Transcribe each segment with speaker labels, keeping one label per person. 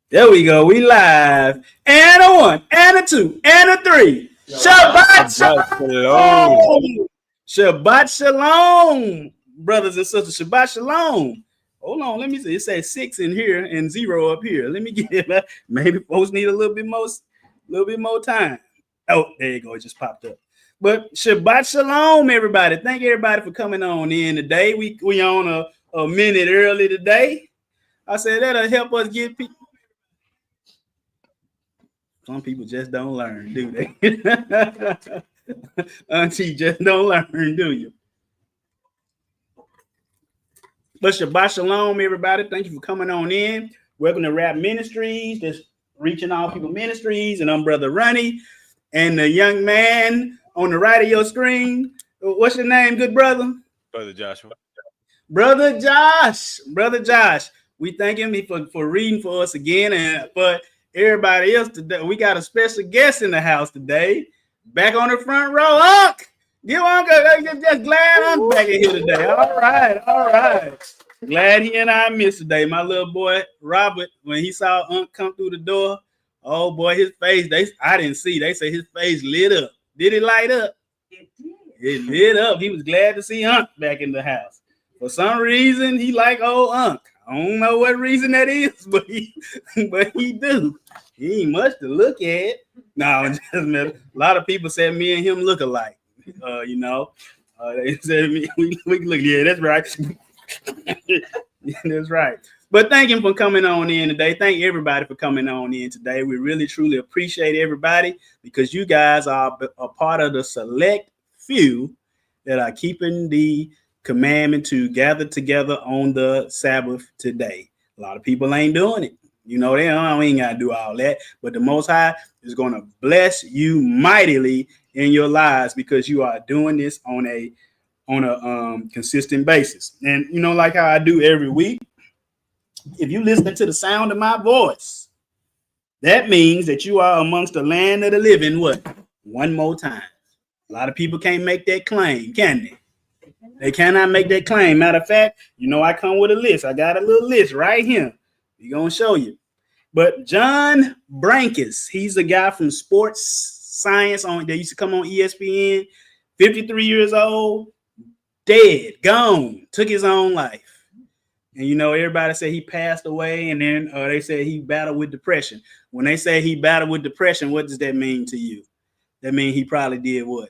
Speaker 1: There we go. We live. And a one, and a two, and a three. Shabbat
Speaker 2: Shabbat shalom.
Speaker 1: shalom. Shabbat shalom, brothers and sisters. Shabbat shalom. Hold on, let me see. It says 6 in here and 0 up here. Let me get it. Maybe folks need a little bit more time. Oh, there you go. It just popped up. But Shabbat shalom, everybody. Thank everybody for coming on in today. We on a minute early today. I said that'll help us get people. Some people just don't learn, do they? Auntie just don't learn, do you? But Shabbat Shalom, everybody. Thank you for coming on in. Welcome to Rap Ministries, just reaching all people ministries. And I'm Brother Ronnie. And the young man on the right of your screen. What's your name, good brother?
Speaker 2: Brother Joshua.
Speaker 1: Brother Josh. Brother Josh. We thank him for reading for us again. And for everybody else today, we got a special guest in the house today. Back on the front row, Unc. Give Unc just glad I'm back in here today. All right. Glad he and I missed today. My little boy Robert, when he saw Unc come through the door, oh boy, his face, I didn't see. They say his face lit up. Did it light up? It did. It lit up. He was glad to see Unc back in the house. For some reason, he like old Unc. I don't know what reason that is, but he do. He ain't much to look at. No, just a lot of people said me and him look alike. They said we look. Yeah, that's right. That's right. But thank him for coming on in today. Thank everybody for coming on in today. We really truly appreciate everybody because you guys are a part of the select few that are keeping the commandment to gather together on the Sabbath today. A lot of people ain't doing it. You know, they ain't got to do all that. But the Most High is going to bless you mightily in your lives because you are doing this on a consistent basis. And, you know, like how I do every week, if you listen to the sound of my voice, that means that you are amongst the land of the living, what? One more time. A lot of people can't make that claim, can they? They cannot make that claim. Matter of fact, you know, I come with a list. I got a little list right here. We're going to show you. But John Brankus, he's a guy from Sports Science that used to come on ESPN, 53 years old, dead, gone, took his own life. And, you know, everybody say he passed away, and then they say he battled with depression. When they say he battled with depression, what does that mean to you? That means he probably did what?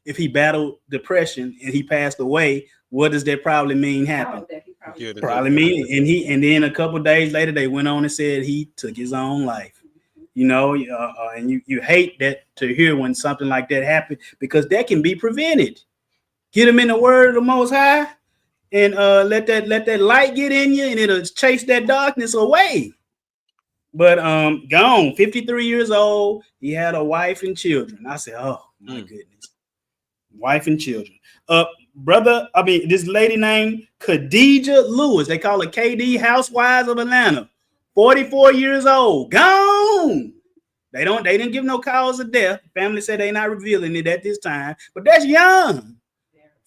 Speaker 1: If he battled depression and he passed away, what does that probably mean happened? Probably mean, and then a couple days later, they went on and said he took his own life. You know, and you hate that to hear when something like that happened because that can be prevented. Get him in the word of the Most High and let that light get in you and it'll chase that darkness away. But gone, 53 years old. He had a wife and children. I said, oh my goodness. Wife and children. This lady named Khadijah Lewis. They call her KD, Housewives of Atlanta. 44 years old. Gone. They didn't give no cause of death. Family said they're not revealing it at this time. But that's young.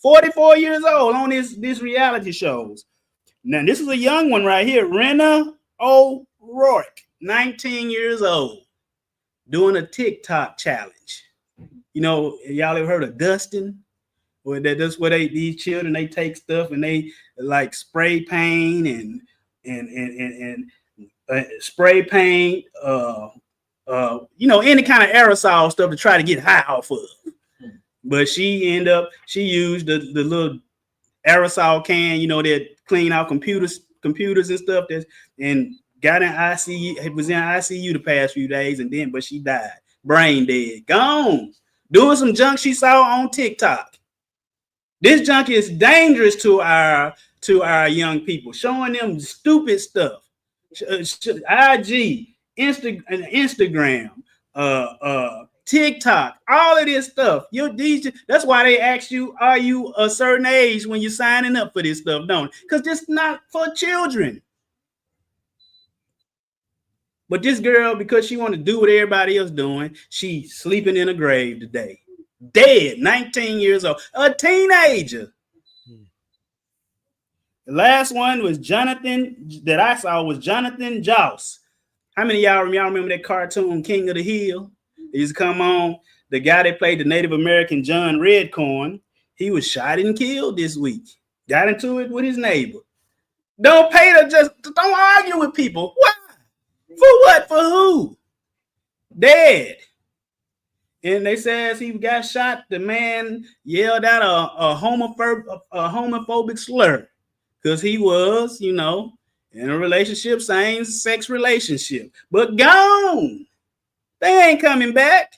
Speaker 1: 44 years old on this reality shows. Now, this is a young one right here. Rena O'Rourke, 19 years old, doing a TikTok challenge. You know, y'all ever heard of Dustin? Or that's where these children, they take stuff and they like spray paint and spray paint, any kind of aerosol stuff to try to get high off of. But she used the little aerosol can, that clean out computers and stuff, and got in ICU. It was in ICU the past few days, but she died, brain dead, gone, doing some junk she saw on TikTok. This junk is dangerous to our young people, showing them stupid stuff. IG, Instagram, TikTok, all of this stuff. That's why they ask you, are you a certain age when you're signing up for this stuff? Don't, because it's not for children. But this girl, because she want to do what everybody else doing, she's sleeping in a grave today. Dead, 19 years old, a teenager. The last one was Jonathan that I saw was Jonathan Joss. How many of y'all remember that cartoon King of the Hill? He used to come on. The guy that played the Native American John Redcorn, he was shot and killed this week. Got into it with his neighbor. Don't argue with people. Why? For what? For who? Dead. And they says he got shot. The man yelled out a homophobic slur because he was, in a relationship, same-sex relationship. But gone. They ain't coming back.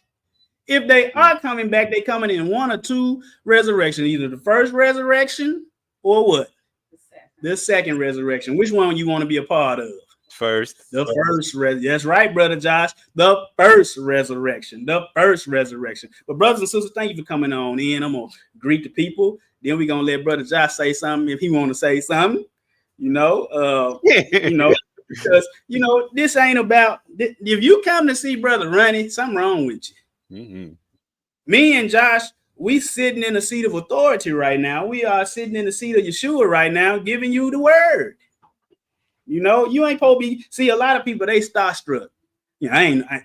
Speaker 1: If they are coming back, they coming in one or two resurrections, either the first resurrection or what? The second resurrection. Which one you want to be a part of?
Speaker 2: First.
Speaker 1: The first resurrection. That's right, Brother Josh. The first resurrection. The first resurrection. But brothers and sisters, thank you for coming on in. I'm going to greet the people. Then we're going to let Brother Josh say something if he want to say something. Because, this ain't about, if you come to see Brother Ronnie, something wrong with you.
Speaker 2: Mm-hmm. Me
Speaker 1: and Josh, we sitting in the seat of authority right now. We are sitting in the seat of Yeshua right now, giving you the word. You ain't supposed to be, see, a lot of people, they starstruck.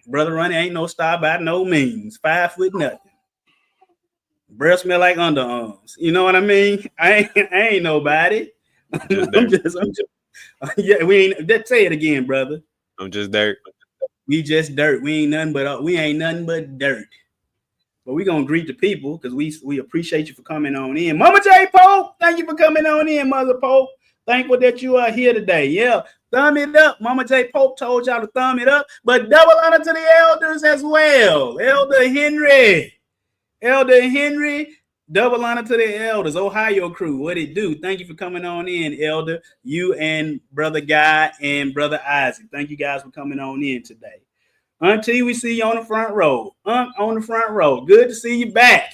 Speaker 1: Brother Ronnie ain't no star by no means. 5 foot nothing. Breath smell like underarms. You know what I mean? I ain't nobody. I'm just yeah, we ain't. Say it again, brother.
Speaker 2: I'm just dirt.
Speaker 1: We just dirt. We ain't nothing but dirt. But we gonna greet the people because we appreciate you for coming on in. Mama J Pope, thank you for coming on in, Mother Pope. Thankful that you are here today. Yeah, thumb it up. Mama J Pope told y'all to thumb it up, but double honor to the elders as well. Elder Henry. Double honor to the elders, Ohio crew. What it do? Thank you for coming on in, Elder. You and Brother Guy and Brother Isaac. Thank you guys for coming on in today. Auntie, we see you on the front row. On the front row. Good to see you back.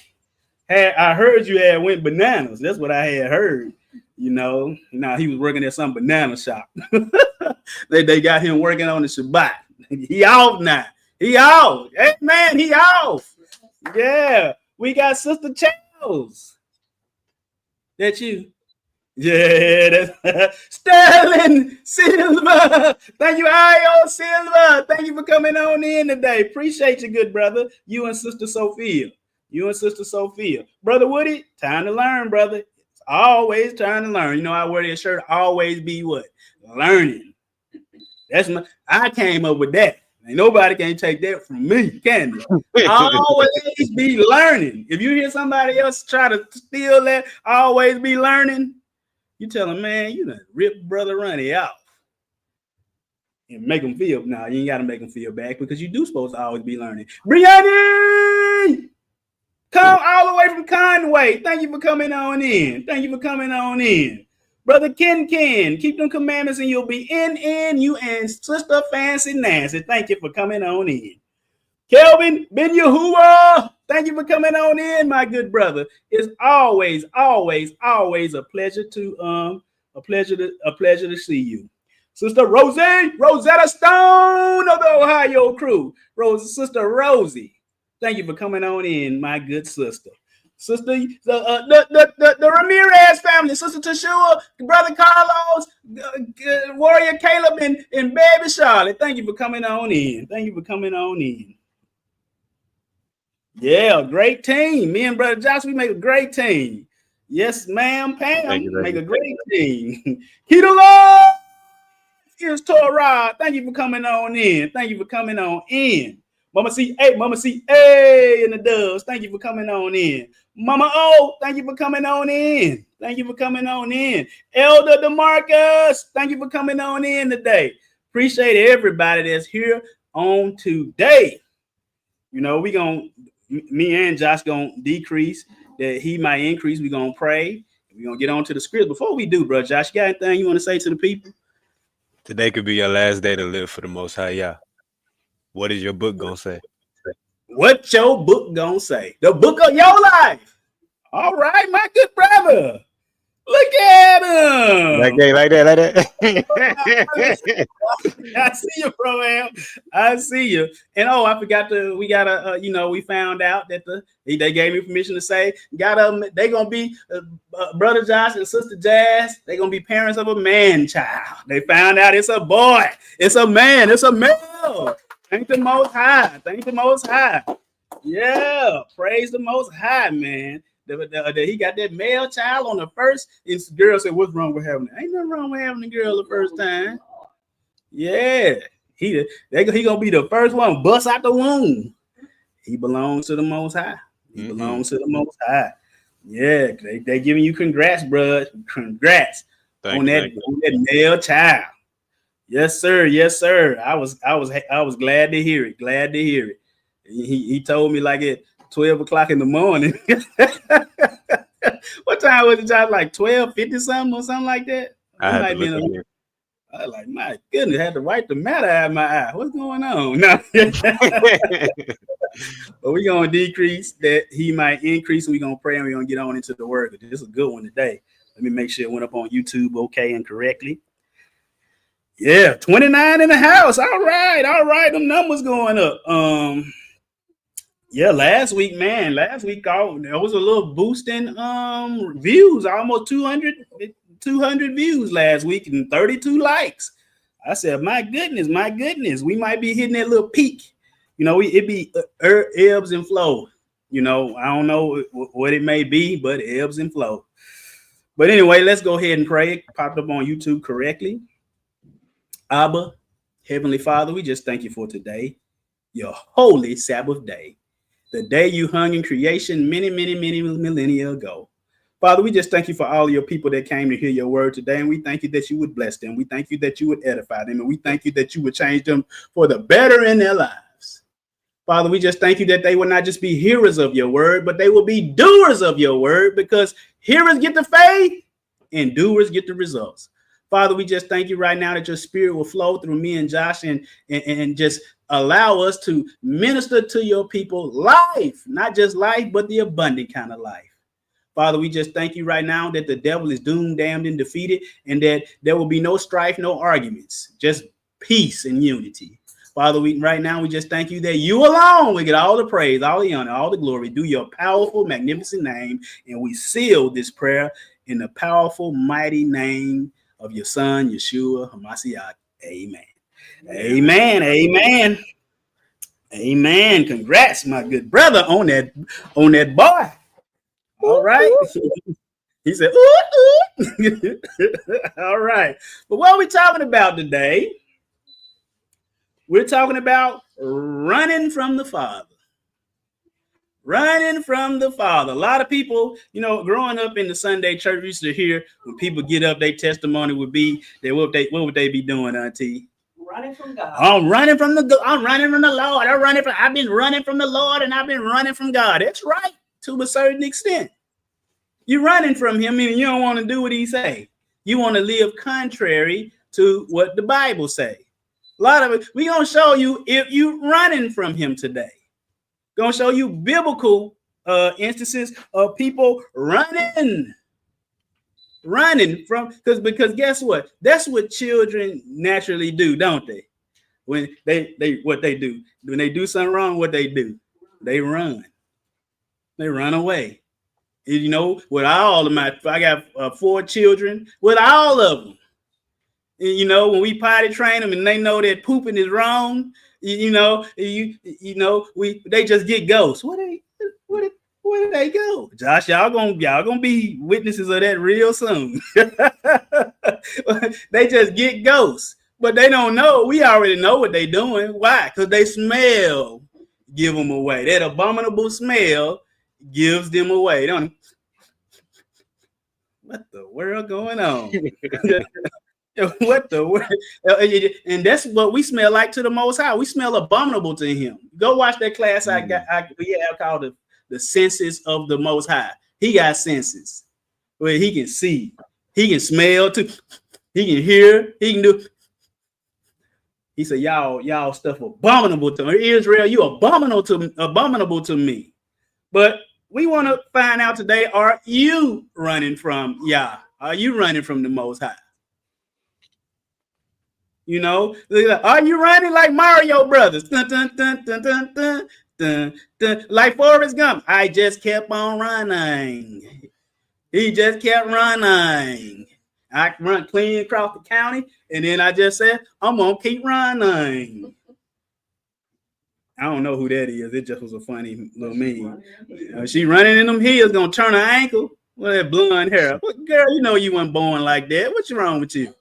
Speaker 1: I heard you had went bananas. That's what I had heard. He was working at some banana shop. they got him working on the Shabbat. He off now. He off. Hey, man, he off. Yeah. We got Sister Charles. That you? Yeah, that's Sterling Silva. Thank you, Io Silva. Thank you for coming on in today. Appreciate you, good brother. You and Sister Sophia. Brother Woody, time to learn, brother. It's always trying to learn. I wear this shirt, always be what? Learning. I came up with that. Ain't nobody can take that from me, can they? Always be learning. If you hear somebody else try to steal that, always be learning, you tell them, man, you done rip Brother Ronnie off. And make them feel, you ain't got to make them feel bad because you do supposed to always be learning. Brianna! Come all the way from Conway. Thank you for coming on in. Brother Ken, keep them commandments and you'll be in you and Sister Fancy Nancy. Thank you for coming on in. Kelvin Ben Yahuwah, thank you for coming on in, my good brother. It's always a pleasure to see you. Sister Rosetta Stone of the Ohio crew. Sister Rosie, thank you for coming on in, my good sister. Sister, the Ramirez family, Sister Tashua, Brother Carlos, Warrior Caleb, and Baby Charlotte. Thank you for coming on in. Yeah, great team. Me and Brother Josh, we make a great team. Yes, ma'am, Pam, make a great team. Keto is Torah. Thank you for coming on in. Mama C, hey, in the doves. Thank you for coming on in. Mama O, thank you for coming on in. Elder DeMarcus, thank you for coming on in today. Appreciate everybody that's here on today. Me and Josh gonna decrease, that he might increase. We're gonna pray. We're gonna get on to the script. Before we do, bro, Josh, you got anything you want to say to the people?
Speaker 2: Today could be your last day to live for the Most High Yah. What is your book gonna say?
Speaker 1: What your book gonna say? The book of your life. All right, my good brother. Look at him.
Speaker 2: Like that.
Speaker 1: I see you, bro, man. I see you. And I forgot we found out that they gave me permission to say, they gonna be Brother Josh and Sister Jazz. They gonna be parents of a man child. They found out it's a boy. It's a man. It's a male. Thank the Most High. Thank the Most High. Yeah, praise the Most High, man. He got that male child on the first. And the girl said, "What's wrong with having it? Ain't nothing wrong with having a girl the first time." Yeah, he gonna be the first one bust out the womb. He belongs to the Most High. He belongs to the Most High. Yeah, they giving you congrats, bro. Congrats on that male child. Yes, sir. Yes, sir. I was glad to hear it. Glad to hear it. He told me like at 12 o'clock in the morning. What time was it, Josh? Like 12:50 something or something like that? I was like, my goodness, I had to wipe the matter out of my eye. What's going on? No. But we're going to decrease that he might increase. We're going to pray and we're going to get on into the word. This is a good one today. Let me make sure it went up on YouTube okay and correctly. Yeah, 29 in the house. All right. Them numbers going up. Yeah, last week there was a little boost in views, almost 200 views last week and 32 likes. I said, my goodness, we might be hitting that little peak. It be ebbs and flow. I don't know what it may be, but ebbs and flow. But anyway, let's go ahead and pray. It popped up on YouTube correctly. Abba, Heavenly Father, we just thank you for today, your holy Sabbath day. The day you hung in creation many millennia ago. Father, we just thank you for all of your people that came to hear your word today. And we thank you that you would bless them. We thank you that you would edify them. And we thank you that you would change them for the better in their lives. Father, we just thank you that they will not just be hearers of your word, but they will be doers of your word, because hearers get the faith and doers get the results. Father, we just thank you right now that your spirit will flow through me and Josh and just allow us to minister to your people life, not just life, but the abundant kind of life. Father, we just thank you right now that the devil is doomed, damned, and defeated, and that there will be no strife, no arguments, just peace and unity. Father, we just thank you that you alone will get all the praise, all the honor, all the glory. Do your powerful, magnificent name, and we seal this prayer in the powerful, mighty name of your son, Yeshua HaMashiach. Amen. Amen. Congrats, my good brother, on that boy. All right. He said, ooh. All right. But what are we talking about today? We're talking about running from the Father. Running from the Father. A lot of people, growing up in the Sunday church, used to hear when people get up, their testimony would be that what would they be doing, Auntie?
Speaker 3: Running from God.
Speaker 1: I'm running from the Lord. I've been running from the Lord, and I've been running from God. That's right, to a certain extent. You're running from him, meaning you don't want to do what he say. You want to live contrary to what the Bible say. A lot of it, we're going to show you if you running from him today. Going to show you biblical instances of people running from, because guess what? That's what children naturally do, don't they? When they do when they do something wrong, what they do? They run away. With all of I got 4 children, with all of them. And, when we potty train them and they know that pooping is wrong, they just get ghosts. Where did they go? Josh, y'all gonna be witnesses of that real soon. They just get ghosts, but they don't know. We already know what they're doing. Why? Because they smell give them away. That abominable smell gives them away. Don't. What the world going on? What the world? And that's what we smell like to the Most High. We smell abominable to him. Go watch that class we have called the senses of the Most High. He got senses where he can see, he can smell too, he can hear, he can do. He said, y'all stuff abominable to me. Israel, you abominable to me. But we want to find out today, are you running from Yah? Are you running from the Most High? You know, are you running like Mario Brothers? Dun, dun, dun, dun, dun, dun, dun, dun. Like Forrest Gump. I just kept on running. He just kept running. I run clean across the county, and then I just said, I'm gonna keep running. I don't know who that is. It just was a funny little meme. She running in them hills, gonna turn her ankle with that blonde hair. Girl, you know you weren't born like that. What's wrong with you?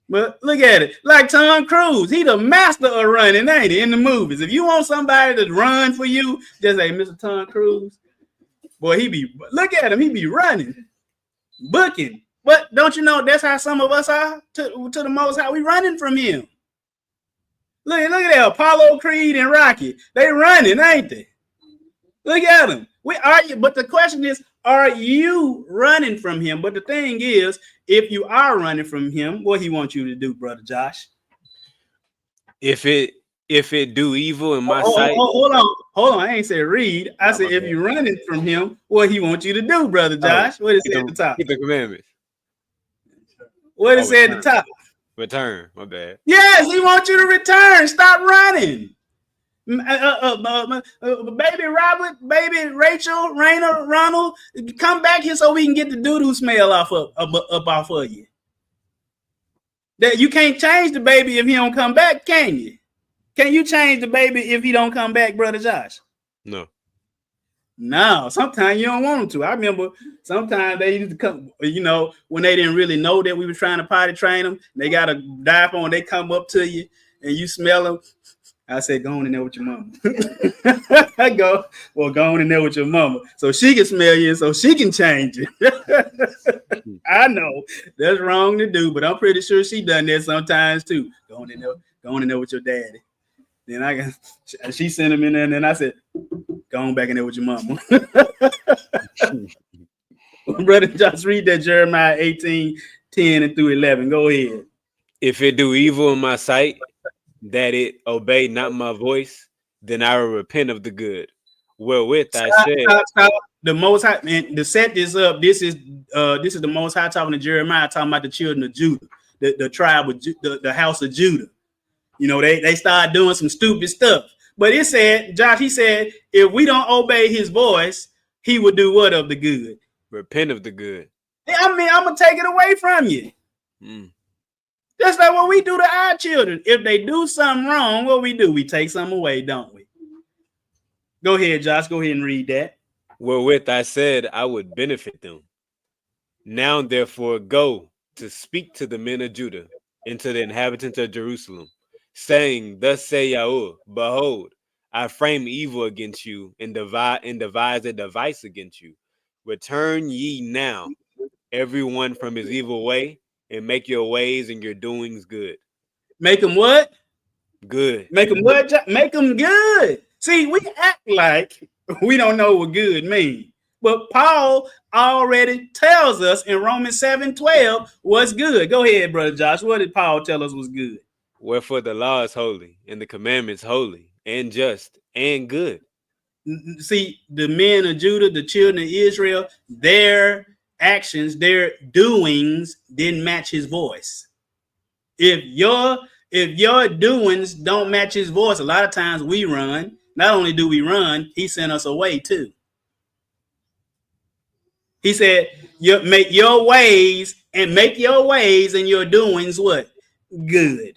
Speaker 1: But look at it, like Tom Cruise, he the master of running, ain't he? In the movies, if you want somebody to run for you, just say, Mr. Tom Cruise. Boy, look at him, he be running, booking. But don't you know that's how some of us are to the Most High? We running from him. Look at that, Apollo Creed and Rocky. They running, ain't they? Look at them. But the question is, are you running from him? But the thing is, if you are running from him, what he wants you to do, Brother Josh?
Speaker 2: If it do evil in my sight.
Speaker 1: Hold on. I ain't said read. I said if you're running from him, what he wants you to do, Brother Josh? What is it at the top?
Speaker 2: Keep the commandments.
Speaker 1: What is it at the top?
Speaker 2: Return. My bad.
Speaker 1: Yes, he wants you to return. Stop running. Baby Robert, baby Rachel, Raina, Ronald, come back here so we can get the doo-doo smell off of you. That you can't change the baby if he don't come back, can you? Can you change the baby if he don't come back, Brother Josh? No, sometimes you don't want them to. I remember sometimes they used to come, when they didn't really know that we were trying to potty train them, they got a diaper on, they come up to you and you smell them. I said, go on in there with your mama. Go on in there with your mama. So she can smell you, so she can change it. I know that's wrong to do, but I'm pretty sure she done that sometimes too. Go on in there with your daddy. Then she sent him in there, and then I said, go on back in there with your mama. Brother, just read that Jeremiah 18:10 and through 11. Go ahead.
Speaker 2: If it do evil in my sight, that it obey not my voice, then I will repent of the good. Wherewith I said,
Speaker 1: stop. The Most High, man, to set this up, this is the Most High talking to Jeremiah, talking about the children of Judah, the tribe of the house of Judah. They started doing some stupid stuff. But it said, Josh, he said, if we don't obey his voice, he would do what of the good?
Speaker 2: Repent of the good.
Speaker 1: I mean, I'm going to take it away from you. That's like what we do to our children. If they do something wrong, what we do? We take something away, don't we? Go ahead, Josh. Go ahead and read that.
Speaker 2: Wherewith I said I would benefit them. Now, therefore, go to speak to the men of Judah and to the inhabitants of Jerusalem, saying, thus say Yahuwah, behold, I frame evil against you and devise a device against you. Return ye now, everyone from his evil way, and make your ways and your doings good.
Speaker 1: Make them what?
Speaker 2: Good.
Speaker 1: Make them what? Make them good. See, we act like we don't know what good means. But Paul already tells us in Romans 7:12 what's good. Go ahead, Brother Josh. What did Paul tell us was good?
Speaker 2: Wherefore the law is holy, and the commandments holy, and just, and good.
Speaker 1: See, the men of Judah, the children of Israel, their actions, their doings didn't match his voice. If your doings don't match his voice, a lot of times we run. Not only do we run, he sent us away too. He said, make your ways and your doings what? Good.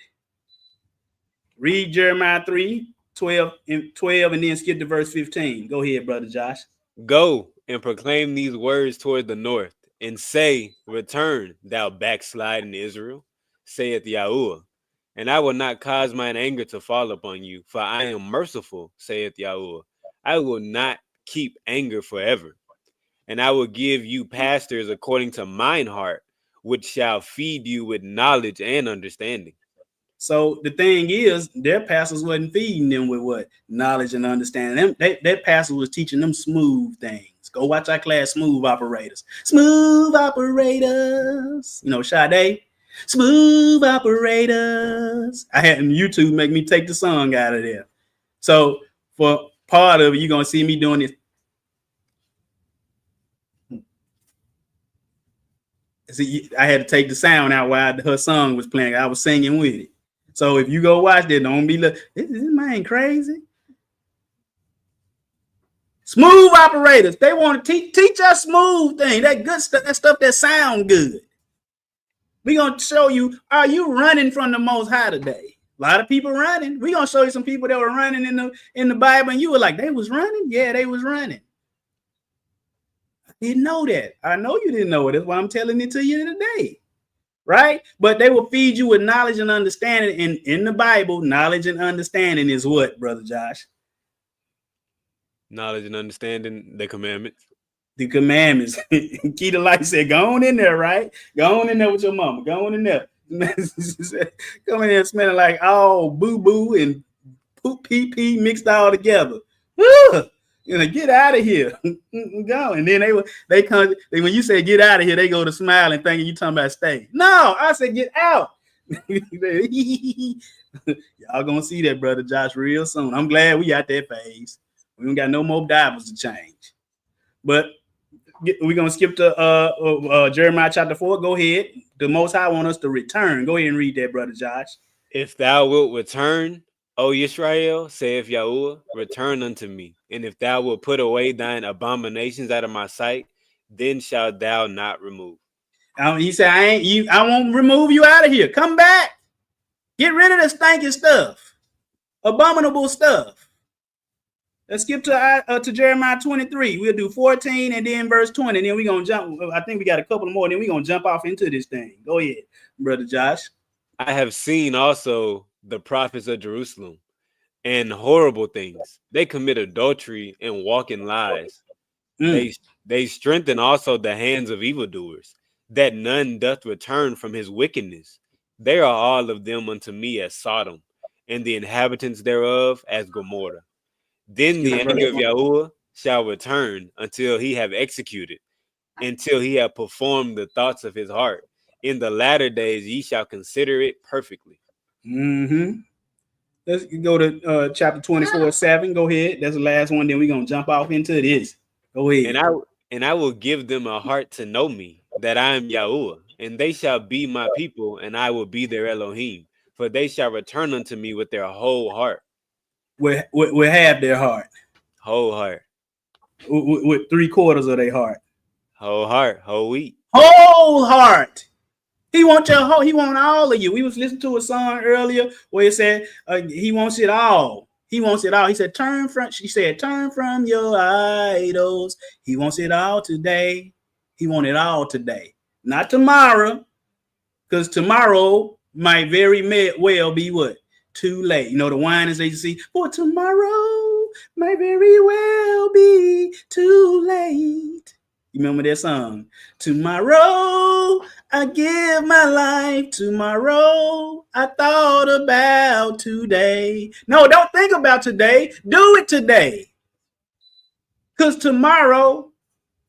Speaker 1: Read Jeremiah 3:12 and then skip to verse 15. Go ahead, Brother Josh.
Speaker 2: Go and proclaim these words toward the north, and say, return, thou backsliding Israel, saith Yahuwah. And I will not cause mine anger to fall upon you, for I am merciful, saith Yahuwah. I will not keep anger forever. And I will give you pastors according to mine heart, which shall feed you with knowledge and understanding.
Speaker 1: So the thing is, their pastors wasn't feeding them with what? Knowledge and understanding. Their pastor was teaching them smooth things. Go watch our class, Smooth Operators. Smooth Operators. Sade. Smooth Operators. I had YouTube make me take the song out of there. So for part of it, you're going to see me doing this. See, I had to take the sound out while her song was playing. I was singing with it. So if you go watch that, don't be look. This man crazy. Smooth operators. They want to teach us smooth thing. That good stuff. That stuff that sound good. We're gonna show you. Are you running from the Most High today? A lot of people running. We're gonna show you some people that were running in the Bible, and you were like, they was running. Yeah, they was running. Didn't know that. I know you didn't know it. That's why I'm telling it to you today. Right? But they will feed you with knowledge and understanding. And in the Bible, knowledge and understanding is what, Brother Josh?
Speaker 2: Knowledge and understanding the commandments.
Speaker 1: The commandments. Keita Light said, go on in there, right? Go on in there with your mama. Go on in there. Come in there smelling like all boo-boo and poop pee-pee mixed all together. You know, get out of here. Go. And then they come, when you say get out of here, they go to smiling thinking you talking about stay. No, I said get out. Y'all gonna see that, Brother Josh, real soon. I'm glad we out that phase. We don't got no more Bibles to change. But we're gonna skip to Jeremiah chapter 4. Go ahead. The Most High want us to return. Go ahead and read that, Brother Josh.
Speaker 2: If thou wilt return, O Israel, saith Yahuwah, return unto me. And if thou wilt put away thine abominations out of my sight, then shalt thou not remove.
Speaker 1: He said, I won't remove you out of here. Come back. Get rid of the stinking stuff. Abominable stuff. Let's skip to Jeremiah 23. We'll do 14 and then verse 20. And then we're going to jump. I think we got a couple more. Then we're going to jump off into this thing. Go ahead, Brother Josh.
Speaker 2: I have seen also the prophets of Jerusalem and horrible things. They commit adultery and walk in lies. They strengthen also the hands of evildoers, that none doth return from his wickedness. They are all of them unto me as Sodom, and the inhabitants thereof as Gomorrah. Then the anger of Yahuwah shall return until he have executed, until he have performed the thoughts of his heart. In the latter days ye shall consider it perfectly.
Speaker 1: Mm-hmm. Let's go to chapter 24:7. Go ahead. That's the last one. Then we're gonna jump off into this. Go ahead.
Speaker 2: And I will give them a heart to know me, that I am Yahuwah, and they shall be my people, and I will be their Elohim. For they shall return unto me with their whole heart.
Speaker 1: We have their heart.
Speaker 2: Whole heart.
Speaker 1: With 3/4 of their heart.
Speaker 2: Whole heart, whole wheat.
Speaker 1: Whole heart. He wants your whole. He wants all of you. We was listening to a song earlier where it said he wants it all. He wants it all. He said, she said, turn from your idols. He wants it all today. He wants it all today. Not tomorrow. Because tomorrow might very well be what? Too late. You know, the wine is see, for tomorrow might very well be too late. You remember that song? Tomorrow I give my life. Tomorrow I thought about today. No, don't think about today. Do it today. Because tomorrow,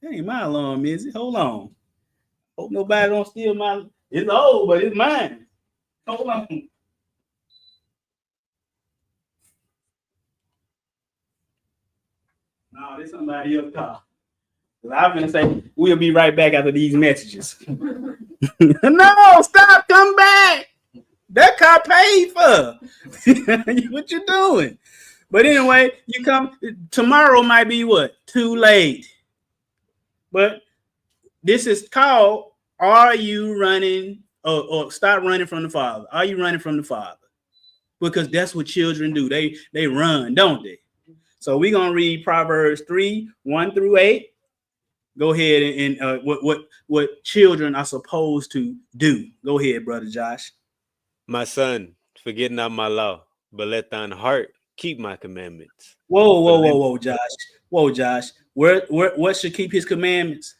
Speaker 1: that ain't my alarm, is it? Hold on. Hope nobody don't steal my. It's old, but it's mine. Hold on. No, this somebody else's car. I'm gonna say we'll be right back after these messages. No, stop, come back. That car paid for. What you doing? But anyway, you come tomorrow might be what? Too late. But this is called, are you running or stop running from the Father? Are you running from the Father? Because that's what children do. They run, don't they? So we're gonna read Proverbs 3:1-8. Go ahead and what children are supposed to do. Go ahead, Brother Josh.
Speaker 2: My son, forget not my law, but let thine heart keep my commandments.
Speaker 1: Whoa, Josh. Whoa, Josh. What should keep his commandments?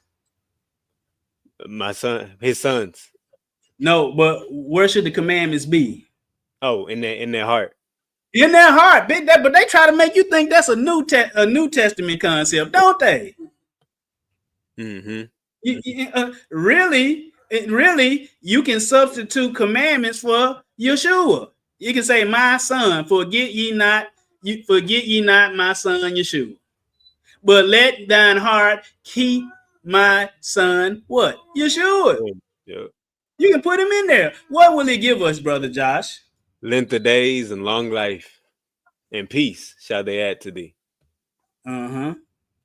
Speaker 2: My son, his sons.
Speaker 1: No, but where should the commandments be?
Speaker 2: Oh, in their heart.
Speaker 1: In their heart, but they try to make you think that's a New Testament concept, don't they?
Speaker 2: Mm-hmm.
Speaker 1: Really, you can substitute commandments for Yeshua. You can say, "My son, forget ye not my son Yeshua, but let thine heart keep my son what? Yeshua."
Speaker 2: Yep.
Speaker 1: You can put him in there. What will he give us, Brother Josh?
Speaker 2: Length of days and long life and peace shall they add to thee.
Speaker 1: Uh-huh.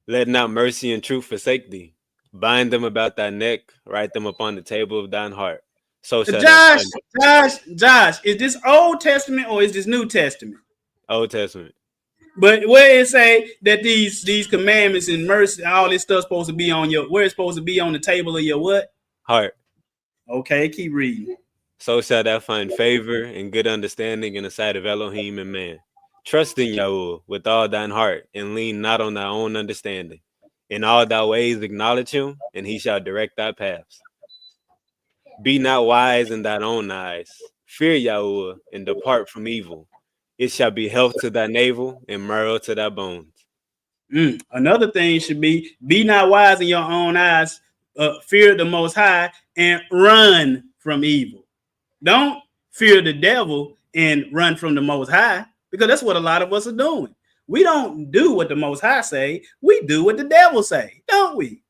Speaker 2: Let not mercy and truth forsake thee. Bind them about thy neck, write them upon the table of thine heart. So shall thou find
Speaker 1: Josh, is this Old Testament or is this New Testament?
Speaker 2: Old Testament.
Speaker 1: But where it say that these commandments and mercy, all this stuff supposed to be on your, where it's supposed to be on the table of your what?
Speaker 2: Heart.
Speaker 1: Okay, keep reading.
Speaker 2: So shall thou find favor and good understanding in the sight of Elohim and man. Trust in Yahuwah with all thine heart, and lean not on thy own understanding. In all thy ways acknowledge him, and he shall direct thy paths. Be not wise in thine own eyes. Fear Yahuwah, and depart from evil. It shall be health to thy navel, and marrow to thy bones.
Speaker 1: Another thing should be not wise in your own eyes. Fear the Most High, and run from evil. Don't fear the devil and run from the Most High, because that's what a lot of us are doing. We don't do what the Most High say. We do what the devil say, don't we?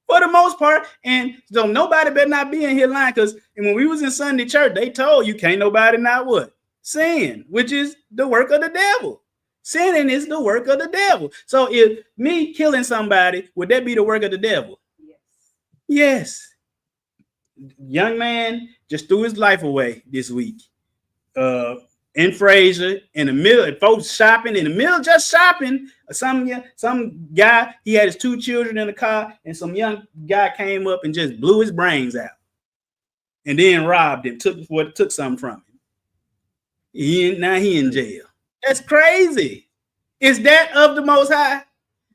Speaker 1: For the most part. And so nobody better not be in here lying, because when we was in Sunday church, they told you can't nobody not what? Sin, which is the work of the devil. Sinning is the work of the devil. So if me killing somebody, would that be the work of the devil? Yes. Young man just threw his life away this week. In Fraser, in the middle, folks shopping, in the middle, just shopping. Some guy, he had his 2 children in the car, and some young guy came up and just blew his brains out, and then robbed him, took something from him. Now he in jail. That's crazy. Is that of the Most High?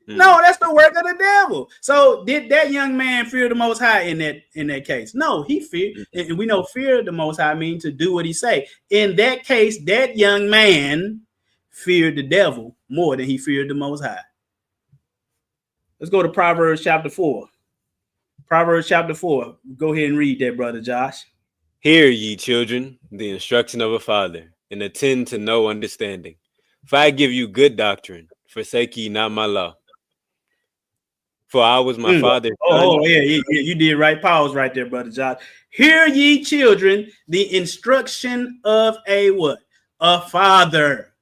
Speaker 1: No, that's the work of the devil. So did that young man fear the Most High in that case? No, he feared, and we know fear the Most High means to do what he say. In that case, that young man feared the devil more than he feared the Most High. Let's go to Proverbs chapter 4. Proverbs chapter 4. Go ahead and read that, Brother Josh.
Speaker 2: Hear ye children the instruction of a father, and attend to no understanding. For I give you good doctrine, forsake ye not my law. For I was my father's son.
Speaker 1: Oh, yeah, you did right. Pause right there, Brother Josh. Hear ye children the instruction of a what? A father.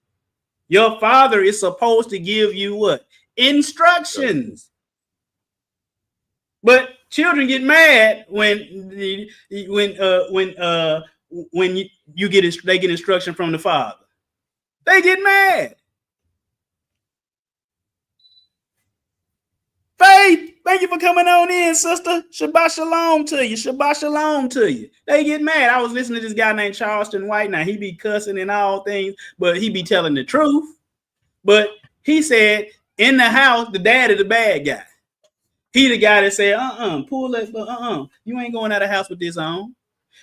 Speaker 1: Your father is supposed to give you what? Instructions. But children get mad when they get instruction from the father. They get mad. Faith, thank you for coming on in, sister. Shabbat shalom to you. Shabbat shalom to you. They get mad. I was listening to this guy named Charleston White. Now, he be cussing and all things, but he be telling the truth. But he said, in the house, the dad is the bad guy. He the guy that said, pull that, you ain't going out of the house with this on.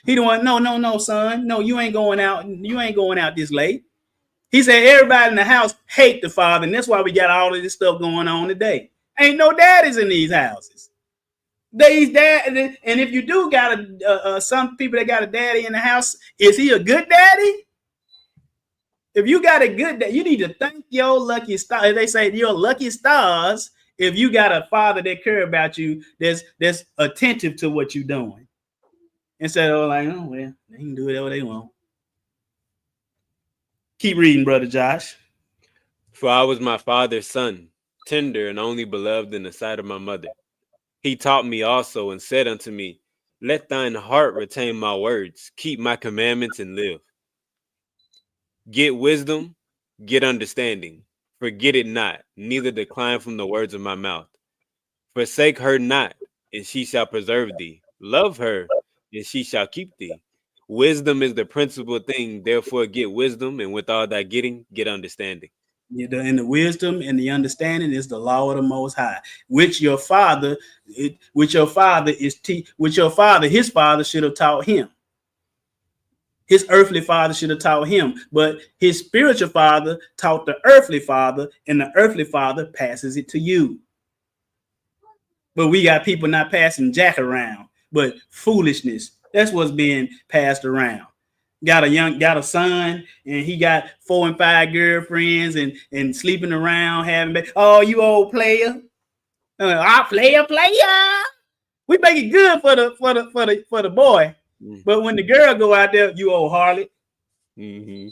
Speaker 1: He the one, no, son. No, you ain't going out. You ain't going out this late. He said, everybody in the house hate the father, and that's why we got all of this stuff going on today. Ain't no daddies in these houses. These dad, and if you do got some people that got a daddy in the house, is he a good daddy? If you got a good daddy, you need to thank your lucky stars. They say your lucky stars if you got a father that care about you, that's attentive to what you're doing. Instead of like, oh well, they can do whatever they want. Keep reading, Brother Josh.
Speaker 2: For I was my father's son, tender and only beloved in the sight of my mother. He taught me also and said unto me, let thine heart retain my words, keep my commandments and live. Get wisdom, get understanding, forget it not, neither decline from the words of my mouth. Forsake her not, and she shall preserve thee. Love her, and she shall keep thee. Wisdom is the principal thing, therefore get wisdom, and with all thy getting, get understanding.
Speaker 1: And the wisdom and the understanding is the law of the Most High, which your father, his father should have taught him. His earthly father should have taught him, but his spiritual father taught the earthly father, and the earthly father passes it to you. But we got people not passing jack around, but foolishness. That's what's being passed around. Got a son, and he got 4 and 5 girlfriends and sleeping around, having oh, you old player. Player. We make it good for the boy. But when the girl go out there, you old harlot.
Speaker 2: Mm-hmm.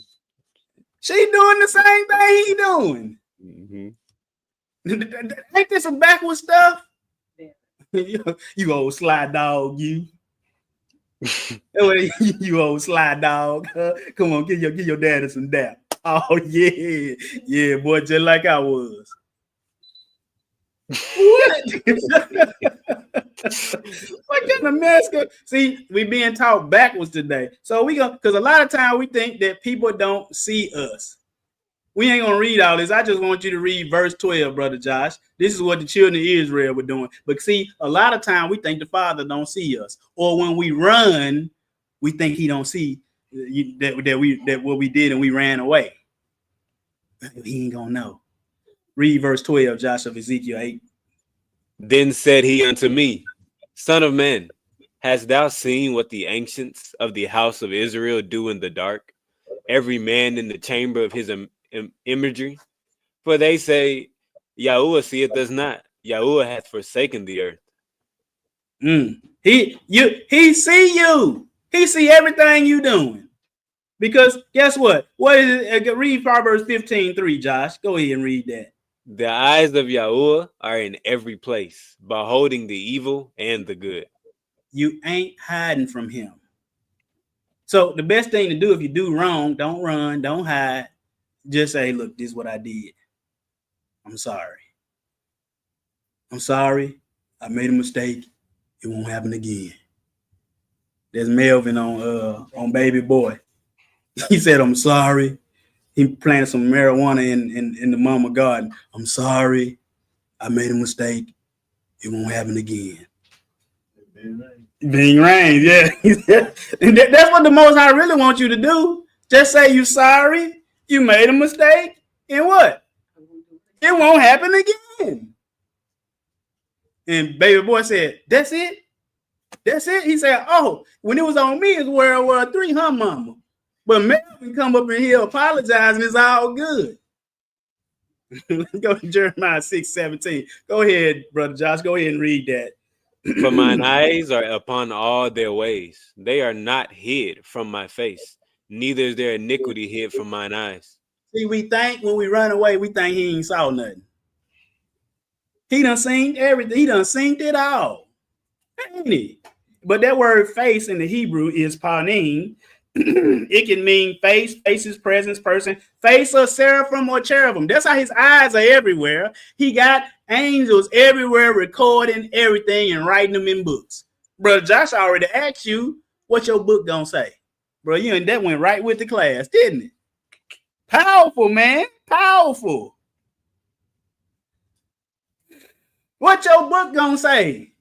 Speaker 1: She doing the same thing he doing.
Speaker 2: Mm-hmm.
Speaker 1: Ain't this some backward stuff? You old slide dog, you. You old slide dog. Come on, give your daddy some dap. Oh yeah, yeah, boy, just like I was. What? What kind of mess? See, we being taught backwards today. So we go because a lot of time we think that people don't see us. We ain't gonna read all this. I just want you to read verse 12, brother Josh. This is what the children of Israel were doing. But see, a lot of time we think the Father don't see us, or when we run, we think He don't see that what we did and we ran away. He ain't gonna know. Read verse 12, Josh, of Ezekiel 8.
Speaker 2: Then said he unto me, Son of man, hast thou seen what the ancients of the house of Israel do in the dark, every man in the chamber of his imagery? For they say, Yahuwah seeth us not. Yahuwah hath forsaken the earth.
Speaker 1: He see you. He see everything you doing. Because guess what? What is it? Read Proverbs 15:3, Josh. Go ahead and read that.
Speaker 2: The eyes of Yahuwah are in every place, beholding the evil and the good.
Speaker 1: You ain't hiding from him. So the best thing to do if you do wrong, don't run, don't hide. Just say, look, this is what I did. I'm sorry. I'm sorry. I made a mistake. It won't happen again. There's Melvin on Baby Boy. He said, I'm sorry. He planted some marijuana in the mama garden. I'm sorry. I made a mistake. It won't happen again. Being rain, yeah. That's what the Most High really wants you to do. Just say you sorry. You made a mistake. And what? It won't happen again. And Baby Boy said, that's it? That's it? He said, oh, when it was on me, it's World War III, huh, mama? But Melvin come up in here apologizing, it's all good. Go to Jeremiah 6:17. Go ahead, brother Josh. Go ahead and read that.
Speaker 2: For mine eyes are upon all their ways. They are not hid from my face. Neither is their iniquity hid from mine eyes.
Speaker 1: See, we think when we run away, we think he ain't saw nothing. He done seen everything. He done seen it all. Ain't he? But that word face in the Hebrew is panim. It can mean face, faces, presence, person, face of seraphim or cherubim. That's how his eyes are everywhere. He got angels everywhere recording everything and writing them in books. Brother Josh already asked you what your book gonna say. Bro, you and that went right with the class, didn't it? Powerful, man. Powerful. What your book gonna say?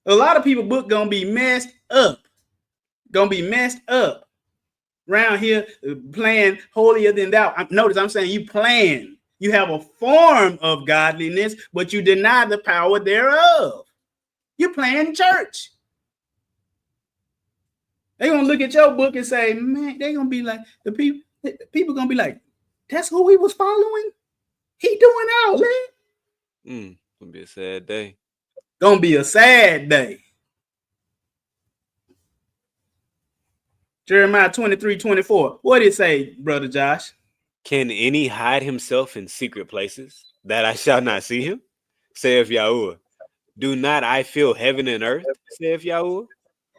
Speaker 1: A lot of people book gonna be messed up. Gonna be messed up around here playing holier than thou. Notice I'm saying you plan. You have a form of godliness, but you deny the power thereof. You playing church. They're gonna look at your book and say, man, they're gonna be like, the people gonna be like, that's who we was following? He doing all that.
Speaker 2: Gonna be a sad day.
Speaker 1: Gonna be a sad day. Jeremiah 23:24. What did it say, brother Josh?
Speaker 2: Can any hide himself in secret places that I shall not see him? Saith Yahuwah. Do not I fill heaven and earth? Saith Yahuwah.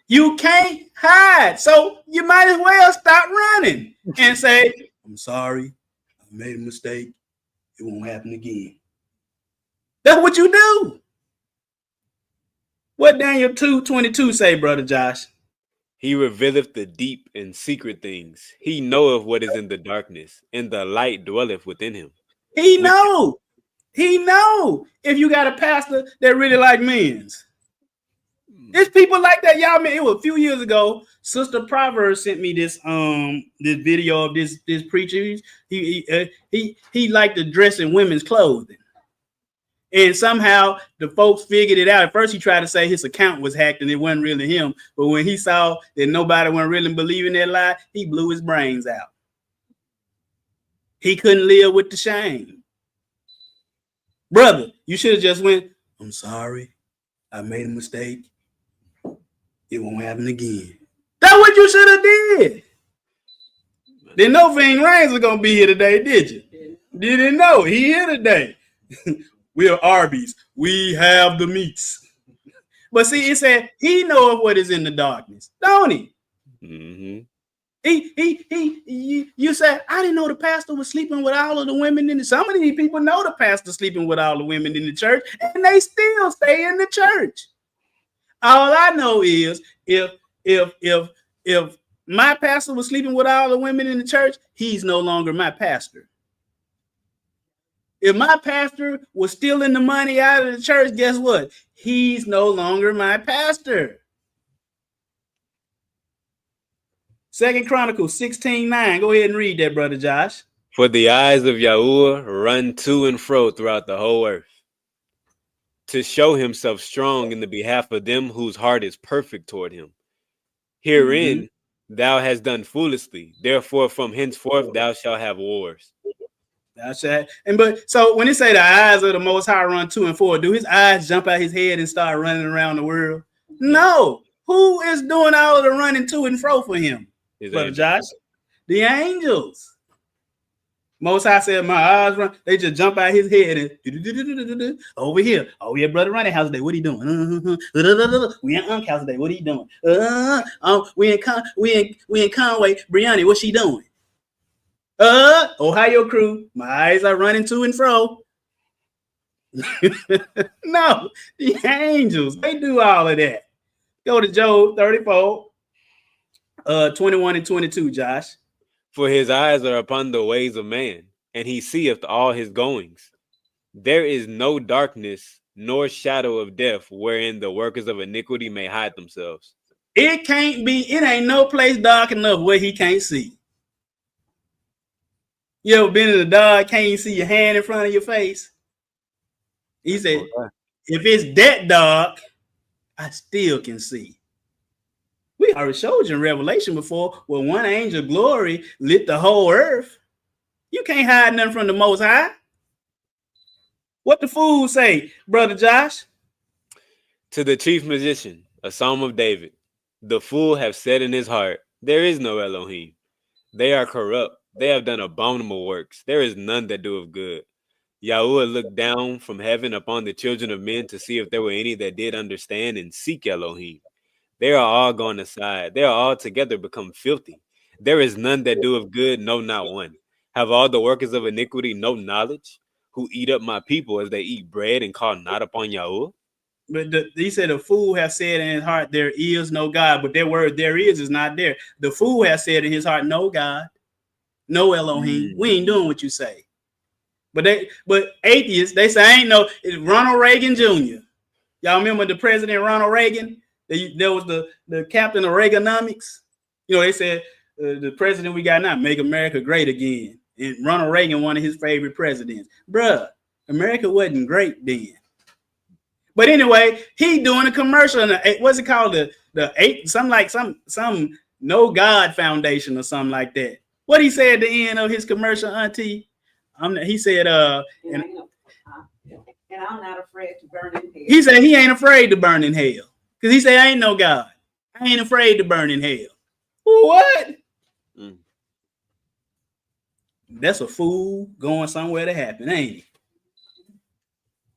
Speaker 1: You can't hide. So you might as well stop running and say, I'm sorry. I made a mistake. It won't happen again. That's what you do. What Daniel 2:22 say, brother Josh?
Speaker 2: He revealeth the deep and secret things. He knoweth what is in the darkness, and the light dwelleth within him.
Speaker 1: He know. He know. If you got a pastor that really like men's. There's people like that, y'all. Man, it was a few years ago. Sister Proverbs sent me this this video of this preacher. He liked to dress in women's clothing. And somehow the folks figured it out. At first, he tried to say his account was hacked and it wasn't really him. But when he saw that nobody wasn't really believing that lie, he blew his brains out. He couldn't live with the shame. Brother, you should have just went, I'm sorry. I made a mistake. It won't happen again. That's what you should have did. Didn't know Ving Rhames was gonna be here today, did you? Didn't know he here today. We are Arby's. We have the meats. But see, it said he knoweth what is in the darkness, don't he?
Speaker 2: Mm-hmm.
Speaker 1: You said, I didn't know the pastor was sleeping with all of the women in the. Some of these people know the pastor sleeping with all the women in the church, and they still stay in the church. All I know is if my pastor was sleeping with all the women in the church, he's no longer my pastor. If my pastor was stealing the money out of the church, guess what? He's no longer my pastor. 2 Chronicles 16:9. Go ahead and read that, Brother Josh.
Speaker 2: For the eyes of Yahuwah run to and fro throughout the whole earth, to show himself strong in the behalf of them whose heart is perfect toward him. Herein thou hast done foolishly. Therefore, from henceforth thou shalt have wars.
Speaker 1: So when it say the eyes of the Most High run to and fro, do his eyes jump out his head and start running around the world? No. Who is doing all of the running to and fro for him? Brother Josh? The angels. Most High said, my eyes run. They just jump out his head and over here. Oh, yeah, Brother Running House today. What are you doing? We in Unk House today. What are you doing? We in Conway. Brianna, what's she doing? Ohio crew. My eyes are running to and fro. No, the angels. They do all of that. Go to Job 34, 21 and 22, Josh.
Speaker 2: For his eyes are upon the ways of man, and he seeth all his goings. There is no darkness nor shadow of death wherein the workers of iniquity may hide themselves.
Speaker 1: It ain't no place dark enough where he can't see. You ever been in the dark, can't you see your hand in front of your face? He said, if it's that dark, I still can see. We already showed you in Revelation before where one angel glory lit the whole earth. You can't hide nothing from the Most High. What the fool say, Brother Josh?
Speaker 2: To the chief magician, a psalm of David. The fool have said in his heart, there is no Elohim. They are corrupt. They have done abominable works. There is none that doeth good. Yahuwah looked down from heaven upon the children of men to see if there were any that did understand and seek Elohim. They are all gone aside. They are all together become filthy. There is none that doeth good, no, not one. Have all the workers of iniquity no knowledge, who eat up my people as they eat bread and call not upon Yahuwah?
Speaker 1: But he said the fool has said in his heart, there is no God. But their word, there is not there. The fool has said in his heart, no God, no Elohim. We ain't doing what you say. But atheists, they say ain't no. It's Ronald Reagan Jr. Y'all remember the president Ronald Reagan? There was the captain of Reaganomics. You know, they said the president we got now, make America great again. And Ronald Reagan, one of his favorite presidents. Bruh, America wasn't great then. But anyway, he doing a commercial. What's it called? Some No God Foundation or something like that. What he said at the end of his commercial, Auntie? He said, and I'm not afraid to burn in hell. He said he ain't afraid to burn in hell. Because he said, I ain't no God. I ain't afraid to burn in hell. What? That's a fool going somewhere to happen, ain't it?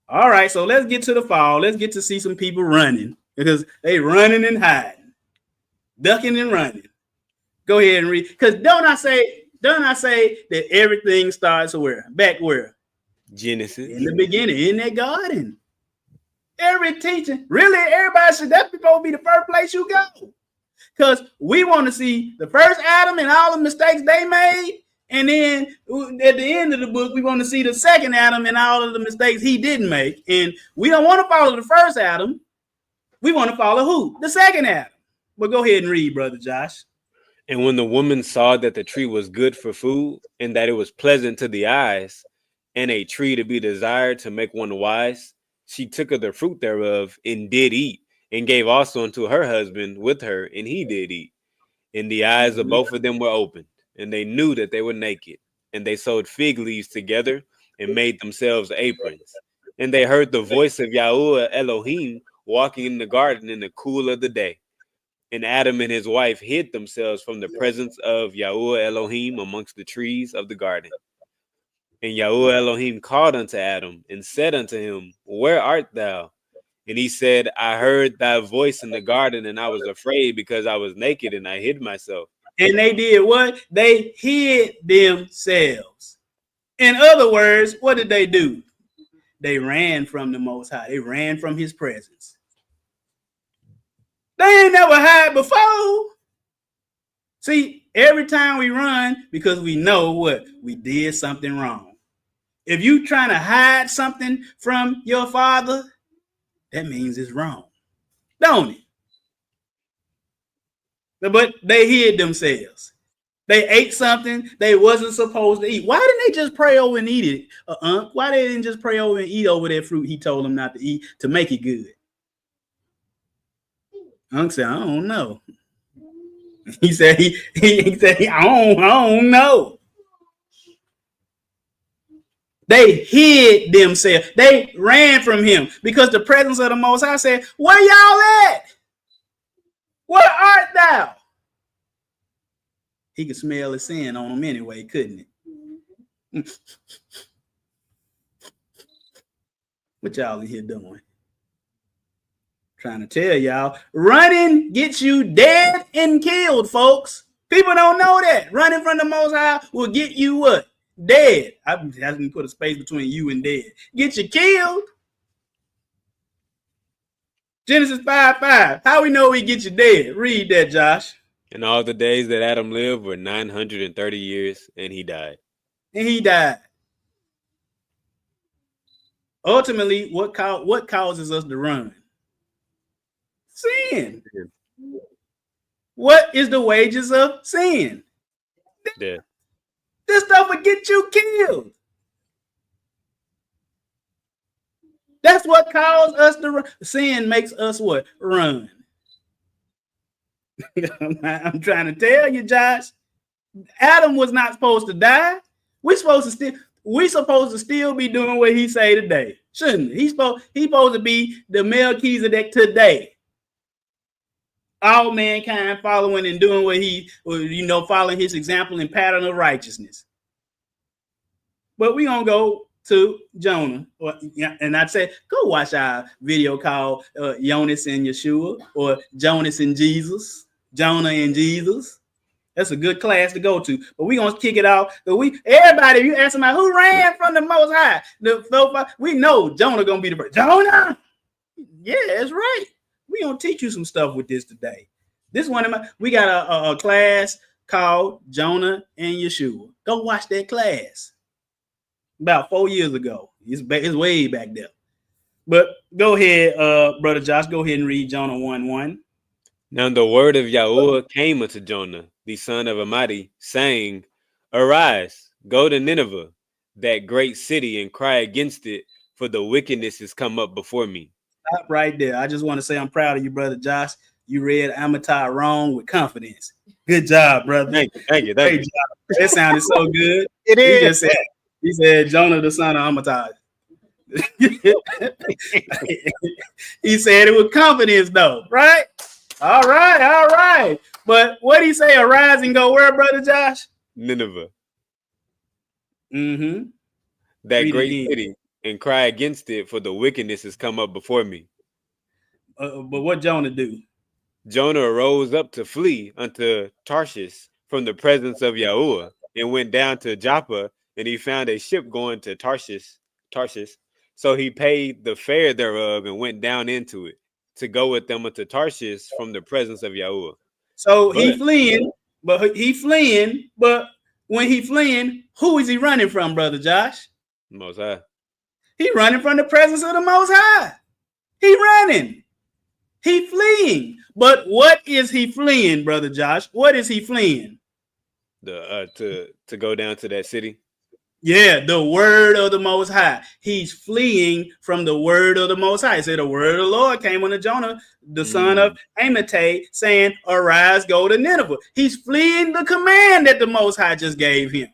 Speaker 1: All right, so let's get to the fall. Let's get to see some people running because they running and hiding, ducking and running. Go ahead and read. Because don't I say that everything starts where? Back where?
Speaker 2: Genesis.
Speaker 1: In the beginning, in that garden. Every teaching, really, everybody should, that's supposed to be the first place you go. Because we want to see the first Adam and all the mistakes they made. And then at the end of the book, we want to see the second Adam and all of the mistakes he didn't make. And we don't want to follow the first Adam. We want to follow who? The second Adam. But go ahead and read, Brother Josh.
Speaker 2: And when the woman saw that the tree was good for food, and that it was pleasant to the eyes, and a tree to be desired to make one wise, she took of the fruit thereof, and did eat, and gave also unto her husband with her, and he did eat. And the eyes of both of them were opened, and they knew that they were naked. And they sewed fig leaves together, and made themselves aprons. And they heard the voice of Yahuwah Elohim walking in the garden in the cool of the day. And Adam and his wife hid themselves from the presence of Yahuwah Elohim amongst the trees of the garden. And Yahuwah Elohim called unto Adam and said unto him, Where art thou? And he said, I heard thy voice in the garden, and I was afraid because I was naked and I hid myself.
Speaker 1: And they did what? They hid themselves. In other words, what did they do? They ran from the Most High. They ran from his presence. They ain't never hide before. See, every time we run, because we know what? We did something wrong. If you trying to hide something from your father, that means it's wrong, don't it? But they hid themselves. They ate something they wasn't supposed to eat. Why didn't they just pray over and eat it? Why they didn't just pray over and eat over that fruit he told them not to eat to make it good? Unc said, I don't know. He said, he said, I don't know. They hid themselves. They ran from him because the presence of the Most High said, where y'all at? Where art thou? He could smell his sin on them anyway, couldn't it? What y'all in here doing? Trying to tell y'all, running gets you dead and killed, folks. People don't know that. Running from the Most High will get you what? Dead. I'm having to put a space between you and dead. Get you killed. Genesis 5:5. How we know he get you dead? Read that, Josh.
Speaker 2: And all the days that Adam lived were 930 years, and he died.
Speaker 1: And he died. Ultimately, what causes us to run? Sin. What is the wages of sin?
Speaker 2: Death.
Speaker 1: This stuff will get you killed. That's what caused us to run. Sin makes us what? Run. I'm trying to tell you, Josh. Adam was not supposed to die. We supposed to still be doing what he say today, shouldn't he? He's supposed to be the Melchizedek today. All mankind following and doing what he, following his example and pattern of righteousness. But we gonna go to Jonah, and I'd say go watch our video called Jonas and Yeshua, or Jonas and Jesus, Jonah and Jesus. That's a good class to go to. But we gonna kick it off. Everybody, if you ask somebody who ran from the Most High, we know Jonah gonna be the first. Jonah, yeah, that's right. We gonna teach you some stuff with this today. We got a class called Jonah and Yeshua. Go watch that class. About 4 years ago. It's way back there. But go ahead, Brother Josh. Go ahead and read Jonah 1:1.
Speaker 2: Now the word of Yahuwah came unto Jonah, the son of Amittai, saying, Arise, go to Nineveh, that great city, and cry against it, for the wickedness has come up before me.
Speaker 1: Stop right there. I just want to say I'm proud of you, Brother Josh. You read Amittai wrong with confidence. Good job, brother.
Speaker 2: Thank you.
Speaker 1: Great job. That sounded so good.
Speaker 2: It is.
Speaker 1: He said Jonah, the son of Amittai. He said it with confidence, though, right? All right. But what did he say? Arise and go where, Brother Josh?
Speaker 2: Nineveh.
Speaker 1: Mm-hmm.
Speaker 2: That great city, and cry against it, for the wickedness has come up before me.
Speaker 1: But what Jonah do?
Speaker 2: Jonah arose up to flee unto Tarshish from the presence of Yahuwah, and went down to Joppa, and he found a ship going to Tarshish. So he paid the fare thereof and went down into it to go with them unto Tarshish from the presence of Yahuwah.
Speaker 1: So he fleeing, but when he fleeing, who is he running from, Brother Josh?
Speaker 2: Most High.
Speaker 1: He running from the presence of the Most High. He running. He fleeing. But what is he fleeing, Brother Josh? What is he fleeing?
Speaker 2: To go down to that city.
Speaker 1: Yeah, the word of the Most High. He's fleeing from the word of the Most High. He said the word of the Lord came unto Jonah, the son of Amittai, saying, Arise, go to Nineveh. He's fleeing the command that the Most High just gave him.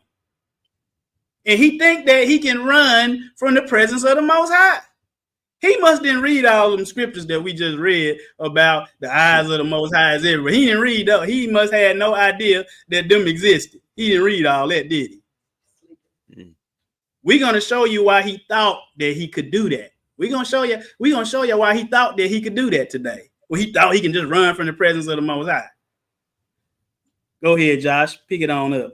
Speaker 1: And he think that he can run from the presence of the Most High. He must didn't read all them scriptures that we just read about the eyes of the Most High is everywhere. He didn't read that. He must have no idea that them existed. He didn't read all that, did he? We're gonna show you why he thought that he could do that. We're gonna show you why he thought that he could do that today. Well, he thought he can just run from the presence of the Most High. Go ahead, Josh. Pick it on up.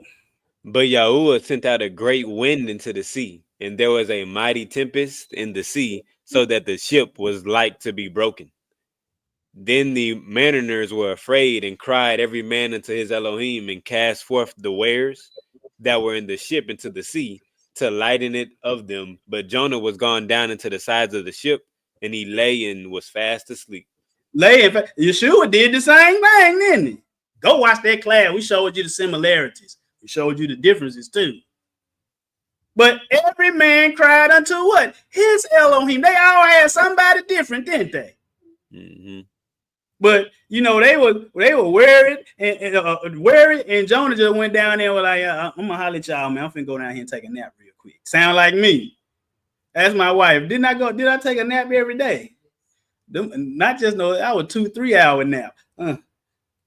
Speaker 2: But Yahuwah sent out a great wind into the sea, and there was a mighty tempest in the sea, so that the ship was like to be broken. Then the mariners were afraid and cried every man unto his Elohim, and cast forth the wares that were in the ship into the sea to lighten it of them. But Jonah was gone down into the sides of the ship, and he lay and was fast asleep.
Speaker 1: Yeshua did the same thing, didn't he? Go watch that class. We showed you the similarities. We showed you the differences too. But every man cried unto what? His Elohim. They all had somebody different, didn't they?
Speaker 2: Mm-hmm.
Speaker 1: But you know, they were worried and Jonah just went down there and was like, I'm gonna holler at y'all, man. I'm finna go down here and take a nap real quick. Sound like me. That's my wife. Did I take a nap every day? Not just no, I was 2-3 hour nap.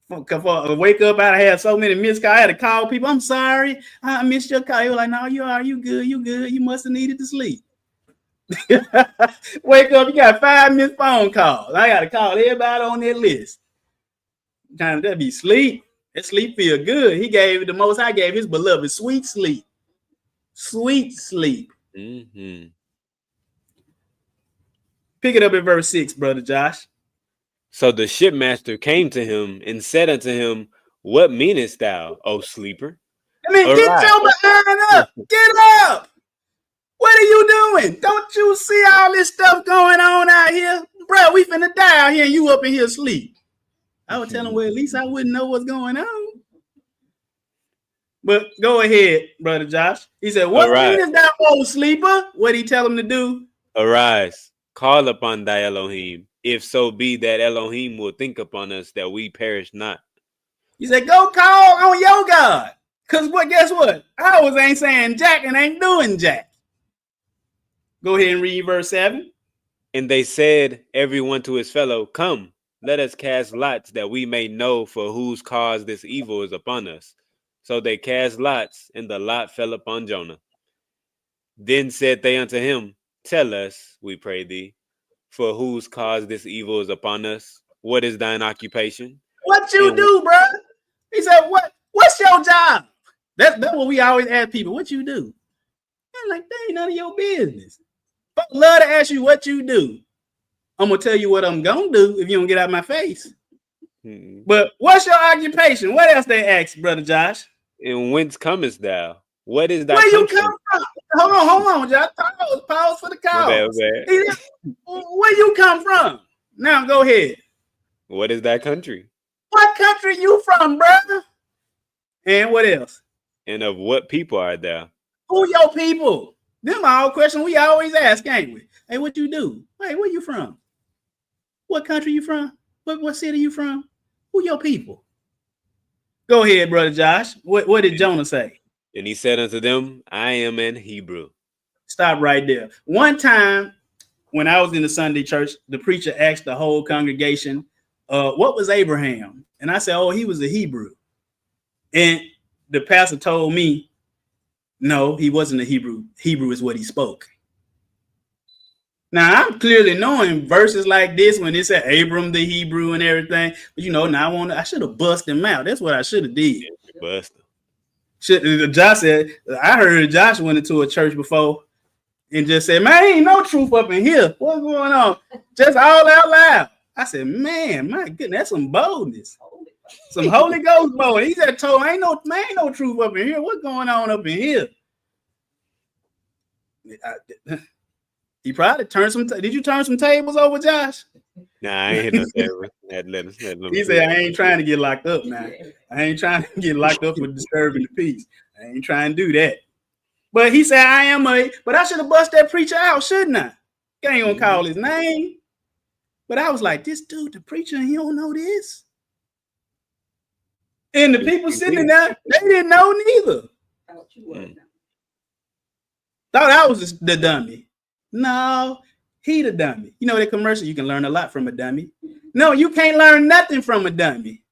Speaker 1: Wake up, I had so many missed calls. I had to call people. I'm sorry, I missed your call. They were like, no, you are. You good? You good? You must have needed to sleep. Wake up, you got 5 missed phone calls. I got to call everybody on that list. Time to be sleep. That sleep feel good. He gave the Most High gave his beloved sweet sleep. Sweet sleep.
Speaker 2: Mm-hmm.
Speaker 1: Pick it up at verse 6, brother Josh.
Speaker 2: So the shipmaster came to him and said unto him, what meanest thou, O sleeper?
Speaker 1: I mean, get your behind up. Get up. What are you doing? Don't you see all this stuff going on out here? Bro, we finna die out here and you up in here asleep. I would tell him, well, at least I wouldn't know what's going on. But go ahead, brother Josh. He said, what meanest thou, O sleeper? What did he tell him to do?
Speaker 2: Arise, call upon thy Elohim, if so be that Elohim will think upon us that we perish not.
Speaker 1: He said, go call on your God. Because guess what? Ours ain't saying jack and ain't doing jack. Go ahead and read verse 7.
Speaker 2: And they said, everyone to his fellow, come, let us cast lots that we may know for whose cause this evil is upon us. So they cast lots, and the lot fell upon Jonah. Then said they unto him, tell us, we pray thee, for whose cause this evil is upon us. What is thine occupation?
Speaker 1: What you do, bro? He said, what's your job? That's what we always ask people. What you do? I'm like, that ain't none of your business. But I love to ask you what you do. I'm gonna tell you what I'm gonna do if you don't get out of my face.
Speaker 2: Mm-hmm.
Speaker 1: But what's your occupation? What else they ask, brother Josh?
Speaker 2: And whence comest thou? What is thy
Speaker 1: Where
Speaker 2: country?
Speaker 1: you come from? Hold on, Josh. Pause for the call. Where you come from? Now go ahead.
Speaker 2: What is that country?
Speaker 1: What country you from, brother? And what else?
Speaker 2: And of what people are thou?
Speaker 1: Who your people? Them all questions we always ask, ain't we? Hey, what you do? Hey, where you from? What country you from? What city you from? Who your people? Go ahead, brother Josh. What did Jonah say?
Speaker 2: And he said unto them, I am an Hebrew.
Speaker 1: Stop right there. One time when I was in the Sunday church, the preacher asked the whole congregation, what was Abraham? And I said, oh, he was a Hebrew. And the pastor told me, no, he wasn't a Hebrew. Hebrew is what he spoke. Now, I'm clearly knowing verses like this when it said Abram the Hebrew and everything. But, you know, now I should have bust him out. That's what I should have did.
Speaker 2: Bust
Speaker 1: him. Josh said, I heard Josh went into a church before and just said, man, ain't no truth up in here. What's going on? Just all out loud. I said, man, my goodness, that's some boldness. Some Holy Ghost boldness. He said, ain't no truth up in here. What's going on up in here? He probably turned some. Did you turn some tables over, Josh?
Speaker 2: Nah, I ain't hit no table.
Speaker 1: He said, I ain't trying to get locked up now. I ain't trying to get locked up for disturbing the peace. I ain't trying to do that. But he said, but I should have bust that preacher out, shouldn't I? I ain't gonna call his name. But I was like, this dude, the preacher, he don't know this. And the people sitting there, they didn't know neither. Thought I was the dummy. No, He the dummy. You know that commercial, you can learn a lot from a dummy. No, you can't learn nothing from a dummy.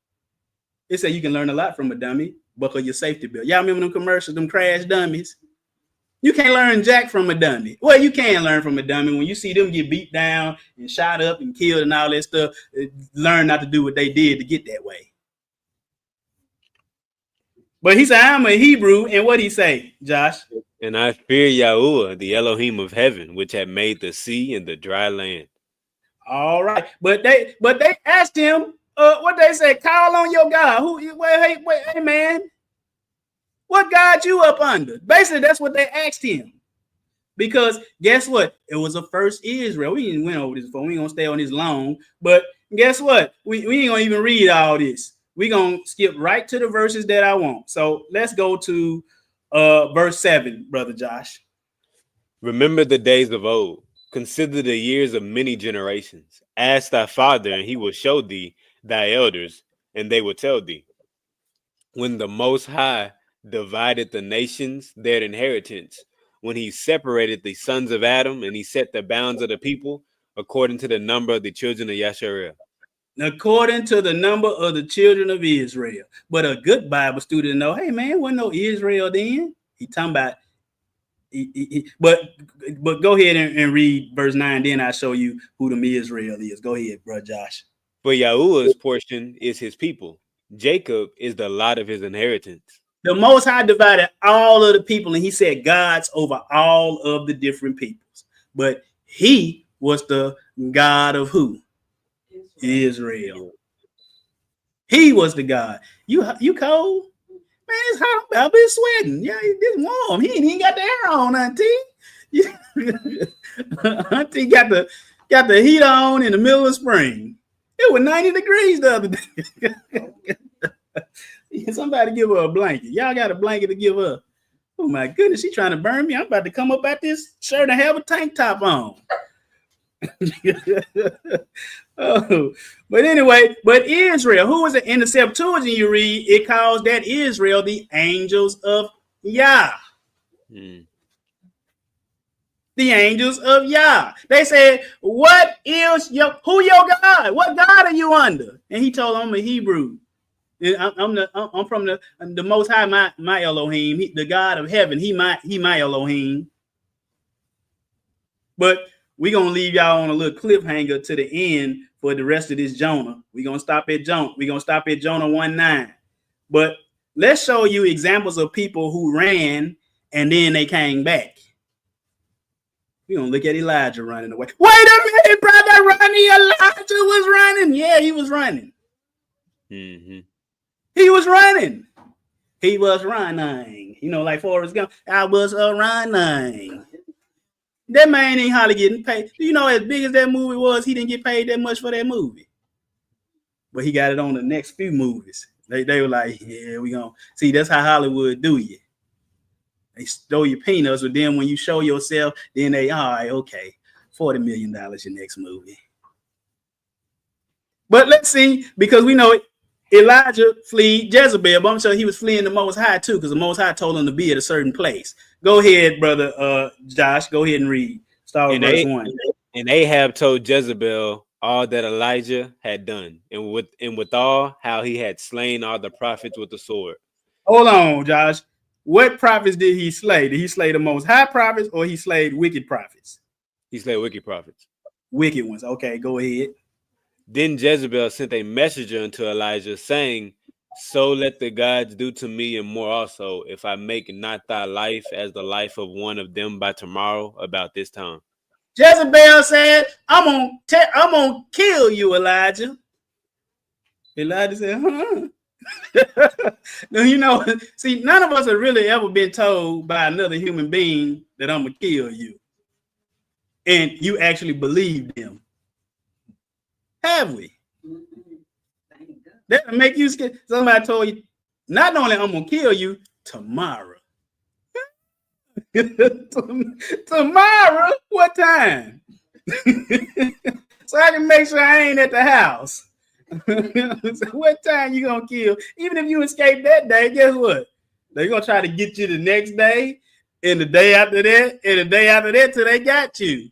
Speaker 1: It said you can learn a lot from a dummy. Buckle your safety belt. Y'all remember them commercials, them crash dummies? You can't learn jack from a dummy. Well, you can learn from a dummy. When you see them get beat down and shot up and killed and all that stuff, learn not to do what they did to get that way. But he said, I'm a Hebrew. And what he say, Josh?
Speaker 2: And I fear Yahuwah, the Elohim of heaven, which had made the sea and the dry land.
Speaker 1: All right. But they asked him, what they say, call on your God. Hey, man. What God you up under? Basically, that's what they asked him. Because guess what? It was a first Israel. We went over this before. We ain't gonna stay on this long. But guess what? We ain't gonna even read all this. We're gonna skip right to the verses that I want. So let's go to verse 7, Brother Josh.
Speaker 2: Remember the days of old. Consider the years of many generations. Ask thy father, and he will show thee thy elders, and they will tell thee. When the Most High divided the nations their inheritance, when he separated the sons of Adam, and he set the bounds of the people according to the number of the children of Yasharel.
Speaker 1: According to the number of the children of Israel. But a good Bible student know, hey man, wasn't no Israel then. He talking about but go ahead and read verse 9, then I'll show you who them Israel is. Go ahead, bro Josh.
Speaker 2: For Yahuwah's portion is his people. Jacob is the lot of his inheritance.
Speaker 1: The Most High divided all of the people, and he said God's over all of the different peoples. But he was the God of who? Israel. He was the God. You cold? Man, it's hot. I've been sweating. Yeah, it's warm. He ain't even got the air on, Auntie. Auntie got the heat on in the middle of spring. It was 90 degrees the other day. Somebody give her a blanket. Y'all got a blanket to give her. Oh my goodness, she trying to burn me. I'm about to come up at this shirt and have a tank top on. Oh, but anyway, but Israel, who was it in the Septuagint? You read, it calls that Israel the angels of Yah. The angels of Yah. They said, "What is your God? What God are you under?" And he told them, "I'm a Hebrew. I'm from the Most High, my Elohim, the God of heaven. He my Elohim." But we're going to leave y'all on a little cliffhanger to the end for the rest of this Jonah. We're going to stop at Jonah. We're going to stop at Jonah 1:9. But let's show you examples of people who ran and then they came back. We're going to look at Elijah running away. Wait a minute, brother, Ronnie. Elijah was running. Yeah, he was running.
Speaker 2: Mm-hmm.
Speaker 1: He was running. He was running. You know, like Forrest Gump. I was running. That man ain't hardly getting paid. You know, as big as that movie was, he didn't get paid that much for that movie. But he got it on the next few movies. They were like, yeah, we gonna see. That's how Hollywood do you. They stole your peanuts, but then when you show yourself, then they, all right, okay, $40 million your next movie. But let's see, because we know Elijah fled Jezebel, but I'm sure he was fleeing the Most High too, because the Most High told him to be at a certain place. Go ahead, brother Josh. Go ahead and read. Start with verse 1.
Speaker 2: And Ahab told Jezebel all that Elijah had done, and withal how he had slain all the prophets with the sword.
Speaker 1: Hold on, Josh. What prophets did he slay? Did he slay the Most High prophets, or he slayed wicked prophets?
Speaker 2: He slayed wicked prophets.
Speaker 1: Wicked ones. Okay, go ahead.
Speaker 2: Then Jezebel sent a messenger unto Elijah, saying, "So let the gods do to me and more also, if I make not thy life as the life of one of them by tomorrow about this time."
Speaker 1: Jezebel said, I'm gonna kill you, Elijah. Elijah said, huh? Now, you know, see, none of us have really ever been told by another human being that I'm gonna kill you. And you actually believe them. Have we? That'll make you scared. Somebody told you, not only I'm gonna kill you tomorrow. Tomorrow? What time? So I can make sure I ain't at the house. So what time you gonna kill? Even if you escape that day, guess what? They're gonna try to get you the next day, and the day after that, and the day after that till they got you.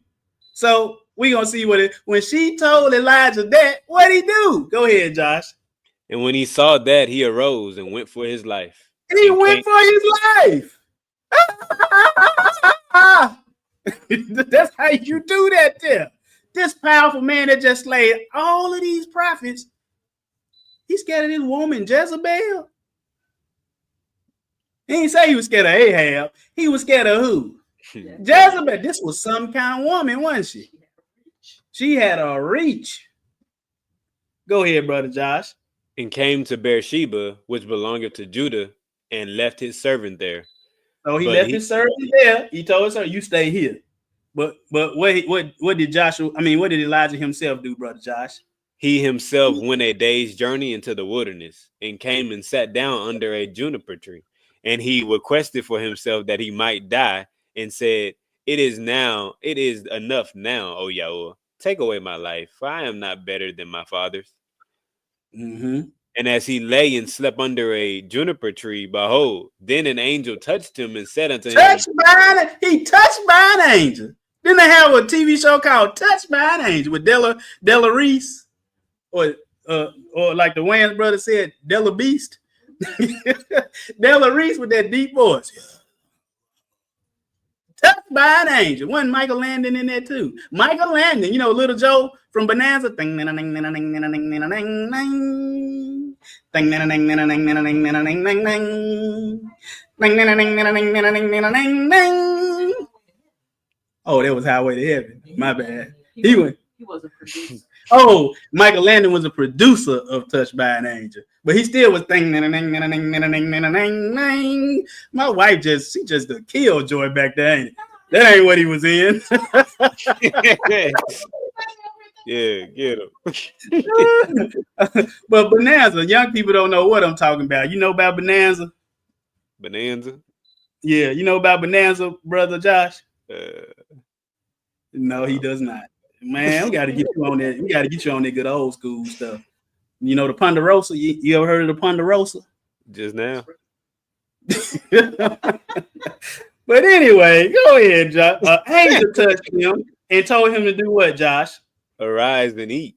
Speaker 1: So We gonna see when she told Elijah that, what'd he do? Go ahead, Josh.
Speaker 2: And when he saw that, he arose and went for his life.
Speaker 1: He
Speaker 2: And
Speaker 1: went
Speaker 2: came,
Speaker 1: for his life. That's how you do that there. This powerful man that just slayed all of these prophets, he's scared of this woman, Jezebel. He didn't say he was scared of Ahab. He was scared of who? Jezebel. This was some kind of woman, wasn't she? She had a reach. Go ahead, brother Josh.
Speaker 2: And came to Beersheba, which belongeth to Judah, and left his servant there.
Speaker 1: So he left his servant there. He told her, "You stay here." But what did Joshua? I mean, what did Elijah himself do, brother Josh?
Speaker 2: He himself went a day's journey into the wilderness, and came and sat down under a juniper tree. And he requested for himself that he might die, and said, "It is enough now, O Yahweh. Take away my life, for I am not better than my fathers."
Speaker 1: Mm-hmm.
Speaker 2: And as he lay and slept under a juniper tree, behold, then an angel touched him and said unto him,
Speaker 1: He touched by an angel. Didn't they have a TV show called Touched by an Angel with Della Reese? Or like the Wayans brothers said, Della Beast? Della Reese with that deep voice. Touched by an angel. Wasn't Michael Landon in there too? Michael Landon, Little Joe from Bonanza. Oh, that was Highway to Heaven. My bad. He was a producer. Oh, Michael Landon was a producer of Touched by an Angel, but he still was My wife just the killjoy back there, ain't it? That ain't what he was in.
Speaker 2: Yeah, get him.
Speaker 1: But Bonanza, young people don't know what I'm talking about. You know about Bonanza?
Speaker 2: Bonanza?
Speaker 1: Yeah, you know about Bonanza, brother Josh? No, he does not. Man, we got to get you on that. We got to get you on that good old school stuff. You know the Ponderosa? You ever heard of the Ponderosa?
Speaker 2: Just now.
Speaker 1: But anyway, go ahead, Josh. Angel touched him and told him to do what, Josh?
Speaker 2: Arise and eat.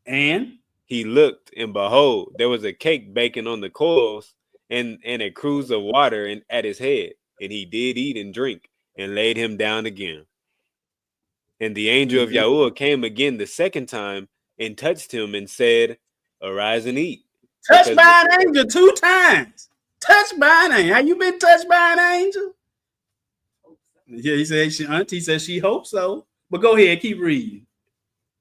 Speaker 1: And
Speaker 2: he looked, and behold, there was a cake baking on the coals, and a cruse of water at his head. And he did eat and drink, and laid him down again. And the angel of Yahweh came again the second time, and touched him, and said, Arise and eat.
Speaker 1: Touched by an angel 2 times. Touched by an angel. Have you been touched by an angel? Yeah, he said auntie said she hopes so. But go ahead, keep reading.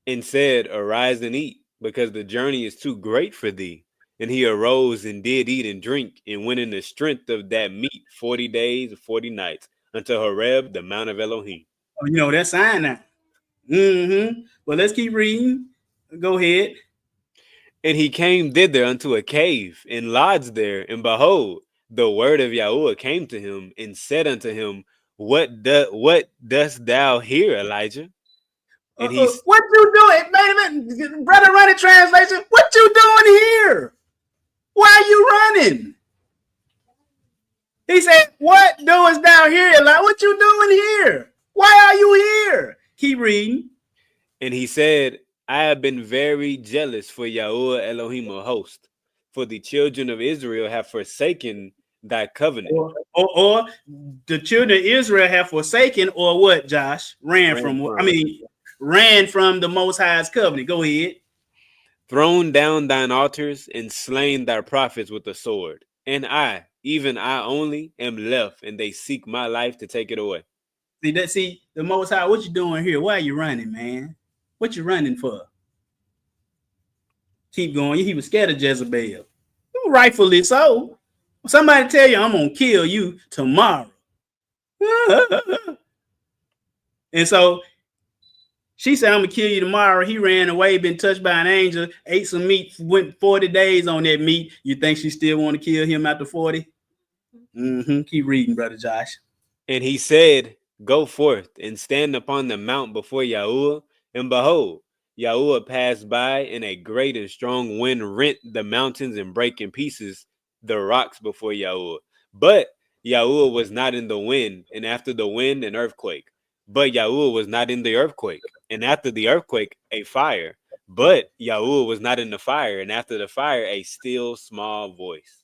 Speaker 2: And said, Arise and eat, because the journey is too great for thee. And he arose and did eat and drink, and went in the strength of that meat 40 days and 40 nights, unto Horeb, the mount of Elohim.
Speaker 1: Oh, that sign now. Well, let's keep reading. Go ahead.
Speaker 2: And he came thither unto a cave, and lodged there. And behold, the word of Yahweh came to him, and said unto him, What dost thou here, Elijah? And
Speaker 1: what you doing? Wait a minute, brother, running translation. What you doing here? Why are you running? He said, What doest thou here, Elijah? What you doing here? Why are you here? Keep reading.
Speaker 2: And he said, I have been very jealous for Yahweh Elohim of hosts, for the children of Israel have forsaken thy covenant.
Speaker 1: Or the children of Israel have forsaken, or what, Josh? Ran from the Most High's covenant. Go ahead.
Speaker 2: Thrown down thine altars and slain thy prophets with the sword. And I, even I only, am left, and they seek my life to take it away.
Speaker 1: See, the Most High, what you doing here? Why are you running, man? What you running for? Keep going. He was scared of Jezebel. Rightfully so. Somebody tell you, I'm going to kill you tomorrow. And so she said, I'm going to kill you tomorrow. He ran away, been touched by an angel, ate some meat, went 40 days on that meat. You think she still want to kill him after 40? Keep reading, brother Josh.
Speaker 2: And he said, Go forth and stand upon the mount before Yahweh. And behold, Yahweh passed by, and a great and strong wind rent the mountains and brake in pieces the rocks before Yahweh. But Yahweh was not in the wind, and after the wind, an earthquake. But Yahweh was not in the earthquake, and after the earthquake, a fire. But Yahuwah was not in the fire, and after the fire, a still small voice.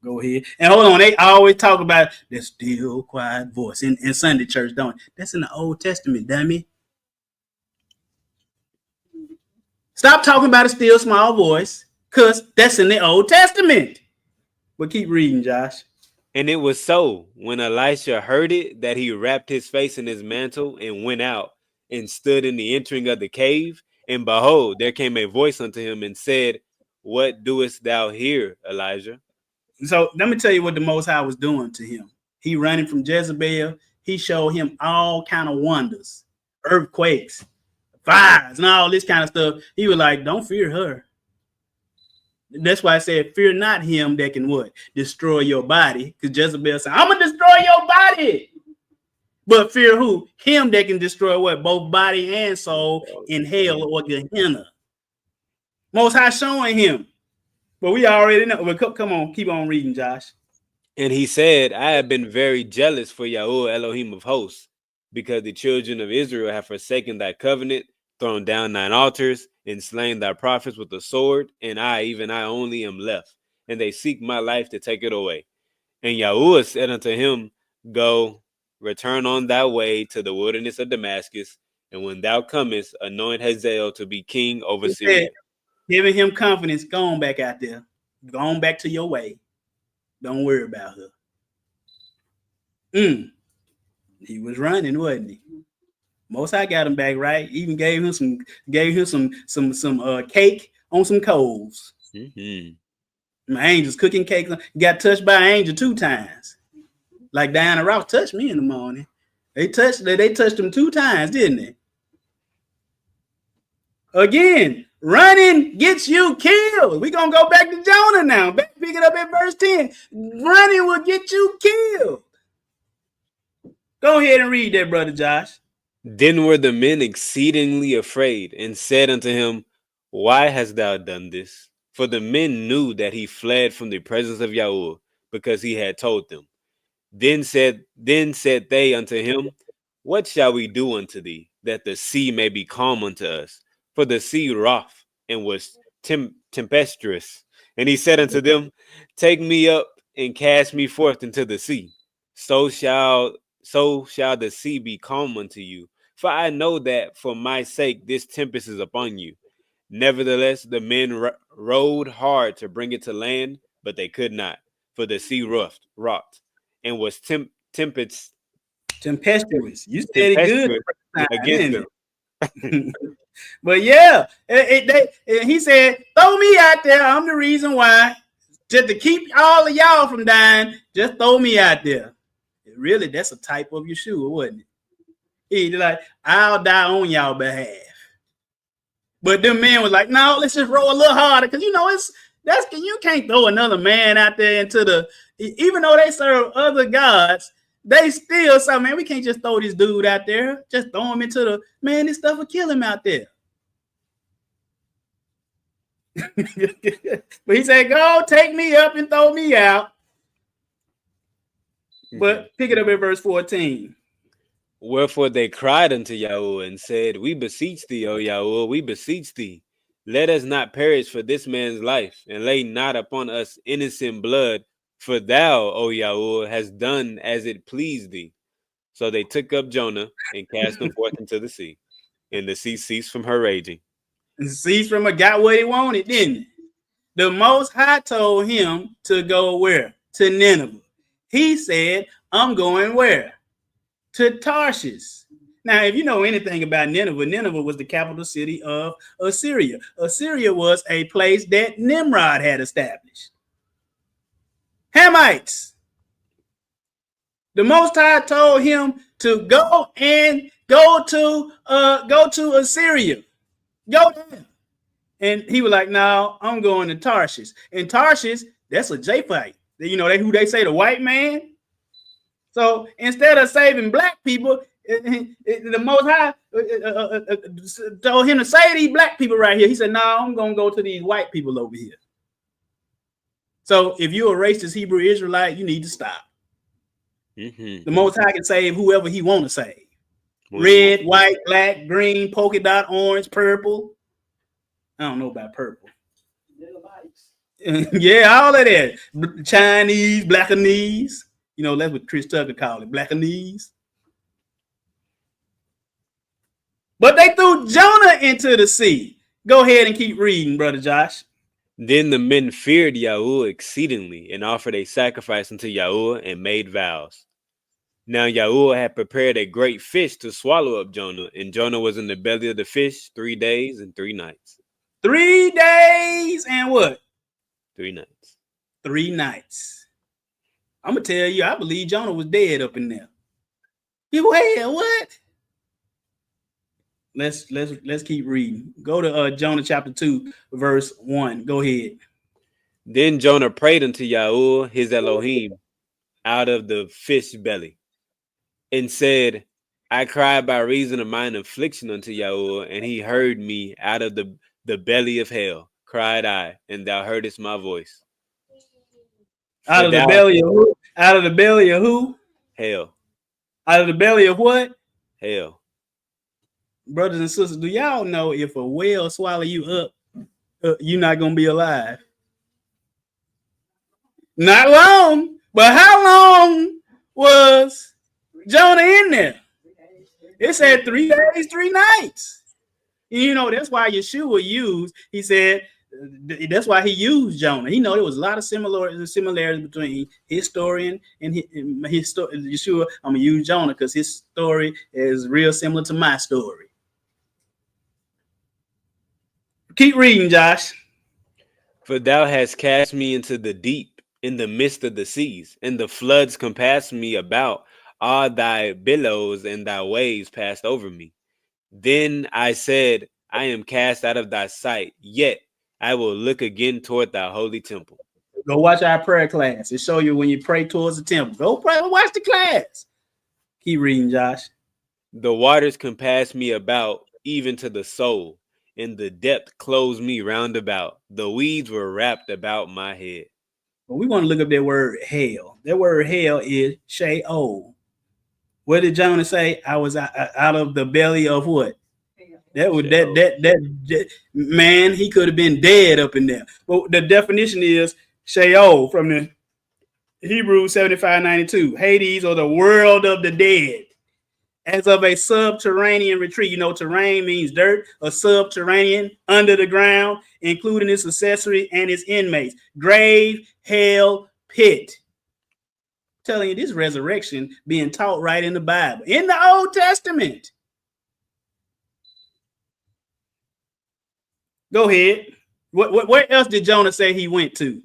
Speaker 1: Go ahead. And hold on, they always talk about the still quiet voice in Sunday church, don't they? That's in the Old Testament, dummy. Stop talking about a still small voice, because that's in the Old Testament. But keep reading, Josh.
Speaker 2: And it was so, when Elisha heard it, that he wrapped his face in his mantle and went out and stood in the entering of the cave. And behold, there came a voice unto him and said, What doest thou here, Elijah?
Speaker 1: So let me tell you what the Most High was doing to him. He running from Jezebel. He showed him all kind of wonders, earthquakes, fires, and all this kind of stuff. He was like, don't fear her. That's why I said, fear not him that can what? Destroy your body. Because Jezebel said, I'm going to destroy your body. But fear who? Him that can destroy what? Both body and soul in hell or Gehenna. Most High showing him. But we already know. But come on, keep on reading, Josh.
Speaker 2: And he said, I have been very jealous for Yahuwah Elohim of hosts, because the children of Israel have forsaken thy covenant, thrown down thine altars, and slain thy prophets with the sword, and I, even I only, am left, and they seek my life to take it away. And Yahuwah said unto him, Go, return on thy way to the wilderness of Damascus, and when thou comest, anoint Hazael to be king over Syria.
Speaker 1: Giving him confidence, go on back out there. Go on back to your way. Don't worry about her. He was running, wasn't he? Most High got him back right. Even gave him some cake on some coals. My angels cooking cake. Got touched by an angel 2 times. Like Diana Ross touched me in the morning. They touched him 2 times, didn't they? Again, running gets you killed. We're going to go back to Jonah now. Pick it up at verse 10. Running will get you killed. Go ahead and read that, Brother Josh.
Speaker 2: Then were the men exceedingly afraid, and said unto him, Why hast thou done this? For the men knew that he fled from the presence of Yahuwah, because he had told them. Then said they unto him, What shall we do unto thee, that the sea may be calm unto us? For the sea wroth and was tempestuous. And he said unto them, Take me up and cast me forth into the sea. So shall the sea be calm unto you. For I know that for my sake this tempest is upon you. Nevertheless, the men rowed hard to bring it to land, but they could not. For the sea wroth and was tempestuous.
Speaker 1: You said it good
Speaker 2: against them.
Speaker 1: But yeah, he said, throw me out there. I'm the reason why. Just to keep all of y'all from dying, just throw me out there. Really, that's a type of Yeshua, wasn't it? He's like, I'll die on y'all behalf. But them men was like, no, let's just row a little harder. Because, you can't throw another man out there even though they serve other gods, they still say, man, we can't just throw this dude out there. Just throw him into this stuff will kill him out there. But he said, go take me up and throw me out. But pick it up at verse 14.
Speaker 2: Wherefore they cried unto Yahuwah and said, We beseech thee, O Yahuwah, we beseech thee. Let us not perish for this man's life, and lay not upon us innocent blood. For thou, O Yahuwah, hast done as it pleased thee. So they took up Jonah and cast him forth into the sea. And the sea ceased from her raging.
Speaker 1: Got what he wanted, didn't it? The Most High told him to go where? To Nineveh. He said, I'm going where? To Tarshish. Now, if you know anything about Nineveh, Nineveh was the capital city of Assyria. Assyria was a place that Nimrod had established. Hamites. The Most High told him to go to Assyria. Go there. And he was like, no, I'm going to Tarshish. And Tarshish, that's a Japhite. Who they say the white man. So instead of saving black people, the Most High told him to save these black people right here. He said, no, I'm going to go to these white people over here. So if you're a racist Hebrew Israelite, you need to stop. The Most High can save whoever he want to save. Red, white, black, green, polka dot, orange, purple. I don't know about purple. Yeah, all of that. Chinese, blackanese. You know, that's what Chris Tucker called it, blackanese. But they threw Jonah into the sea. Go ahead and keep reading, Brother Josh.
Speaker 2: Then the men feared Yahuwah exceedingly and offered a sacrifice unto Yahuwah and made vows. Now Yahuwah had prepared a great fish to swallow up Jonah, and Jonah was in the belly of the fish 3 days and 3 nights.
Speaker 1: 3 days and what?
Speaker 2: 3 nights.
Speaker 1: 3 nights. I'm gonna tell you, I believe Jonah was dead up in there. You wait, what? Let's keep reading. Go to Jonah chapter 2, verse 1. Go ahead.
Speaker 2: Then Jonah prayed unto Yahuwah his Elohim out of the fish belly, and said, I cried by reason of mine affliction unto Yahuwah, and he heard me out of the belly of hell. Cried I, and thou heardest my voice.
Speaker 1: Out of the belly of who? Out of the belly of who?
Speaker 2: Hell.
Speaker 1: Out of the belly of what?
Speaker 2: Hell.
Speaker 1: Brothers and sisters, do y'all know if a whale swallow you up, you're not going to be alive? Not long. But how long was Jonah in there? It said 3 days, 3 nights. You know, that's why Yeshua used, he said, that's why he used Jonah. He know there was a lot of similarities between his story and his story. Yeshua, I'm going to use Jonah because his story is real similar to my story. Keep reading, Josh.
Speaker 2: For thou hast cast me into the deep, in the midst of the seas, and the floods compassed me about. All thy billows and thy waves passed over me. Then I said, I am cast out of thy sight, yet I will look again toward thy holy temple.
Speaker 1: Go watch our prayer class. It show you when you pray towards the temple. Go pray, watch the class. Keep reading, Josh.
Speaker 2: The waters compassed me about, even to the soul, and the depth closed me round about. The weeds were wrapped about my head.
Speaker 1: Well, we want to look up that word hell. That word hell is Sheol. What did Jonah say? I was out of the belly of what? That was that man. He could have been dead up in there. But the definition is Sheol from the Hebrews 75:92. Hades, or the world of the dead, as of a subterranean retreat. You know, terrain means dirt, a subterranean, under the ground, including its accessory and its inmates. Grave, hell, pit. Telling you this resurrection being taught right in the Bible, in the Old Testament. Go ahead. Where else did Jonah say he went to?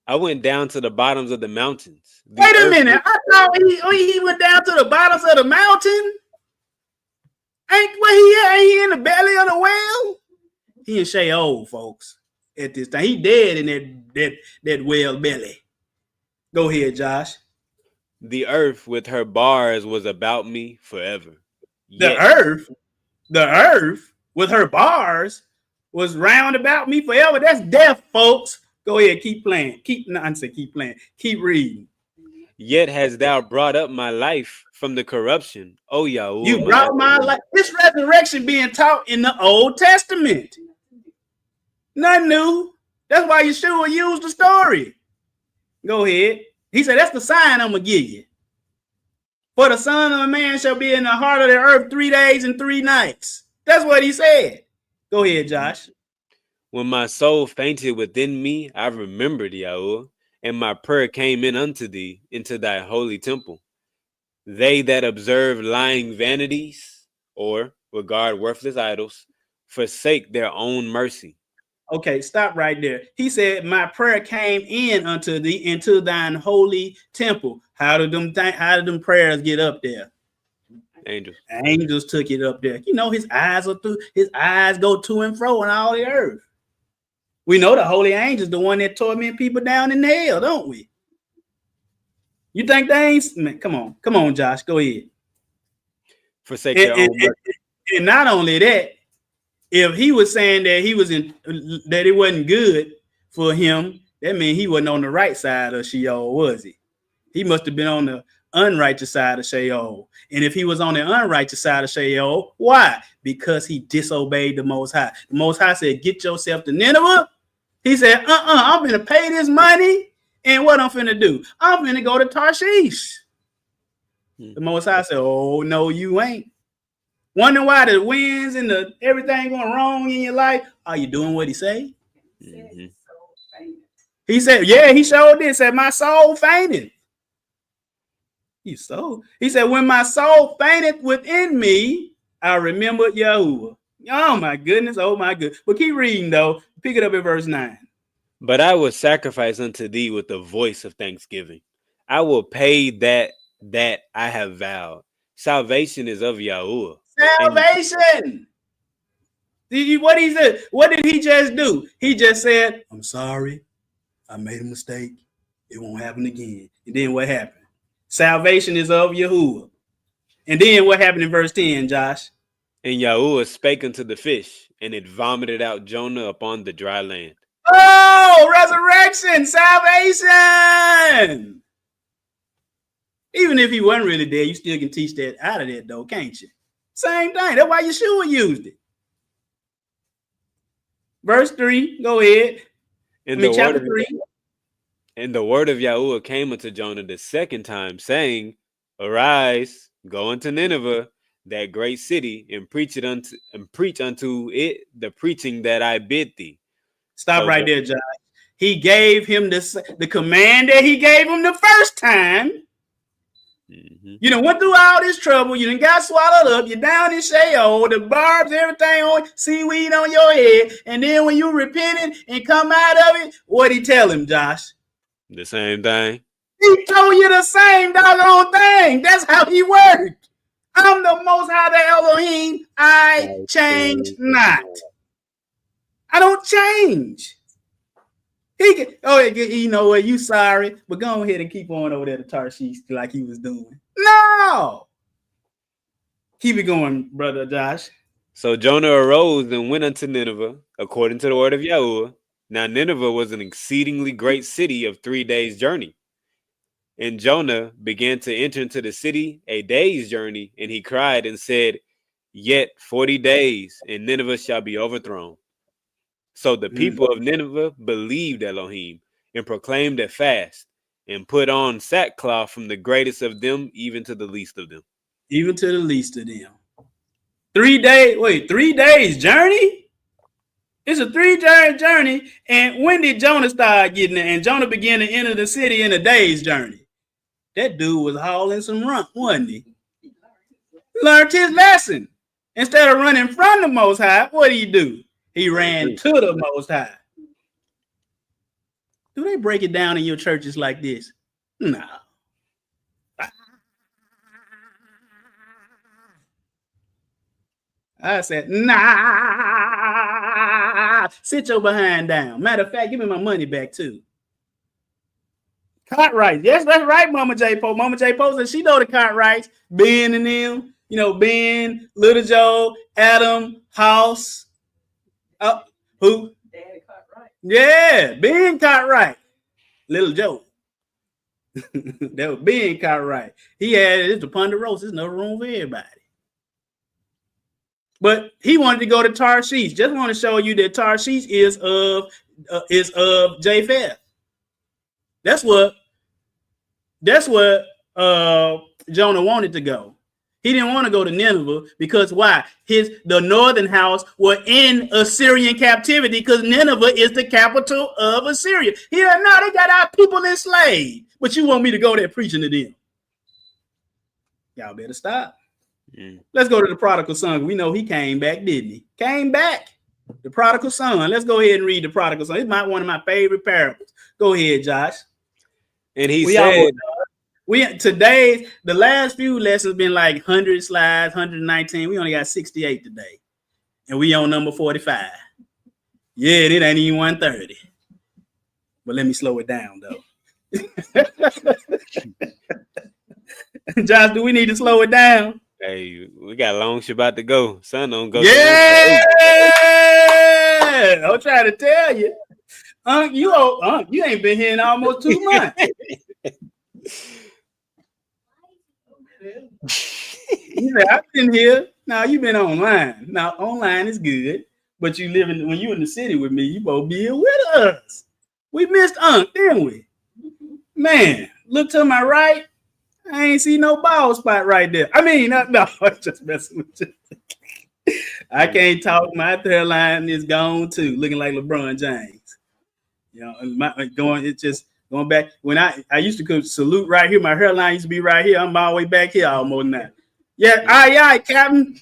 Speaker 2: I went down to the bottoms of the mountains.
Speaker 1: Wait a minute. I thought he went down to the bottoms of the mountain. Ain't where he at? Ain't he in the belly of the whale? He in Sheol, folks. At this time, he dead in that whale belly. Go ahead, Josh.
Speaker 2: The earth with her bars was about me forever.
Speaker 1: The earth with her bars was round about me forever. That's death, folks. Go ahead, keep playing. Keep playing. Keep reading.
Speaker 2: Yet hast thou brought up my life from the corruption, O Yahuwah.
Speaker 1: You brought my life. This resurrection being taught in the Old Testament. Nothing new. That's why Yeshua used the story. Go ahead. He said, that's the sign I'm going to give you. For the Son of Man shall be in the heart of the earth 3 days and 3 nights. That's what he said. Go ahead, Josh.
Speaker 2: When my soul fainted within me, I remembered Yahuwah, and my prayer came in unto thee, into thy holy temple. They that observe lying vanities, or regard worthless idols, forsake their own mercy.
Speaker 1: Okay, stop right there. He said, my prayer came in unto thee, into thine holy temple. How did them prayers get up there? Angels took it up there. You know, his eyes go to and fro in all the earth. We know the holy angels, the one that torment people down in hell, don't we? You think they ain't? Man, come on, Josh, go ahead.
Speaker 2: Forsake their own mercy.
Speaker 1: And not only that, if he was saying that that it wasn't good for him, that means he wasn't on the right side of Sheol, was he? He must have been on unrighteous side of Sheol. And if he was on the unrighteous side of Sheol, why? Because he disobeyed the Most High. The Most High said, get yourself to Nineveh. He said, I'm going to pay this money. And what I'm finna do? I'm finna go to Tarshish. The Most High said, oh, no, you ain't. Wondering why the winds and the everything going wrong in your life? Are you doing what he say?
Speaker 2: Mm-hmm.
Speaker 1: He said, yeah, he showed this. Said, my soul fainted. He said, when my soul fainted within me, I remembered Yahuwah. Oh, my goodness. Oh, my goodness. But keep reading, though. Pick it up at verse 9.
Speaker 2: But I will sacrifice unto thee with the voice of thanksgiving. I will pay that I have vowed. Salvation is of Yahuwah.
Speaker 1: Salvation. What he said? What did he just do? He just said, I'm sorry. I made a mistake. It won't happen again. And then what happened? Salvation is of Yahuwah. And then what happened in verse 10, Josh?
Speaker 2: And Yahuwah spake unto the fish, and it vomited out Jonah upon the dry land.
Speaker 1: Oh, resurrection, salvation. Even if he wasn't really there, you still can teach that out of that, though, can't you? Same thing. That's why Yeshua used it. Verse 3, go ahead. Chapter 3.
Speaker 2: And the word of Yahuwah came unto Jonah the second time, saying, Arise, go unto Nineveh, that great city, and preach unto it the preaching that I bid thee.
Speaker 1: Stop right there, Josh. He gave him the command that he gave him the first time. Mm-hmm. You done went through all this trouble. You done got swallowed up. You're down in Sheol, the barbs, everything on, seaweed on your head. And then when you repented and come out of it, what'd he tell him, Josh?
Speaker 2: The same thing.
Speaker 1: He told you the same doggone thing. That's how he worked. I'm the Most High, the Elohim. I change not. I don't change. He can, you know what? You sorry, but go ahead and keep on over there to Tarshish like he was doing. No. Keep it going, brother Josh.
Speaker 2: So Jonah arose and went unto Nineveh, according to the word of Yahuwah. Now Nineveh was an exceedingly great city of 3 days' journey. And Jonah began to enter into the city a day's journey, and he cried and said, Yet 40 days, and Nineveh shall be overthrown. So the people of Nineveh believed Elohim and proclaimed a fast and put on sackcloth from the greatest of them even to the least of them.
Speaker 1: Even to the least of them. 3 days, 3 days journey? It's a 3-day journey. And when did Jonah start getting there? And Jonah began to enter the city in a day's journey. That dude was hauling some rump, wasn't he? Learned his lesson. Instead of running from the Most High, what did he do? He ran to the Most High. Do they break it down in your churches like this? No. I said, nah. Sit your behind down. Matter of fact, give me my money back too. Cartwright. Yes, that's right, Mama J. Poe. Mama J. Poe said she know the Cartwrights. Ben and them. You know, Ben, Little Joe, Adam, House. Who? Daddy Cartwright. Yeah, Ben Cartwright. Little Joe. That was Ben Cartwright. He had it's the Ponderosa. There's no room for everybody. But he wanted to go to Tarshish. Just want to show you that Tarshish is of Japheth. That's what Jonah wanted to go. He didn't want to go to Nineveh because why? The northern house were in Assyrian captivity because Nineveh is the capital of Assyria. He said, no, they got our people enslaved, but you want me to go there preaching to them. Y'all better stop. Let's go to the prodigal son. We know he came back, didn't he? Came back. The prodigal son. Let's go ahead and read the prodigal son. It's one of my favorite parables. Go ahead, Josh.
Speaker 2: And he said,
Speaker 1: today, the last few lessons been like 100 slides, 119. We only got 68 today. And we on number 45. Yeah, it ain't even 130. But let me slow it down, though. Josh, do we need to slow it down?
Speaker 2: Hey, we got a long Shabbat to go. Son don't go.
Speaker 1: Yeah, I'm trying to tell you. You ain't been here in almost 2 months. He said, I've been here. Now you've been online. Now online is good, but you living when you in the city with me, you both be here with us. We missed Unc, didn't we? Man, look to my right. I ain't see no ball spot right there. I mean, no, I'm just messing with you. I can't talk. My hairline is gone too, looking like LeBron James. You know, it's just going back when I used to salute right here. My hairline used to be right here. I'm all the way back here almost now. Yeah, aye, Captain.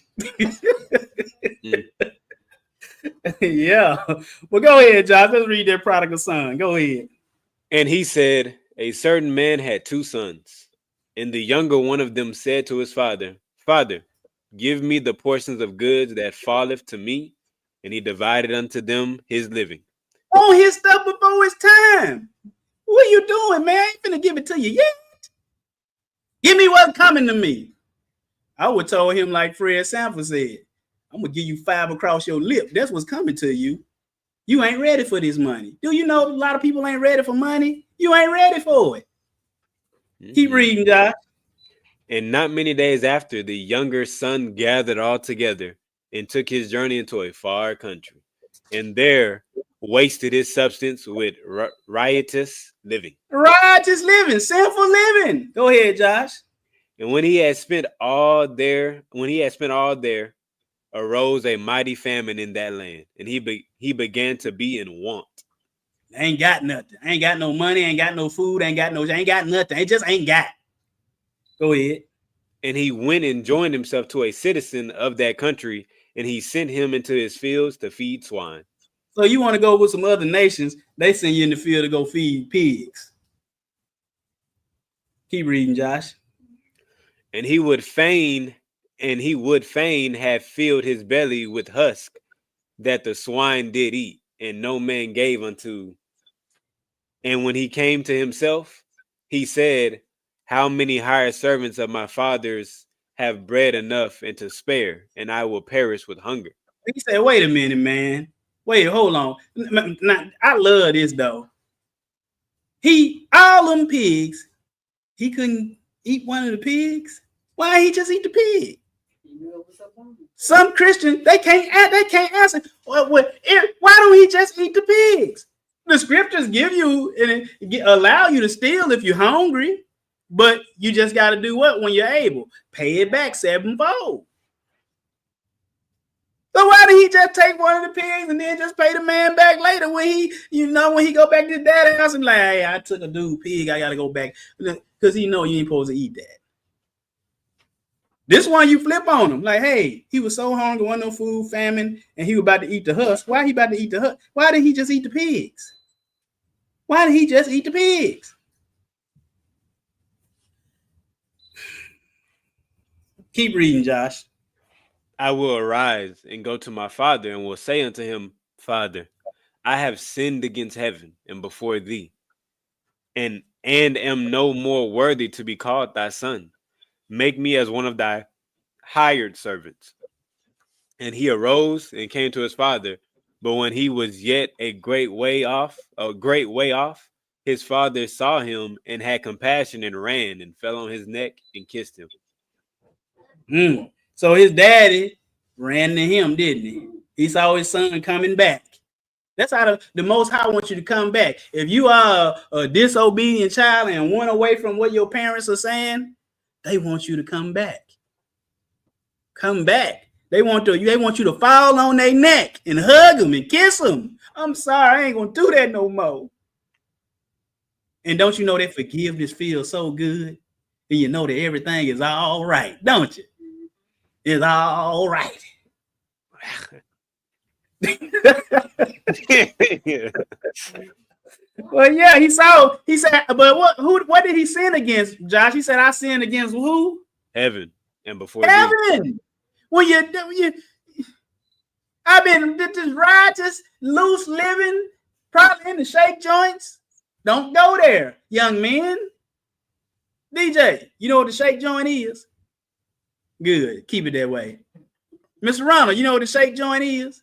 Speaker 1: Yeah. Well, go ahead, Josh. Let's read that prodigal son. Go ahead.
Speaker 2: And he said, a certain man had 2 sons, and the younger one of them said to his father, Father, give me the portions of goods that falleth to me. And he divided unto them his living.
Speaker 1: On his stuff before his time. What are you doing, man? I ain't finna give it to you yet. Give me what's coming to me. I would told him like Fred Sanford said, I'm gonna give you 5 across your lip. That's what's coming to you. You ain't ready for this money. Do you know a lot of people ain't ready for money? You ain't ready for it. Mm-hmm. Keep reading, Josh.
Speaker 2: And not many days after, the younger son gathered all together and took his journey into a far country, and there wasted his substance with riotous living.
Speaker 1: Riotous living, sinful living. Go ahead, Josh.
Speaker 2: And when he had spent all there, arose a mighty famine in that land, and he began to be in want.
Speaker 1: Ain't got nothing. Ain't got no money. Ain't got no food. Ain't got nothing. It just ain't got. Go ahead.
Speaker 2: And he went and joined himself to a citizen of that country, and he sent him into his fields to feed swine.
Speaker 1: So you want to go with some other nations? They send you in the field to go feed pigs. Keep reading, Josh.
Speaker 2: And he would fain have filled his belly with husk that the swine did eat, and no man gave unto. And when he came to himself, he said, how many hired servants of my father's have bread enough and to spare, and I will perish with hunger.
Speaker 1: He said, wait a minute, man. Wait, hold on. Now, I love this though. All them pigs, he couldn't eat one of the pigs. Why he just eat the pig? Some Christians, they can't answer. Why don't he just eat the pigs? The scriptures give you and allow you to steal if you're hungry, but you just got to do what when you're able? Pay it back 7-fold. So why did he just take one of the pigs and then just pay the man back later when he go back to his dad's house and like, hey, I took a dude pig, I got to go back because he know you ain't supposed to eat that. This one you flip on him like, hey, he was so hungry, wasn't no food, famine, and he was about to eat the husk. Why he about to eat the husk? Why didn't he just eat the pigs? Why did he just eat the pigs? Keep reading, Josh.
Speaker 2: I will arise and go to my father and will say unto him, Father, I have sinned against heaven and before thee, and am no more worthy to be called thy son. Make me as one of thy hired servants. And he arose and came to his father. But when he was yet a great way off, his father saw him and had compassion and ran and fell on his neck and kissed him.
Speaker 1: So his daddy ran to him, didn't he? He saw his son coming back. That's how the Most High wants you to come back. If you are a disobedient child and went away from what your parents are saying, they want you to come back. Come back. They want you to fall on their neck and hug them and kiss them. I'm sorry, I ain't gonna do that no more. And don't you know that forgiveness feels so good? And you know that everything is all right, don't you? It's all right. Well, yeah, he said, but what did he sin against, Josh? He said, I sinned against who?
Speaker 2: Heaven and before
Speaker 1: heaven. When I've been this righteous, loose living, probably in the shake joints. Don't go there, young men. DJ, you know what the shake joint is? Good. Keep it that way. Mr. Ronald, you know what the shake joint is?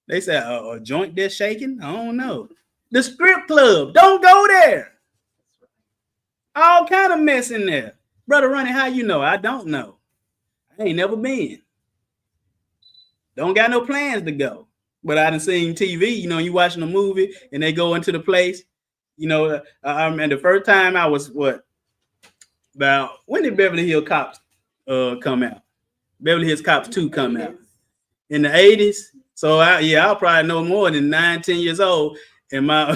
Speaker 1: They say a joint that's shaking? I don't know. The strip club. Don't go there. All kind of mess in there. Brother Ronnie, how you know? I don't know. I ain't never been. Don't got no plans to go. But I done seen TV, you watching a movie and they go into the place. I remember the first time I was about when did Beverly Hills Cops come out? Beverly Hills Cops 2 come out in the 80s. So I'll probably know more than 9, 10 years old. And my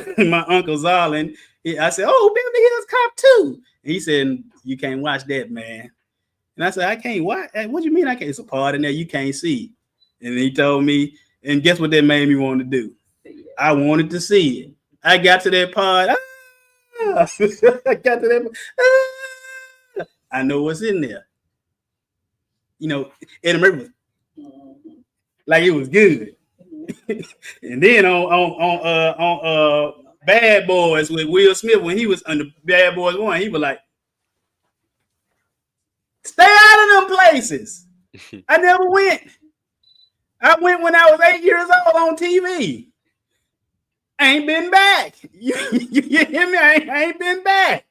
Speaker 1: Uncle Zarlin, I said, "Oh, Beverly Hills Cop 2." And he said, "You can't watch that, man." And I said, "I can't watch. What do you mean I can't? It's a part in there you can't see." And he told me, and guess what that made me want to do? I wanted to see it. I got to that part. I got to that part. I know what's in there. Eddie Murphy, like it was good. And then on Bad Boys with Will Smith, when he was under Bad Boys 1, he was like, "Stay out of them places." I never went. I went when I was 8 years old on TV. I ain't been back. You hear me? I ain't been back.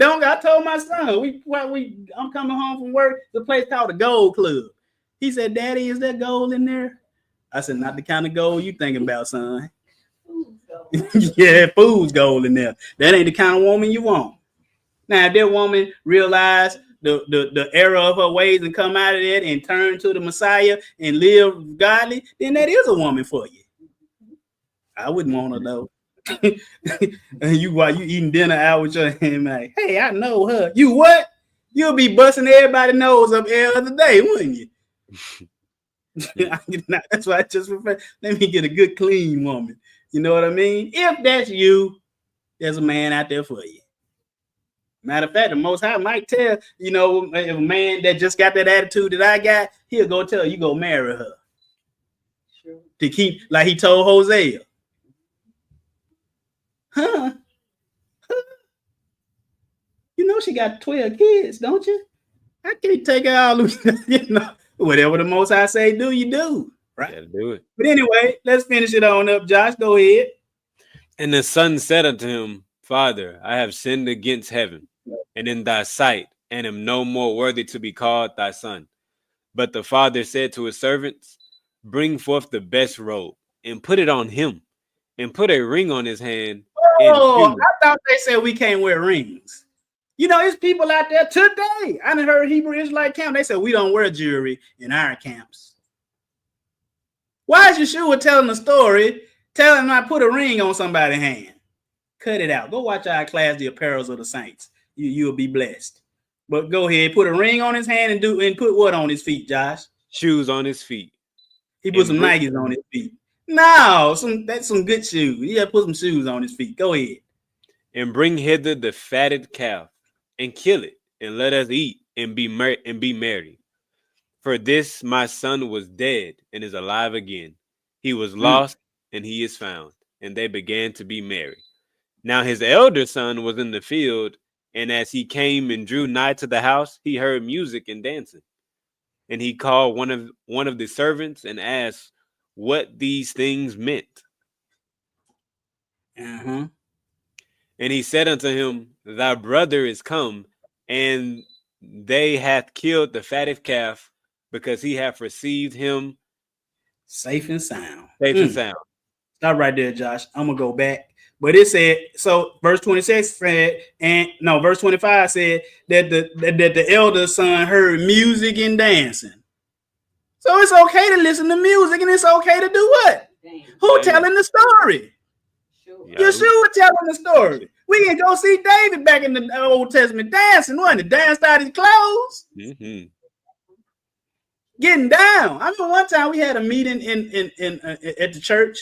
Speaker 1: I told my son, I'm coming home from work, the place called the Gold Club. He said, "Daddy, is there gold in there?" I said, "Not the kind of gold you thinking about, son." Yeah, food's gold in there. That ain't the kind of woman you want. Now, if that woman realized the error of her ways and come out of that and turn to the Messiah and live godly, then that is a woman for you. I wouldn't want her though. While you eating dinner out with your hand, like, "Hey, I know her." You what? You'll be busting everybody's nose up every other day, wouldn't you? That's why I just prefer, let me get a good clean woman. You know what I mean? If that's you, there's a man out there for you. Matter of fact, the Most High might tell, if a man that just got that attitude that I got, he'll go tell you go marry her. Sure. To keep, like he told Hosea. Huh? She got 12 kids, don't you? I can't take her all. Whatever the Most High say, do you do, right?
Speaker 2: Gotta do it.
Speaker 1: But anyway, let's finish it on up. Josh, go ahead.
Speaker 2: And the son said unto him, "Father, I have sinned against heaven and in thy sight, and am no more worthy to be called thy son." But the father said to his servants, "Bring forth the best robe and put it on him, and put a ring on his hand."
Speaker 1: Oh, I thought they said we can't wear rings. There's people out there today. I done heard Hebrew Israelite camp. They said we don't wear jewelry in our camps. Why is Yeshua telling a story, telling I put a ring on somebody's hand? Cut it out. Go watch our class, The Apparels of the Saints. You'll be blessed. But go ahead, put a ring on his hand and put what on his feet, Josh?
Speaker 2: Shoes on his feet.
Speaker 1: He put some Nikes on his feet. No, that's some good shoes. Yeah, put some shoes on his feet. Go ahead.
Speaker 2: And bring hither the fatted calf, and kill it, and let us eat and be merry. For this my son was dead and is alive again. He was lost and he is found. And they began to be merry. Now his elder son was in the field, and as he came and drew nigh to the house, he heard music and dancing. And he called one of the servants and asked what these things meant.
Speaker 1: Uh-huh.
Speaker 2: And he said unto him, "Thy brother is come, and they hath killed the fatted calf, because he hath received him
Speaker 1: safe and sound."
Speaker 2: Stop
Speaker 1: right there, Josh. I'm gonna go back. But it said, so verse 26 said, verse 25 said that the elder son heard music and dancing. So it's okay to listen to music, and it's okay to do what? Who telling the story? Yeshua telling the story. We can go see David back in the Old Testament dancing, wasn't it? Danced out his clothes.
Speaker 2: Mm-hmm.
Speaker 1: Getting down. I mean, one time we had a meeting in at the church.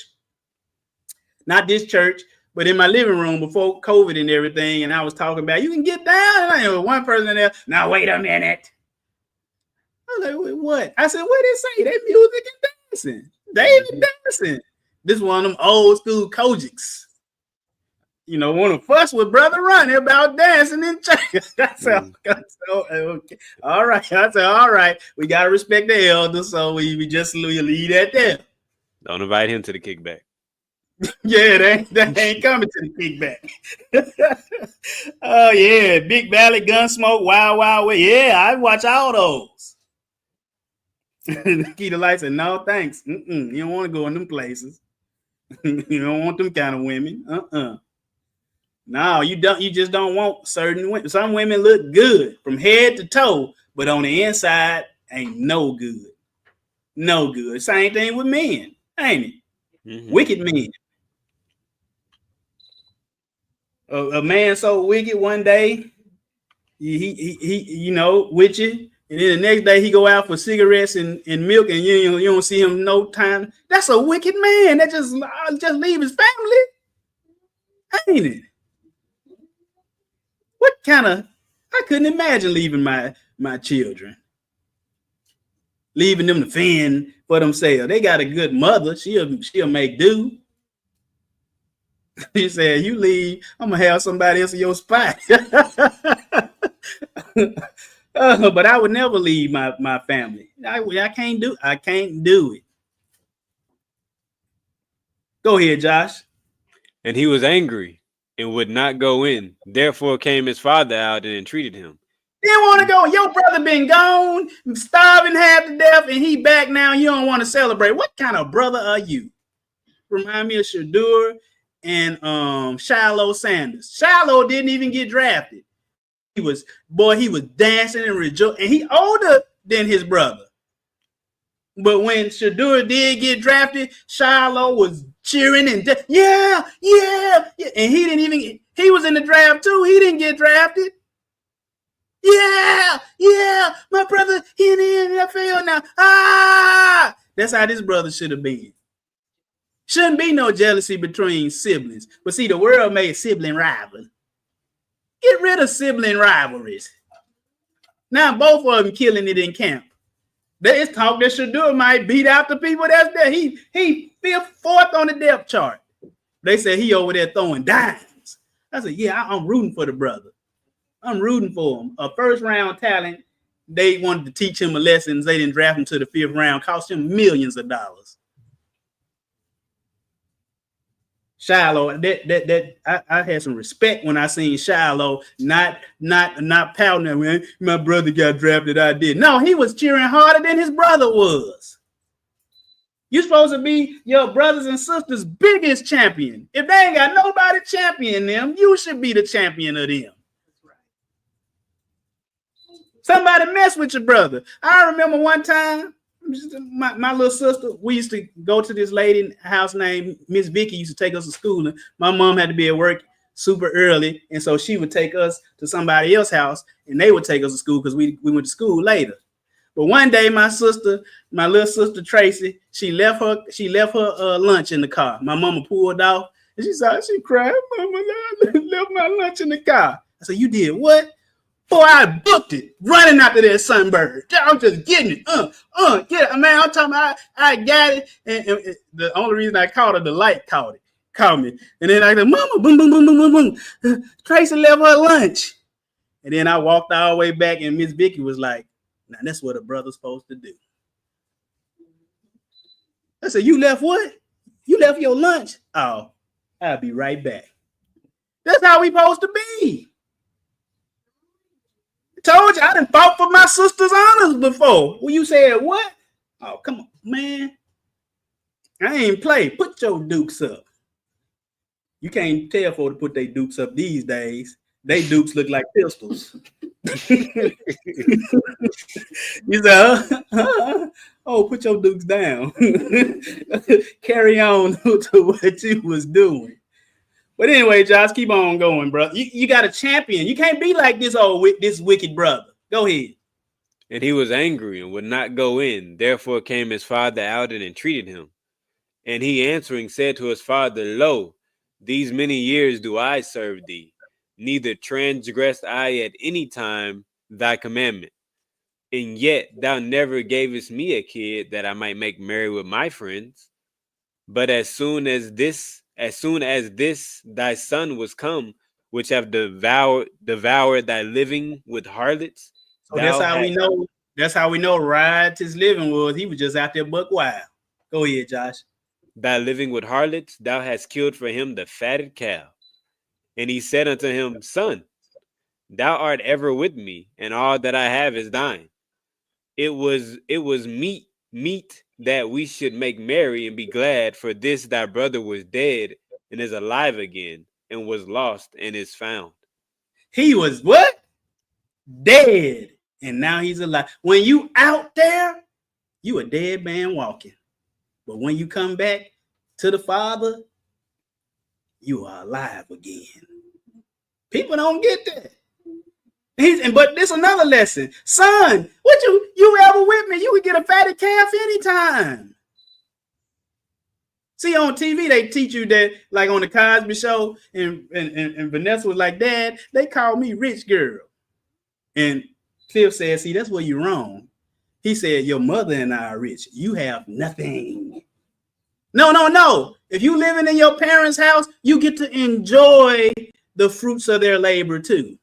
Speaker 1: Not this church, but in my living room before COVID and everything. And I was talking about, you can get down. And I was one person in there. Now, wait a minute. I was like, what? I said, what did it say? That music and dancing. David dancing. This is one of them old school Kojics. Want to fuss with Brother Ronnie about dancing in church. I said, okay. All right. I said, all right. We got to respect the elder, so we just leave that there.
Speaker 2: Don't invite him to the kickback.
Speaker 1: Yeah, that ain't coming to the kickback. Oh, yeah. Big Valley, Gunsmoke, Wild Wild West. Yeah, I watch all those. Keita Light said, no, thanks. You don't want to go in them places. You don't want them kind of women. No, you don't. You just don't want certain women. Some women look good from head to toe, but on the inside, ain't no good. No good. Same thing with men, ain't it? Mm-hmm. Wicked men. A man so wicked one day, he you know, with you, and then the next day he go out for cigarettes and milk, and you don't see him no time. That's a wicked man. That just leave his family, ain't it? What kind of? I couldn't imagine leaving my children, leaving them to fend for themselves. They got a good mother. She'll make do. He said, "You leave, I'm gonna have somebody else in your spot." But I would never leave my family. I can't do it. Go ahead, Josh.
Speaker 2: And he was angry and would not go in. Therefore came his father out and entreated him.
Speaker 1: Didn't want to go. Your brother been gone, starving half to death, and he back now. You don't want to celebrate. What kind of brother are you? Remind me of Shedeur and Shiloh Sanders. Shiloh didn't even get drafted. He was dancing and rejoicing, and he older than his brother. But when Shedeur did get drafted, Shiloh was cheering and yeah, and he was in the draft too. He didn't get drafted. Yeah, my brother, he in the NFL now. That's how this brother should have been. Shouldn't be no jealousy between siblings. But see, the world made sibling rivalry. Get rid of sibling rivalries. Now both of them killing it in camp. There is talk that Shedeur might beat out the people that's there. He 5th, 4th on the depth chart. They said he over there throwing dimes. I said, yeah, I'm rooting for the brother. I'm rooting for him. A first-round talent. They wanted to teach him a lesson. They didn't draft him to the 5th round. Cost him millions of dollars. Shiloh, I had some respect when I seen Shiloh not pouting. Man, my brother got drafted, I did. No, he was cheering harder than his brother was. You're supposed to be your brothers and sisters' biggest champion. If they ain't got nobody champion them, you should be the champion of them. Somebody mess with your brother. I remember one time, my little sister, we used to go to this lady house named Miss Vicky, used to take us to school. And my mom had to be at work super early, and so she would take us to somebody else's house, and they would take us to school because we went to school later. But one day, my little sister Tracy, she left her lunch in the car. My mama pulled off, and she cried, "Mama, I left my lunch in the car." I said, "You did what?" Boy, I booked it, running after that Sunbird. I'm just getting it. Get it. Man, I'm talking about I got it. And the only reason I caught her, the light caught me. And then I said, "Mama, boom, boom, boom, boom, boom, boom." Tracy left her lunch. And then I walked all the way back, and Miss Vicky was like, "Now that's what a brother's supposed to do." I said, "You left what? You left your lunch?" "Oh, I'll be right back." That's how we supposed to be. Told you I done fought for my sister's honors before. Well, you said what? Oh, come on, man. I ain't play. Put your dukes up. You can't tell folks to put their dukes up these days. They dukes look like pistols. You said, oh, put your dukes down. Carry on to what you was doing. But anyway, Josh, keep on going, bro. You got a champion. You can't be like this wicked brother. Go ahead.
Speaker 2: And he was angry and would not go in. Therefore came his father out and entreated him. And he answering said to his father, "Lo, these many years do I serve thee. Neither transgressed I at any time thy commandment. And yet thou never gavest me a kid that I might make merry with my friends. But as soon as this thy son was come, which have devoured thy living with harlots."
Speaker 1: So that's how we know Riot's living was. He was just out there buck wild. Go ahead, Josh.
Speaker 2: "Thy living with harlots, thou hast killed for him the fatted cow. And he said unto him, Son, thou art ever with me, and all that I have is thine. It was meet Meet that we should make merry and be glad, for this thy brother was dead and is alive again, and was lost and is found.
Speaker 1: He was what? Dead. And now he's alive. When you out there, you a dead man walking. But when you come back to the Father, you are alive again. People don't get that. But this another lesson. Son, what you ever with me? You would get a fatted calf anytime. See, on TV, they teach you that, like on the Cosby Show, and Vanessa was like, Dad, they call me rich girl. And Cliff said, see, that's where you're wrong. He said, your mother and I are rich. You have nothing. No. If you living in your parents' house, you get to enjoy the fruits of their labor too.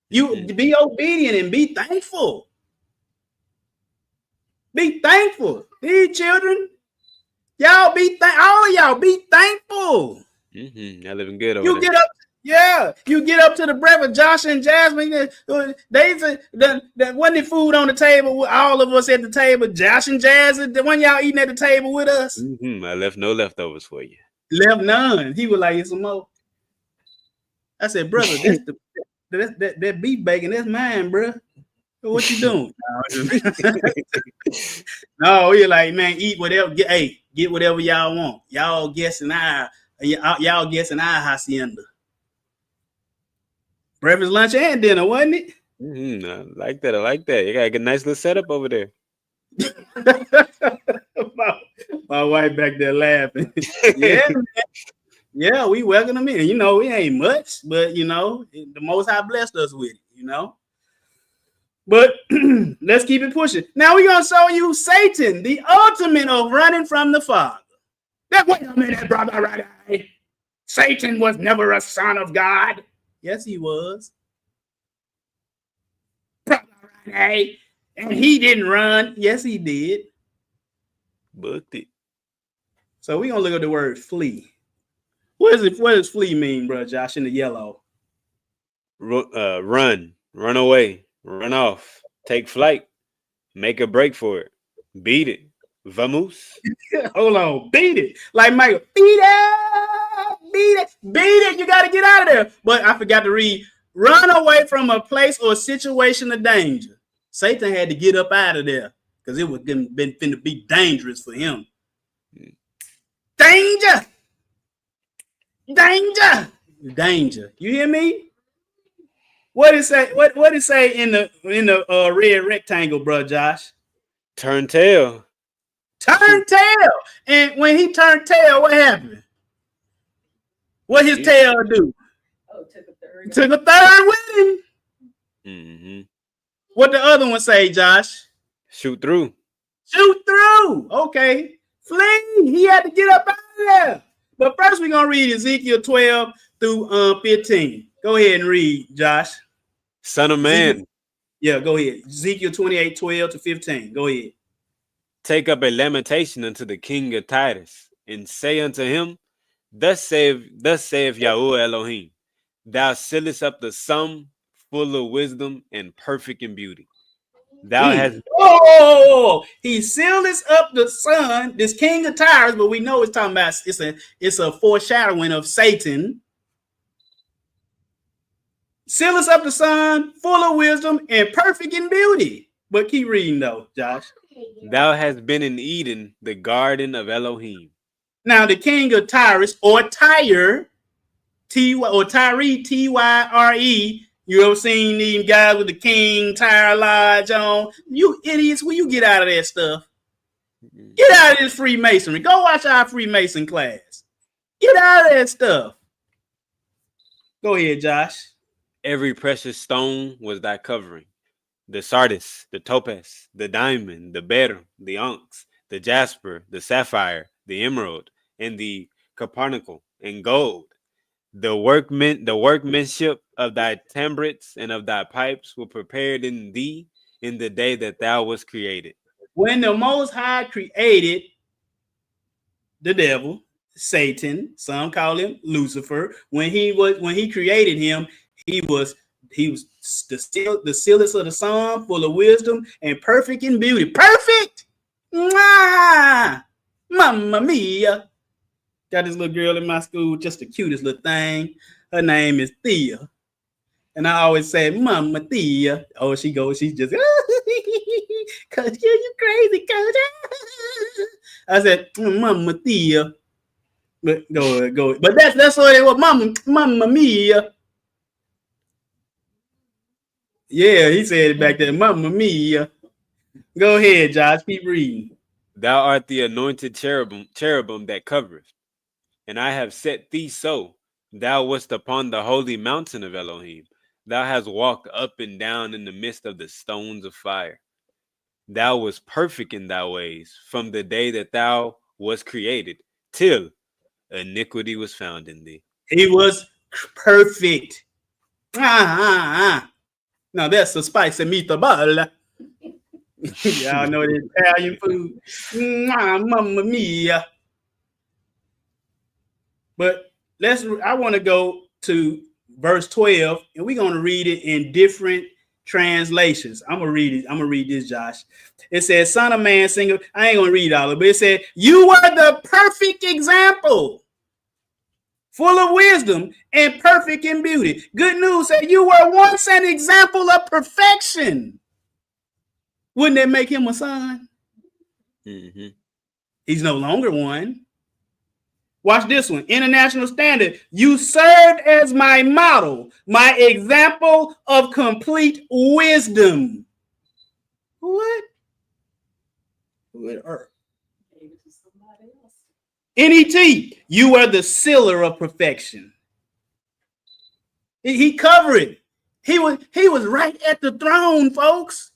Speaker 1: You be obedient and be thankful. Be thankful. These children, y'all all of y'all be thankful.
Speaker 2: Y'all living good over
Speaker 1: You
Speaker 2: there.
Speaker 1: get up. Yeah, you get up to the breakfast. Josh and Jasmine, they said that wasn't the food on the table with all of us at the table. Josh and Jasmine, the one y'all eating at the table with us.
Speaker 2: I left no leftovers for you.
Speaker 1: Left none. He was like, "Here's some more." I said, "Brother, that beef bacon, that's mine, bro. What you doing?" No, you're like, man, eat whatever. Get whatever y'all want. Y'all guessing our hacienda. Breakfast, lunch, and dinner, wasn't it?
Speaker 2: I like that. You got a nice little setup over there.
Speaker 1: my wife back there laughing. Yeah, man. Yeah, we welcome them in. You know, it ain't much, but you know, the Most High blessed us with it, you know. But let's keep it pushing. Now we're gonna show you Satan, the ultimate of running from the Father. Wait a minute, brother, right? Satan was never a son of God. Yes, he was. Brother, right? And he didn't run. Yes, he did.
Speaker 2: Booked it.
Speaker 1: So we're gonna look at the word flee. What does flee mean, bro, Josh, in the yellow?
Speaker 2: Run away, run off, take flight, make a break for it, beat it, vamos.
Speaker 1: Hold on, beat it. Like Michael, beat it. You got to get out of there. But I forgot to read, run away from a place or situation of danger. Satan had to get up out of there because it was going to be dangerous for him. Danger. You hear me? What it say? What it say in the red rectangle, bro, Josh?
Speaker 2: Turn tail.
Speaker 1: Turn tail. And when he turned tail, what happened? What his tail do?
Speaker 3: Oh,
Speaker 1: took a third with him.
Speaker 2: Mm-hmm.
Speaker 1: What the other one say, Josh?
Speaker 2: Shoot through.
Speaker 1: Okay. Flee. He had to get up out of there. But first, we're gonna read Ezekiel 12 through 15. Go ahead and read, Josh.
Speaker 2: Son of man.
Speaker 1: Go ahead. Ezekiel 28, 12 to 15. Go ahead.
Speaker 2: Take up a lamentation unto the king of Titus, and say unto him, Thus saith Yahuwah Elohim, thou sealest up the sum, full of wisdom and perfect in beauty. Thou hast
Speaker 1: he sealed up the son, this king of Tyrus, but we know it's talking about it's a foreshadowing of Satan. Seal us up the son, full of wisdom and perfect in beauty. But keep reading though, Josh.
Speaker 2: Thou hast been in Eden, the garden of Elohim.
Speaker 1: Now the king of Tyrus, or Tyre, Tyre, Tyre. You ever seen these guys with the King Tyre Lodge on? You idiots, will you get out of that stuff? Get out of this Freemasonry. Go watch our Freemason class. Get out of that stuff. Go ahead, Josh.
Speaker 2: Every precious stone was thy covering. The sardis, the topaz, the diamond, the beryl, the onyx, the jasper, the sapphire, the emerald, and the carbuncle, and gold. The workmanship of thy timbrets and of thy pipes were prepared in thee in the day that thou was created.
Speaker 1: When the Most High created the devil, Satan, some call him Lucifer. When he created him, he was the sealest of the sun, full of wisdom and perfect in beauty. Perfect. Mwah! Mamma mia. Got this little girl in my school, just the cutest little thing. Her name is Thea. And I always say, Mama Thea. Oh, she goes, she's just, Coach, you crazy, Coach. I said, Mama Thea. But go. But that's what it was, Mama Mia. Yeah, he said it back there, Mama Mia. Go ahead, Josh, keep reading.
Speaker 2: Thou art the anointed cherubim that covereth, and I have set thee so. Thou wast upon the holy mountain of Elohim. Thou hast walked up and down in the midst of the stones of fire. Thou wast perfect in thy ways from the day that thou wast created, till iniquity was found in thee.
Speaker 1: He was perfect. Now that's a spicy meatball. Y'all know the Italian food. Mamma mia. But I want to go to verse 12, and we're going to read it in different translations. I'm going to read it. I'm going to read this, Josh. It says, Son of man, single. I ain't going to read all of it, but it said, you are the perfect example, full of wisdom and perfect in beauty. Good news, said you were once an example of perfection. Wouldn't that make him a son?
Speaker 2: Mm-hmm.
Speaker 1: He's no longer one. Watch this one. International Standard. You served as my model, my example of complete wisdom. What? NET. You are the sealer of perfection. He covered it. He was right at the throne, folks.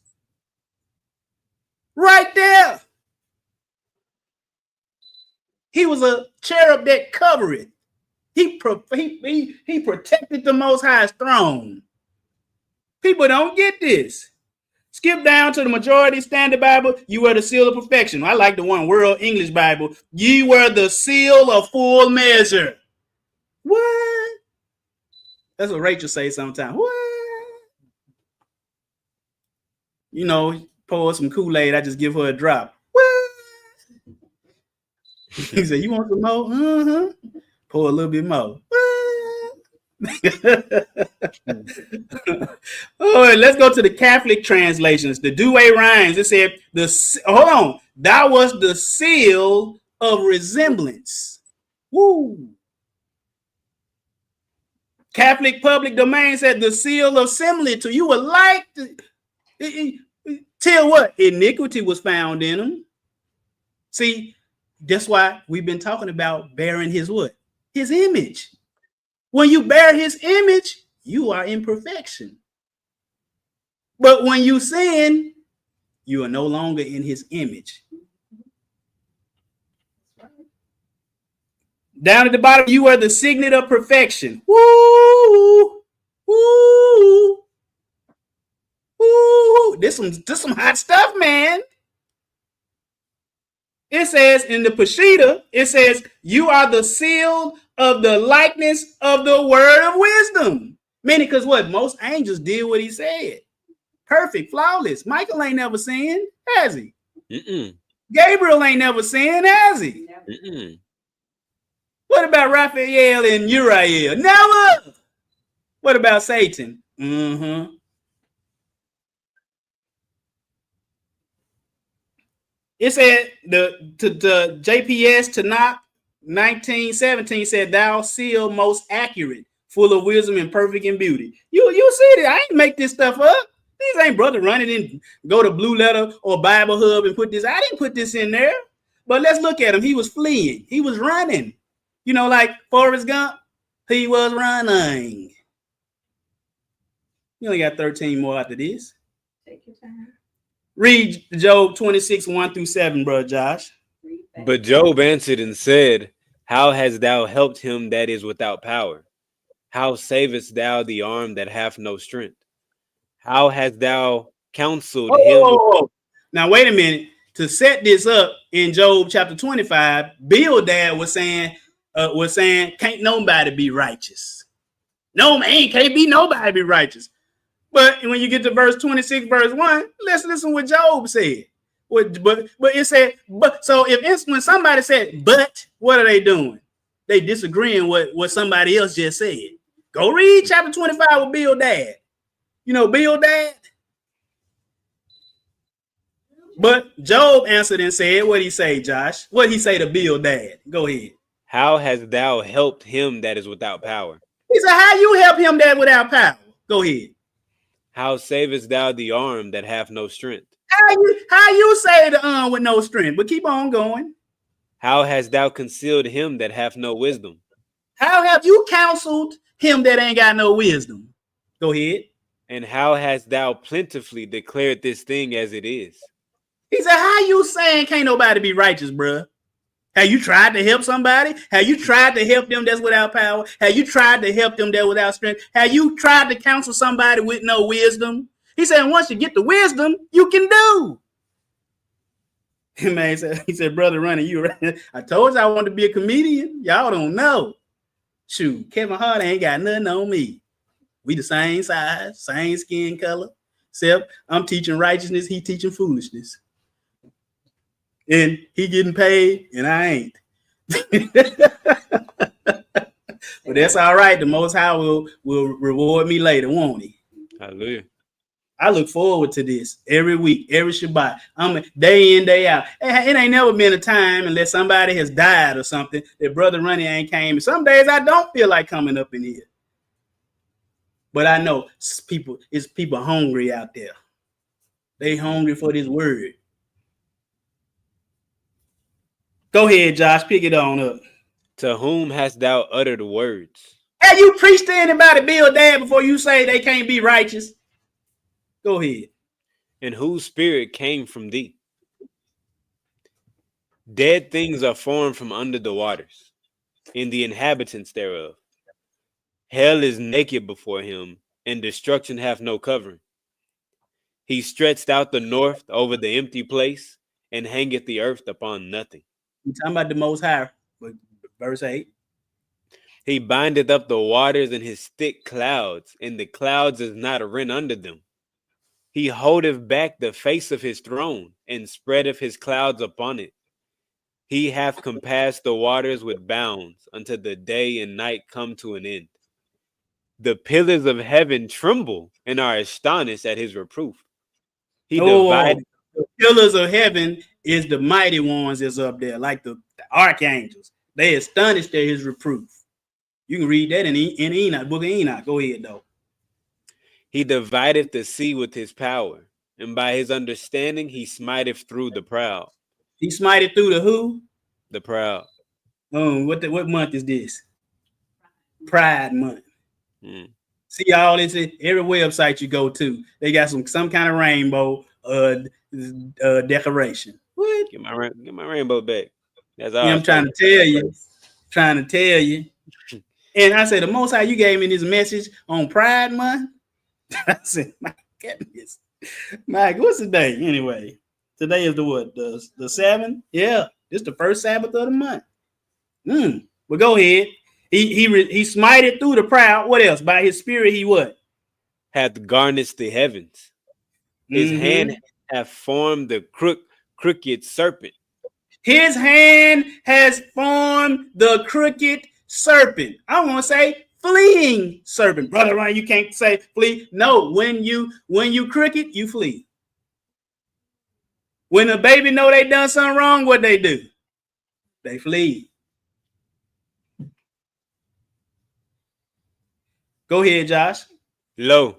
Speaker 1: Right there. He was a cherub that covered it. He protected the Most High's throne. People don't get this. Skip down to the Majority Standard Bible. You were the seal of perfection. I like the one World English Bible. You were the seal of full measure. What? That's what Rachel says sometimes. What? You know, pour some Kool-Aid. I just give her a drop. What? He said, you want some more? Pour a little bit more. Oh, let's go to the Catholic translations. The Douay-Rheims. It said, hold on. That was the seal of resemblance. Woo. Catholic Public Domain said the seal of similitude. You would like to tell what? Iniquity was found in them. See, that's why we've been talking about bearing his what? His image. When you bear his image, you are in perfection. But when you sin, you are no longer in his image. Down at the bottom, you are the signet of perfection. Woo! Woo! Woo! This some hot stuff, man. It says in the Peshitta, it says, you are the seal of the likeness of the word of wisdom. Meaning, because what? Most angels did what he said. Perfect, flawless. Michael ain't never sinned, has he?
Speaker 2: Mm-mm.
Speaker 1: Gabriel ain't never sinned, has he?
Speaker 2: Mm-mm.
Speaker 1: What about Raphael and Uriel? Never. What about Satan? Mm-hmm. It said the JPS Tanakh 1917 said, thou seal most accurate, full of wisdom and perfect in beauty. You see it. I ain't make this stuff up. These ain't brother running in, go to Blue Letter or Bible Hub and put this. I didn't put this in there. But let's look at him. He was fleeing. He was running. You know, like Forrest Gump, he was running. You only got 13 more after this.
Speaker 3: Take your time.
Speaker 1: Read Job 26, 1-7, brother Josh.
Speaker 2: But Job answered and said, how hast thou helped him that is without power? How savest thou the arm that hath no strength? How hast thou counseled him?
Speaker 1: Now, wait a minute. To set this up in Job chapter 25, Bildad was saying, can't nobody be righteous. No, man, can't be nobody be righteous. But when you get to verse 26, verse 1, let's listen what Job said. But it said, but so if it's when somebody said, but what are they doing? They disagreeing with what somebody else just said. Go read chapter 25 with Bildad. You know Bildad? But Job answered and said, what did he say, Josh? What did he say to Bildad? Go ahead.
Speaker 2: How hast thou helped him that is without power?
Speaker 1: He said, how you help him that without power? Go ahead.
Speaker 2: How savest thou the arm that hath no strength?
Speaker 1: How you say the arm with no strength? But keep on going.
Speaker 2: How hast thou concealed him that hath no wisdom?
Speaker 1: How have you counseled him that ain't got no wisdom? Go ahead.
Speaker 2: And how hast thou plentifully declared this thing as it is?
Speaker 1: He said, how you saying can't nobody be righteous, bruh? Have you tried to help somebody? Have you tried to help them that's without power? Have you tried to help them that without strength? Have you tried to counsel somebody with no wisdom? He said, once you get the wisdom, you can do. Man, he said, brother Ronnie, you right. I told you I wanted to be a comedian. Y'all don't know. Shoot, Kevin Hart ain't got nothing on me. We the same size, same skin color. Except I'm teaching righteousness, he teaching foolishness. And he getting paid, and I ain't. But that's all right. The Most High will reward me later, won't he?
Speaker 2: Hallelujah.
Speaker 1: I look forward to this every week, every Shabbat. I'm day in, day out. It ain't never been a time unless somebody has died or something that Brother Ronnie ain't came. Some days I don't feel like coming up in here. But I know it's people hungry out there. They hungry for this word. Go ahead, Josh. Pick it on up.
Speaker 2: To whom hast thou uttered words?
Speaker 1: Have you preached to anybody, Bildad, before you say they can't be righteous? Go ahead.
Speaker 2: And whose spirit came from thee? Dead things are formed from under the waters, in the inhabitants thereof. Hell is naked before him, and destruction hath no covering. He stretched out the north over the empty place, and hangeth the earth upon nothing.
Speaker 1: You're talking about the Most High, verse 8.
Speaker 2: He bindeth up the waters in his thick clouds, and the clouds is not a rent under them. He holdeth back the face of his throne, and spreadeth his clouds upon it. He hath compassed the waters with bounds, until the day and night come to an end. The pillars of heaven tremble, and are astonished at his reproof. He divided.
Speaker 1: The pillars of heaven is the mighty ones that's up there, like the archangels. They astonished at his reproof. You can read that in Enoch, book of Enoch. Go ahead, though.
Speaker 2: He divideth the sea with his power, and by his understanding he smiteth through the proud.
Speaker 1: He smited through the who?
Speaker 2: The proud.
Speaker 1: What month is this? Pride month. See all this, every website you go to, they got some kind of rainbow decoration. What?
Speaker 2: Get my rainbow back. That's all.
Speaker 1: Yeah, I'm trying to tell you. And I said, the Most High, you gave me this message on Pride Month. I said, my goodness. Mike, what's the day? Anyway, today is the what? The 7th? Yeah, it's the first Sabbath of the month. But go ahead. He smited through the proud. What else? By his spirit, he what?
Speaker 2: Hath garnished the heavens. His hand hath formed the crooked serpent.
Speaker 1: His hand has formed the crooked serpent. I want to say fleeing serpent. Brother Ryan, you can't say flee. No, when you crooked, you flee. When a baby know they done something wrong, what they do? They flee. Go ahead, Josh.
Speaker 2: Lo,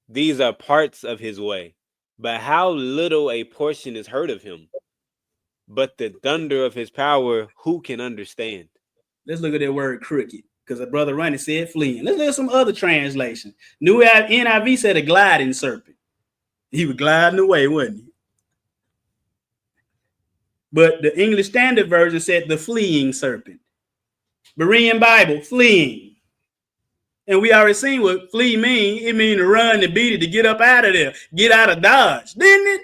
Speaker 2: these are parts of his way, but how little a portion is heard of him. But the thunder of his power, who can understand? Let's look at that word crooked, because Brother Ronnie said fleeing. Let's look at some other translation. New NIV said a gliding serpent. He was gliding away, wasn't he? But the English Standard Version said the fleeing serpent. Berean Bible, fleeing. And we already seen what flee mean. It mean to run, to beat it, to get up out of there, get out of Dodge, didn't it?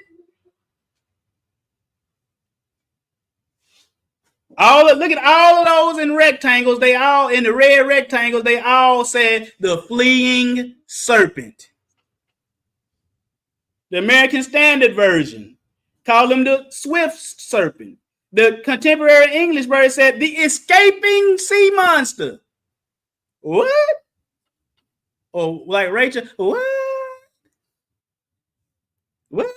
Speaker 2: Look at all of those in rectangles. They all in the red rectangles. They all said the fleeing serpent. The American Standard Version
Speaker 1: called him the swift serpent. The contemporary English version said the escaping sea monster. What? Oh, like Rachel, what? What?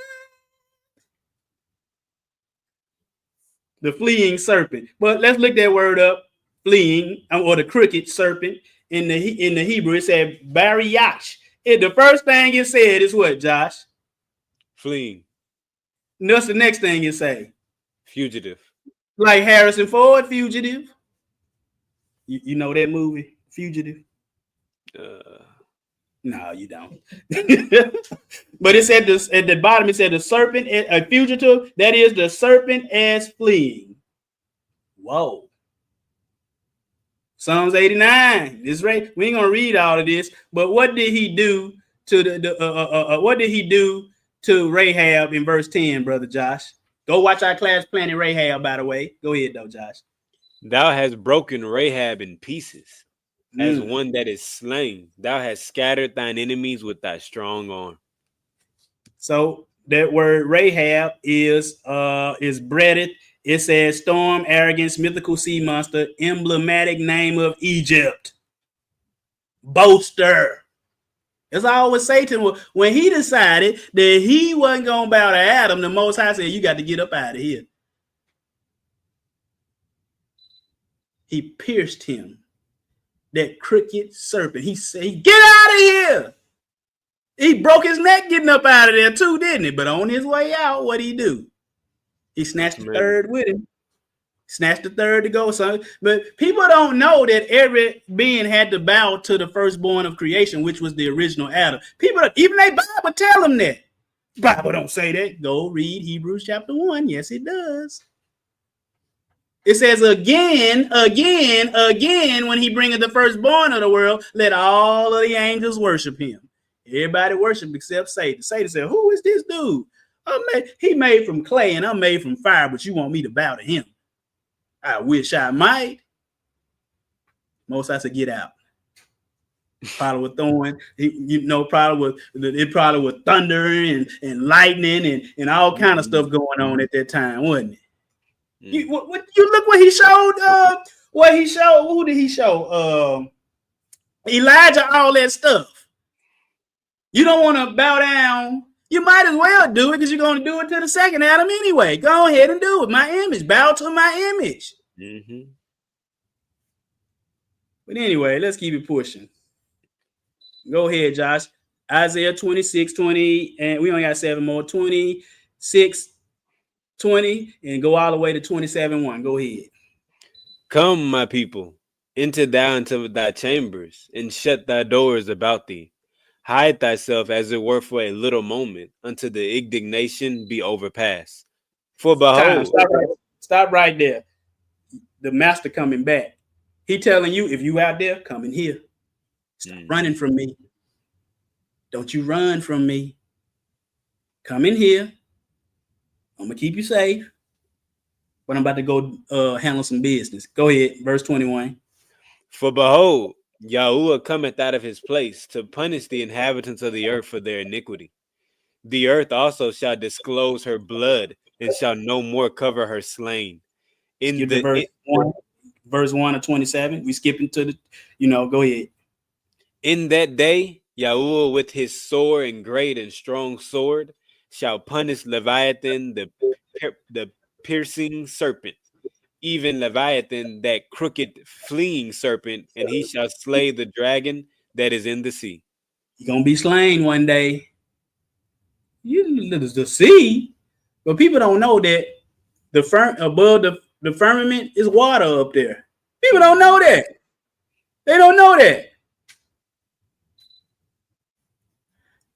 Speaker 1: The fleeing serpent. But let's look that word up. Fleeing, or the crooked serpent. In the Hebrew, it said bariyach. The first thing it said is what, Josh?
Speaker 2: Fleeing.
Speaker 1: And what's the next thing it say?
Speaker 2: Fugitive.
Speaker 1: Like Harrison Ford, Fugitive. You know that movie, Fugitive? No, you don't. But it said this at the bottom. It said the serpent, a fugitive. That is the serpent as fleeing. Whoa. Psalms 89. This right. We ain't gonna read all of this. But what did he do to what did he do to Rahab in verse 10, brother Josh? Go watch our class planning Rahab. By the way, go ahead though, Josh.
Speaker 2: Thou hast broken Rahab in pieces. As one that is slain, thou hast scattered thine enemies with thy strong arm.
Speaker 1: So that word Rahab is breaded. It says storm, arrogance, mythical sea monster, emblematic name of Egypt, boaster. As I always say to him, when he decided that he wasn't gonna bow to Adam, the Most High said, "You got to get up out of here." He pierced him. That crooked serpent. He said, "Get out of here." He broke his neck getting up out of there too, didn't he? But on his way out, what'd he do? He snatched the third with him. Snatched the third to go, son. But people don't know that every being had to bow to the firstborn of creation, which was the original Adam. People, even they Bible tell them that. The Bible don't say that. Go read Hebrews chapter 1. Yes, it does. It says again, when he bringeth the firstborn of the world, let all of the angels worship him. Everybody worship except Satan. Satan said, "Who is this dude? He made from clay and I'm made from fire, but you want me to bow to him? I wish I might." Most I said, "Get out." Probably with thorn, probably with thunder and lightning and all kind of stuff going on at that time, wasn't it? You look what he showed. Who did he show? Elijah, all that stuff. You don't want to bow down. You might as well do it because you're going to do it to the second Adam anyway. Go ahead and do it. My image. Bow to my image. Mm-hmm. But anyway, let's keep it pushing. Go ahead, Josh. Isaiah 26:20, and we only got 7 more. 26:20, and go all the way to 27:1. Go ahead.
Speaker 2: Come, my people, enter thou into thy chambers, and shut thy doors about thee. Hide thyself as it were for a little moment, until the indignation be overpassed. For behold,
Speaker 1: stop right there. The master coming back. He telling you, if you out there, come in here. Stop running from me. Don't you run from me. Come in here. I'm gonna keep you safe, but I'm about to go handle some business. Go ahead, verse 21.
Speaker 2: For behold, Yahuwah cometh out of his place to punish the inhabitants of the earth for their iniquity. The earth also shall disclose her blood and shall no more cover her slain.
Speaker 1: Verse 1 of 27. We skipping to the, go ahead.
Speaker 2: In that day, Yahuwah with his sore and great and strong sword shall punish Leviathan, the piercing serpent, even Leviathan, that crooked fleeing serpent, and he shall slay the dragon that is in the sea.
Speaker 1: You're going to be slain one day. The sea, but people don't know that above the firmament is water up there. People don't know that. They don't know that.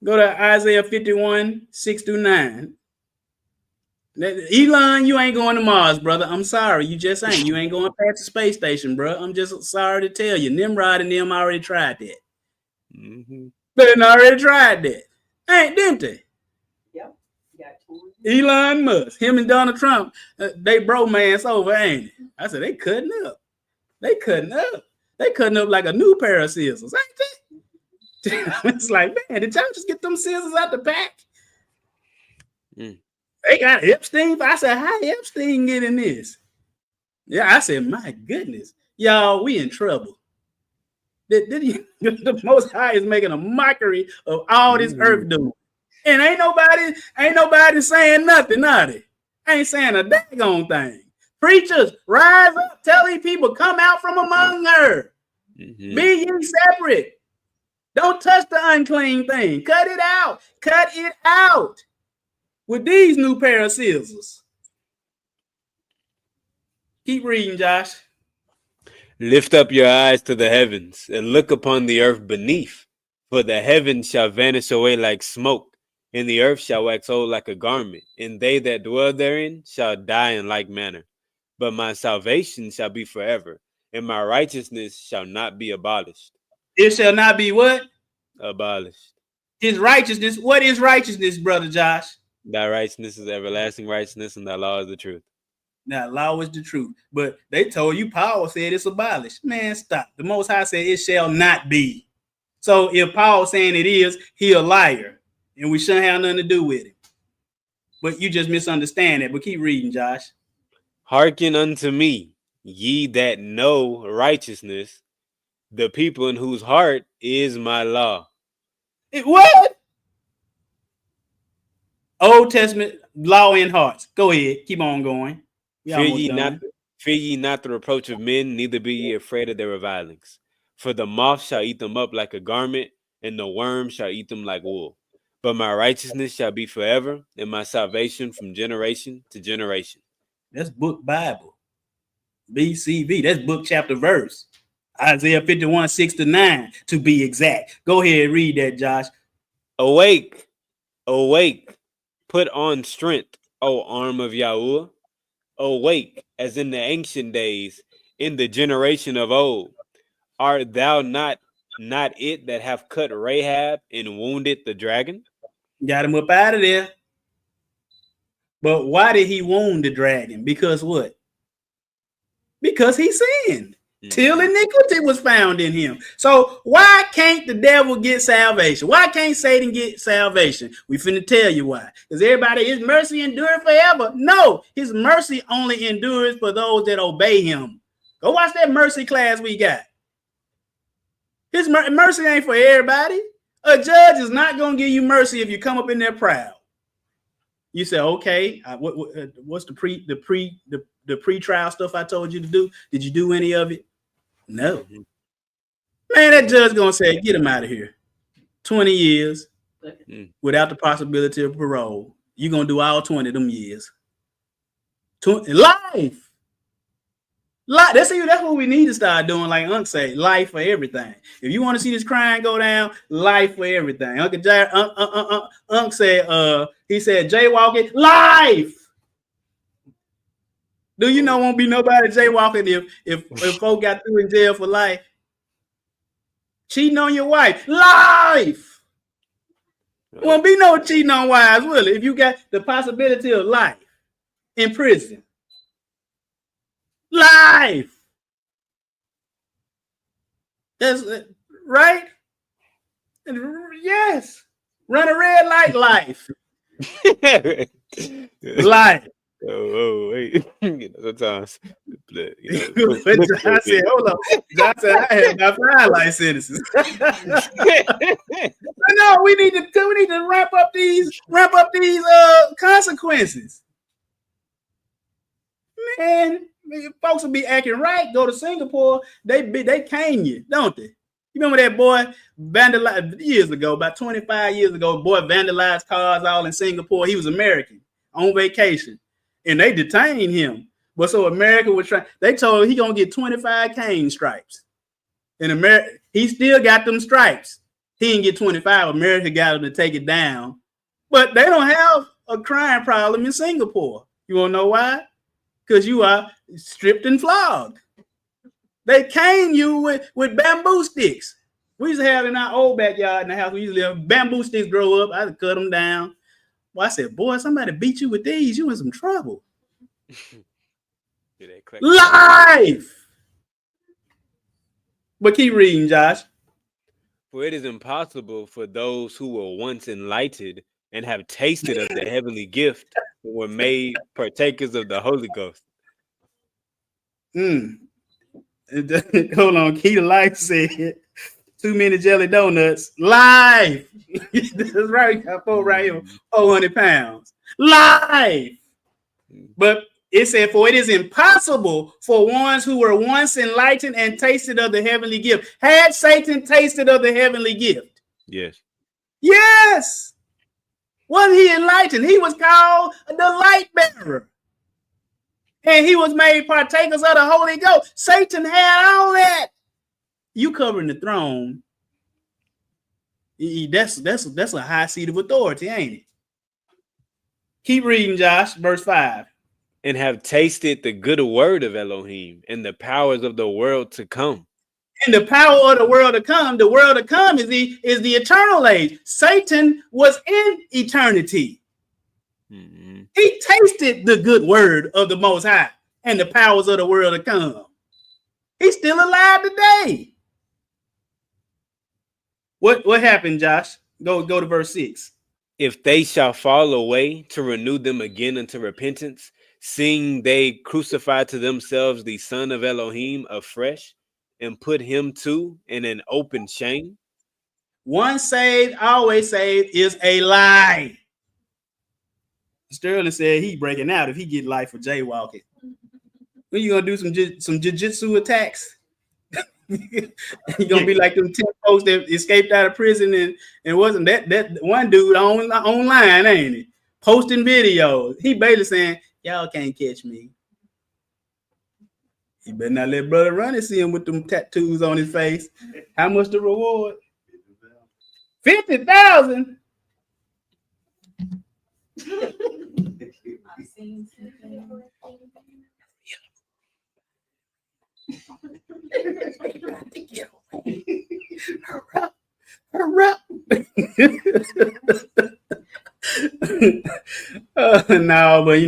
Speaker 1: Go to Isaiah 51, 6-9. Elon, you ain't going to Mars, brother. I'm sorry. You just ain't. You ain't going past the space station, bro. I'm just sorry to tell you. Nimrod and them already tried that. Mm-hmm. They already tried that. Didn't they?
Speaker 3: Yep.
Speaker 1: Elon Musk, him and Donald Trump, they bromance over, ain't it? I said, they cutting up. They cutting up like a new pair of scissors, ain't they? It's like, man, did y'all just get them scissors out the pack? They got Epstein. I said, how Epstein get in this? Yeah, I said, my goodness, y'all, we in trouble. The Most High is making a mockery of all this earth doing, and ain't nobody saying nothing, are they? Ain't saying a daggone thing. Preachers, rise up, tell these people, come out from among her. Mm-hmm. Be ye separate. Don't touch the unclean thing. Cut it out. Cut it out with these new pair of scissors. Keep reading, Josh.
Speaker 2: Lift up your eyes to the heavens and look upon the earth beneath, for the heavens shall vanish away like smoke, and the earth shall wax old like a garment, and they that dwell therein shall die in like manner. But my salvation shall be forever, and my righteousness shall not be abolished.
Speaker 1: It shall not be what?
Speaker 2: Abolished.
Speaker 1: His righteousness. What is righteousness, Brother Josh?
Speaker 2: Thy righteousness is everlasting righteousness, and thy law is the truth.
Speaker 1: Now, law is the truth. But they told you, Paul said it's abolished. Man, stop. The Most High said it shall not be. So if Paul saying it is, he a liar. And we shouldn't have nothing to do with it. But you just misunderstand it. But keep reading, Josh.
Speaker 2: Hearken unto me, ye that know righteousness, the people in whose heart is my law.
Speaker 1: What? Old Testament law in hearts. Go ahead. Keep on going.
Speaker 2: Fear ye not the reproach of men, neither be ye afraid of their revilings. For the moth shall eat them up like a garment, and the worm shall eat them like wool. But my righteousness shall be forever, and my salvation from generation to generation.
Speaker 1: That's book Bible. BCV. That's book, chapter, verse. Isaiah 51, 6-9, to be exact. Go ahead and read that, Josh.
Speaker 2: Awake, awake, put on strength, O arm of Yahuwah. Awake, as in the ancient days, in the generation of old. Art thou not it that have cut Rahab and wounded the dragon?
Speaker 1: Got him up out of there. But why did he wound the dragon? Because what? Because he sinned. Till iniquity was found in him. So why can't the devil get salvation? Why can't Satan get salvation? We finna tell you why. Because everybody, his mercy endures forever. No, his mercy only endures for those that obey him. Go watch that mercy class we got. His mercy ain't for everybody. A judge is not going to give you mercy if you come up in there proud. You say, okay, what's the pre-trial stuff I told you to do? Did you do any of it? No. Man, that judge gonna say, get him out of here. 20 years without the possibility of parole. You're gonna do all 20 of them years. Life. That's what we need to start doing, like Unc say, life for everything. If you want to see this crime go down, life for everything. Unc said, he said, jaywalking, life. Do you know won't be nobody jaywalking if folk got through in jail for life? Cheating on your wife, life. Won't be no cheating on wives, will it? If you got the possibility of life in prison, life. That's right. Yes. Run a red light, life. Life.
Speaker 2: Oh, wait. Sometimes.
Speaker 1: John said, hold on. John said, I had about 5 life sentences. No, we need to wrap up these consequences. Man, folks will be acting right. Go to Singapore, they cane you, don't they? You remember that boy vandalized years ago, about 25 years ago, boy vandalized cars all in Singapore. He was American on vacation. And they detained him. But so America was trying, they told him he gonna get 25 cane stripes. In America, he still got them stripes. He didn't get 25. America got him to take it down. But they don't have a crime problem in Singapore. You wanna know why? Because you are stripped and flogged. They cane you with bamboo sticks. We used to have in our old backyard in the house, we used to have bamboo sticks grow up. I would cut them down. Well, I said, boy, somebody beat you with these. You in some trouble. Life. But keep reading, Josh.
Speaker 2: For it is impossible for those who were once enlightened and have tasted of the heavenly gift to were made partakers of the Holy Ghost.
Speaker 1: Hold on. Key to Life said, too many jelly donuts. Live. That's right. We got 4 right here. 400 pounds. Live. But it said, for it is impossible for ones who were once enlightened and tasted of the heavenly gift. Had Satan tasted of the heavenly gift?
Speaker 2: Yes.
Speaker 1: Yes. Wasn't he enlightened? He was called the light bearer. And he was made partakers of the Holy Ghost. Satan had all that. You covering the throne. That's a high seat of authority, ain't it? Keep reading, Josh, verse 5.
Speaker 2: And have tasted the good word of Elohim and the powers of the world to come.
Speaker 1: And the power of the world to come is the eternal age. Satan was in eternity. Mm-hmm. He tasted the good word of the Most High and the powers of the world to come. He's still alive today. What happened, Josh? Go to verse 6.
Speaker 2: If they shall fall away, to renew them again unto repentance, seeing they crucify to themselves the Son of Elohim afresh, and put him to in an open shame.
Speaker 1: Once saved, always saved is a lie. Sterling said he breaking out if he get life for jaywalking. When you gonna do some jiu-jitsu attacks? You're gonna be like them 10 folks that escaped out of prison and wasn't that one dude online, ain't it? Posting videos. He basically saying, y'all can't catch me. You better not let Brother Ronnie see him with them tattoos on his face. How much the reward? 50,000. No, but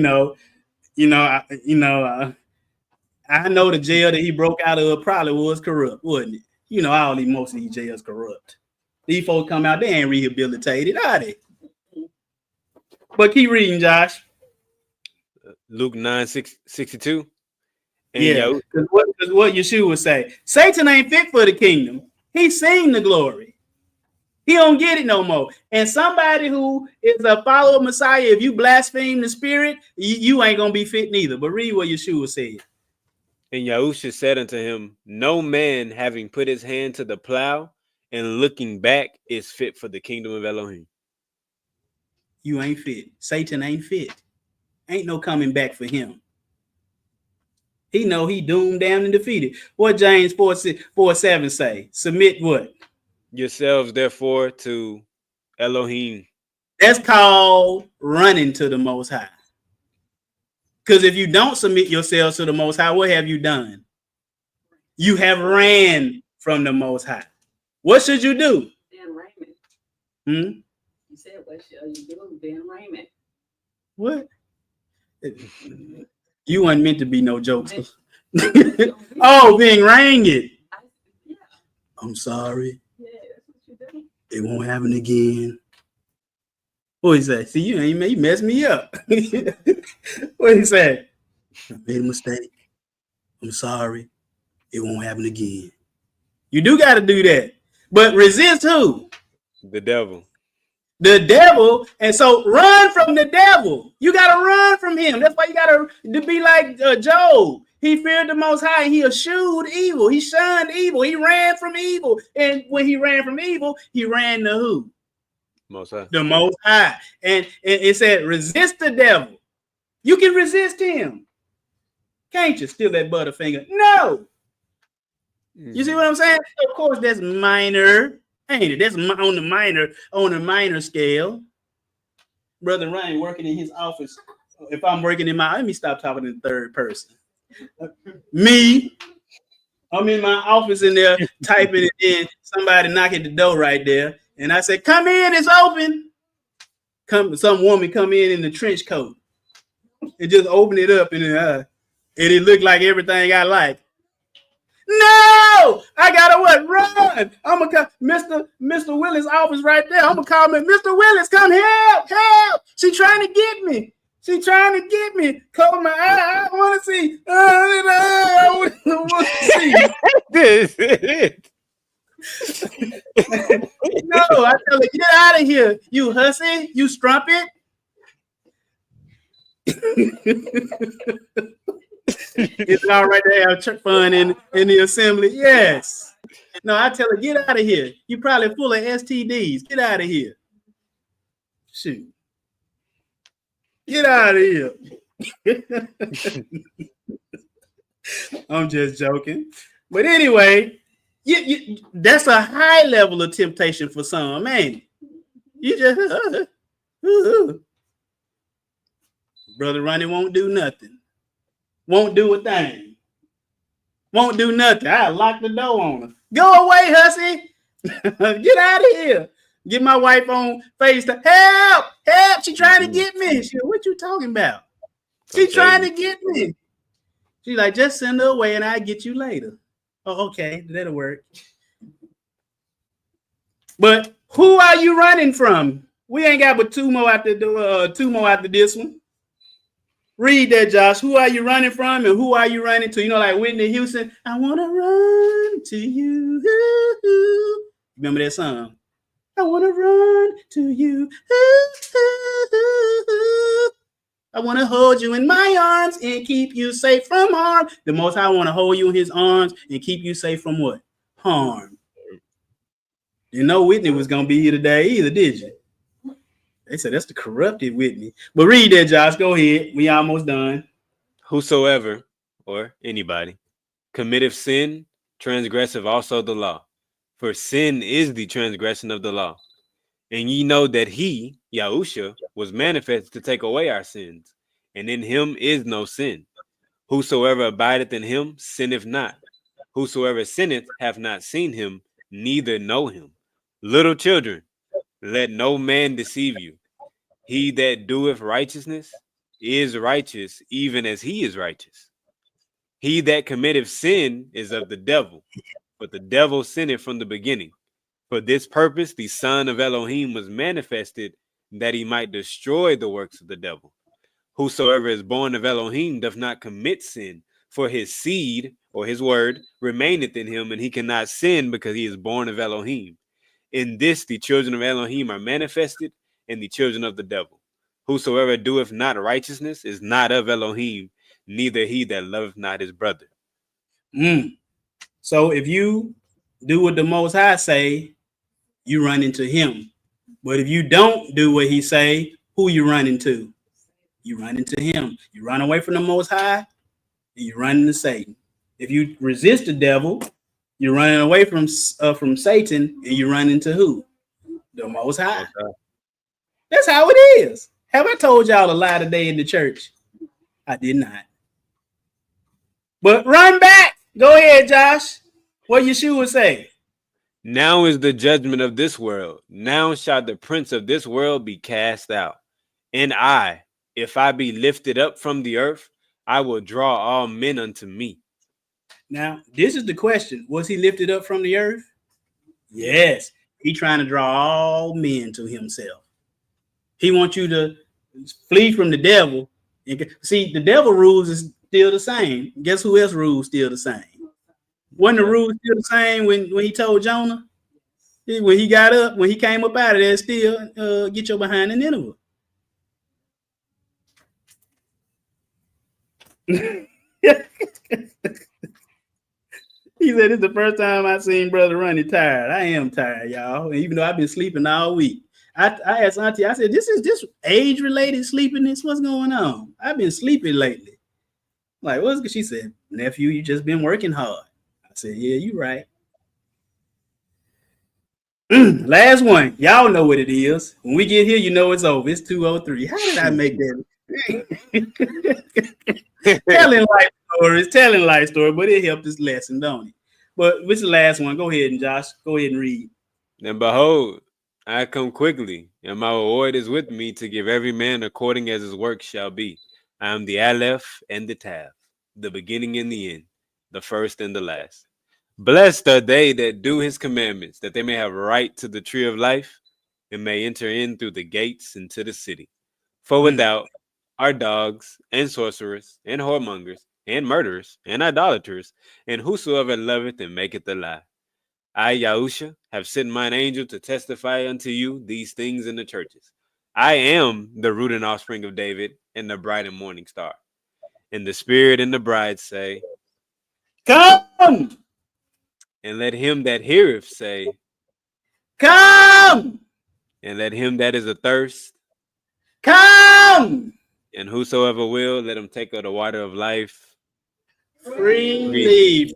Speaker 1: I know the jail that he broke out of probably was corrupt, wasn't it? You know, most of these jails corrupt. These folks come out, they ain't rehabilitated, are they? But keep reading, Josh.
Speaker 2: Luke 9:62.
Speaker 1: Yeah, because what Yeshua would say, Satan ain't fit for the kingdom. He's seen the glory. He don't get it no more. And somebody who is a follower of Messiah, if you blaspheme the spirit, you ain't going to be fit neither. But read what Yeshua said.
Speaker 2: And Yahusha said unto him, no man having put his hand to the plow and looking back is fit for the kingdom of Elohim.
Speaker 1: You ain't fit. Satan ain't fit. Ain't no coming back for him. He know he doomed, damned, and defeated. What James 4:7 say? Submit what?
Speaker 2: Yourselves, therefore, to Elohim.
Speaker 1: That's called running to the Most High. Because if you don't submit yourselves to the Most High, what have you done? You have ran from the Most High. What should you do?
Speaker 3: Ben Raymond.
Speaker 1: Hmm?
Speaker 3: You said, what should you do? Ben Raymond.
Speaker 1: What? You weren't meant to be no jokes. Oh, being rang it.
Speaker 3: Yeah.
Speaker 1: I'm sorry.
Speaker 3: Yeah, that's what you do.
Speaker 1: It won't happen again. What he say? See, you messed me up. What he say? I made a mistake. I'm sorry. It won't happen again. You do got to do that. But resist who?
Speaker 2: The devil.
Speaker 1: The devil. And so run from the devil. You got to run from him. That's why you got to be like Job. He feared the Most High. And he eschewed evil. He shunned evil. He ran from evil. And when he ran from evil, he ran to who?
Speaker 2: Most High. The
Speaker 1: Most High. And it said, resist the devil. You can resist him. Can't you? Steal that butterfinger. No. You see what I'm saying? Of course, that's minor, ain't it? That's on the minor scale. Brother Ryan working in his office. If I'm working in let me stop talking in third person. Me, I'm in my office in there typing it in. Somebody knock at the door right there, and I said, "Come in, it's open." Some woman come in the trench coat and just open it up, and it looked like everything I like. No, I gotta what? Run! I'm gonna call Mr. Willis' office right there. I'm gonna call him, Mr. Willis, come help! She trying to get me. She trying to get me. Cover my eye. I want to see. I want to see. No, I tell her, get out of here, you hussy, you strumpet. It's all right to have church fun in the assembly. Yes. No, I tell her, get out of here. You probably full of STDs. Get out of here. Shoot. Get out of here. I'm just joking. But anyway, that's a high level of temptation for some, man. You just Brother Ronnie won't do nothing. Won't do a thing. Won't do nothing. I lock the door on her. Go away, hussy. Get out of here. Get my wife on FaceTime. Help! Help! She trying to get me. She, what you talking about? She trying to get me. She's like, just send her away and I'll get you later. Oh, okay, that'll work. But who are you running from? We ain't got but two more after this one. Read that, Josh. Who are you running from and who are you running to? You know, like Whitney Houston, I want to run to you. Remember that song? I want to run to you. I want to hold you in my arms and keep you safe from harm. The Most High want to hold you in his arms and keep you safe from what? Harm. You know Whitney was going to be here today either, did you? They said that's the corrupted Whitney. But read that, Josh. Go ahead. We almost done.
Speaker 2: Whosoever, or anybody, committeth sin, transgressive also the law. For sin is the transgression of the law. And ye know that he, Yahusha, was manifested to take away our sins. And in him is no sin. Whosoever abideth in him sinneth not. Whosoever sinneth hath not seen him, neither know him. Little children, let no man deceive you. He that doeth righteousness is righteous, even as he is righteous. He that committeth sin is of the devil, but the devil sinned from the beginning. For this purpose the Son of Elohim was manifested, that he might destroy the works of the devil. Whosoever is born of Elohim doth not commit sin, for his seed, or his word, remaineth in him, and he cannot sin because he is born of Elohim. In this the children of Elohim are manifested, and the children of the devil. Whosoever doeth not righteousness is not of Elohim, neither he that loveth not his brother.
Speaker 1: So if you do what the Most High say, you run into him. But if you don't do what he say, who you run into? You run into him. You run away from the Most High, and you run into Satan. If you resist the devil, you're running away from Satan, and you run into who? The Most High. Okay. That's how it is. Have I told y'all a lie today in the church? I did not. But run back. Go ahead, Josh. What Yeshua say?
Speaker 2: Now is the judgment of this world. Now shall the prince of this world be cast out. And I, if I be lifted up from the earth, I will draw all men unto me.
Speaker 1: Now, this is the question. Was he lifted up from the earth? Yes. He trying to draw all men to himself. He wants you to flee from the devil. See, the devil rules is still the same. Guess who else rules still the same? Wasn't the rules still the same when he told Jonah? When he got up, when he came up out of there, still get your behind in Nineveh. He said, it's the first time I've seen Brother Ronnie tired. I am tired, y'all. Even though I've been sleeping all week. I asked Auntie, I said, this is just age-related sleepiness. What's going on? I've been sleeping lately. Like, what's good? She said, nephew, you just been working hard. I said, yeah, you're right. Last one. Y'all know what it is. When we get here, you know it's over. It's 2:03. How did I make that? Telling life story, but it helped this lesson, don't it? But what's the last one? Go ahead and Josh, go ahead and read.
Speaker 2: And behold, I come quickly, and my reward is with me to give every man according as his work shall be. I am the Aleph and the Tav, the beginning and the end, the first and the last. Blessed are they that do his commandments, that they may have right to the tree of life and may enter in through the gates into the city. For without are dogs, and sorcerers, and whoremongers, and murderers, and idolaters, and whosoever loveth and maketh a lie. I, Yahusha, have sent mine angel to testify unto you these things in the churches. I am the root and offspring of David, and the bright and morning star. And the Spirit and the bride say,
Speaker 1: Come,
Speaker 2: and let him that heareth say,
Speaker 1: come,
Speaker 2: and let him that is athirst,
Speaker 1: come.
Speaker 2: and whosoever will, let him take of the water of life.
Speaker 1: Freely.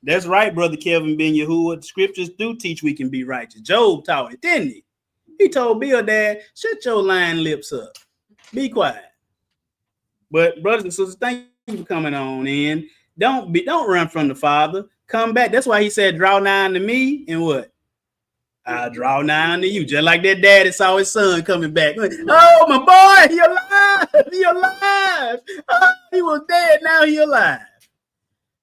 Speaker 1: That's right, brother Kevin Ben Yahuwah. The scriptures do teach we can be righteous. Job taught it, didn't he? He told Bildad, shut your lying lips up. Be quiet. But brothers and sisters, thank you for coming on in. Don't run from the Father. Come back. That's why he said, draw nigh unto me, and what? I draw nigh unto you. Just like that daddy saw his son coming back. Oh, my boy, he alive. He alive. Oh, he was dead. Now he alive.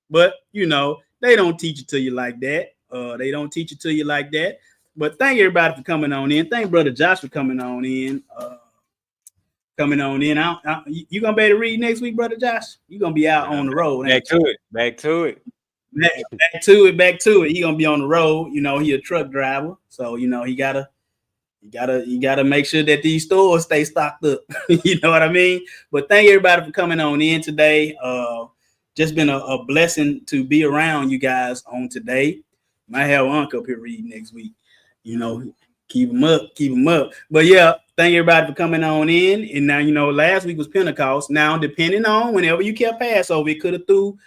Speaker 1: But, you know, they don't teach it to you like that. They don't teach it to you like that. But thank everybody for coming on in. Thank Brother Josh for coming on in. You gonna be able to read next week, Brother Josh? You gonna be out on the road.
Speaker 2: Back to it.
Speaker 1: Back to it. He gonna be on the road. You know, he a truck driver, so you know he gotta make sure that these stores stay stocked up. You know what I mean? But thank everybody for coming on in today. Just been a blessing to be around you guys on today. Might have Uncle up here reading next week. You know, keep them up. But yeah, thank everybody for coming on in. And now, you know, last week was Pentecost. Now, depending on whenever you kept Passover, it could have threw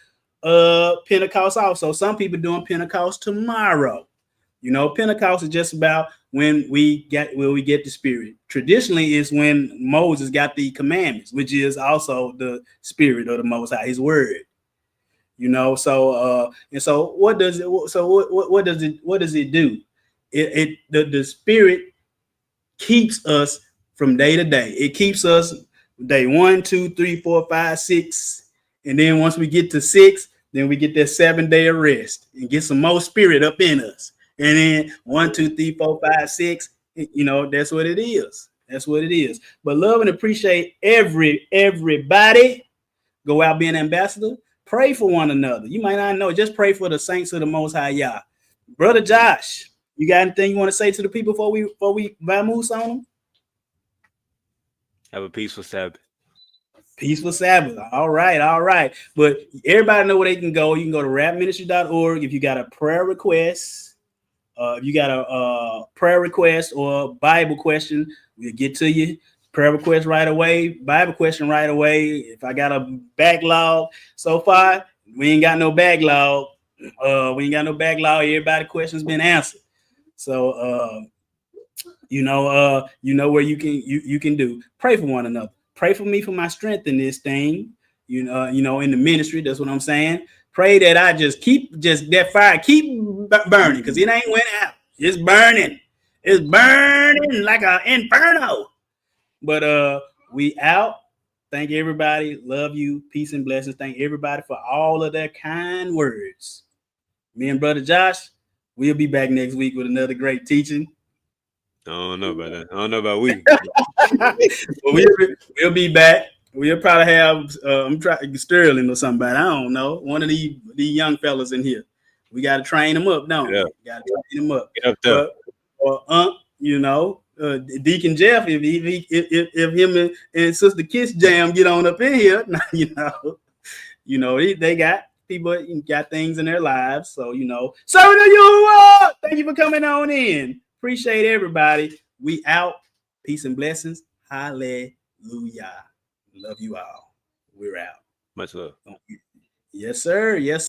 Speaker 1: Pentecost also. Some people doing Pentecost tomorrow. You know, Pentecost is just about when we get the Spirit. Traditionally, it's when Moses got the commandments, which is also the Spirit of the Most High, His Word. You know, so what does it do? The Spirit keeps us from day to day. It keeps us day 1, 2, 3, 4, 5, 6, and then once we get to 6, then we get that 7-day of rest and get some more Spirit up in us. And then 1, 2, 3, 4, 5, 6. You know, that's what it is. That's what it is. But love and appreciate everybody. Go out being an ambassador. Pray for one another. You might not know. Just pray for the saints of the Most High Yah. Brother Josh, you got anything you want to say to the people before we vamoose on them?
Speaker 2: Have a peaceful Sabbath.
Speaker 1: Peaceful Sabbath. All right. But everybody know where they can go. You can go to rapministry.org if you got a prayer request. If you got a prayer request or Bible question, we'll get to you. Prayer request right away, Bible question right away. If I got a backlog, so far we ain't got no backlog. Everybody's question's been answered. So you know where you can do. Pray for one another. Pray for me for my strength in this thing. You know, in the ministry. That's what I'm saying. Pray that I just that fire keep burning, because it ain't went out. It's burning. It's burning like an inferno. But we out. Thank everybody. Love you. Peace and blessings. Thank everybody for all of their kind words. Me and Brother Josh, we'll be back next week with another great teaching.
Speaker 2: I don't know about that. I don't know about we.
Speaker 1: We'll be back. We'll probably have I'm trying Sterling or somebody. I don't know. One of these young fellas in here. We got to train them up, don't we?
Speaker 2: Yeah.
Speaker 1: Got to train them up.
Speaker 2: Get up there.
Speaker 1: You know, Deacon Jeff, if him and Sister Kiss Jam get on up in here, you know, they got people got things in their lives. So, you know, thank you for coming on in. Appreciate everybody. We out. Peace and blessings. Hallelujah. Love you all. We're out.
Speaker 2: Much love.
Speaker 1: Yes, sir. Yes.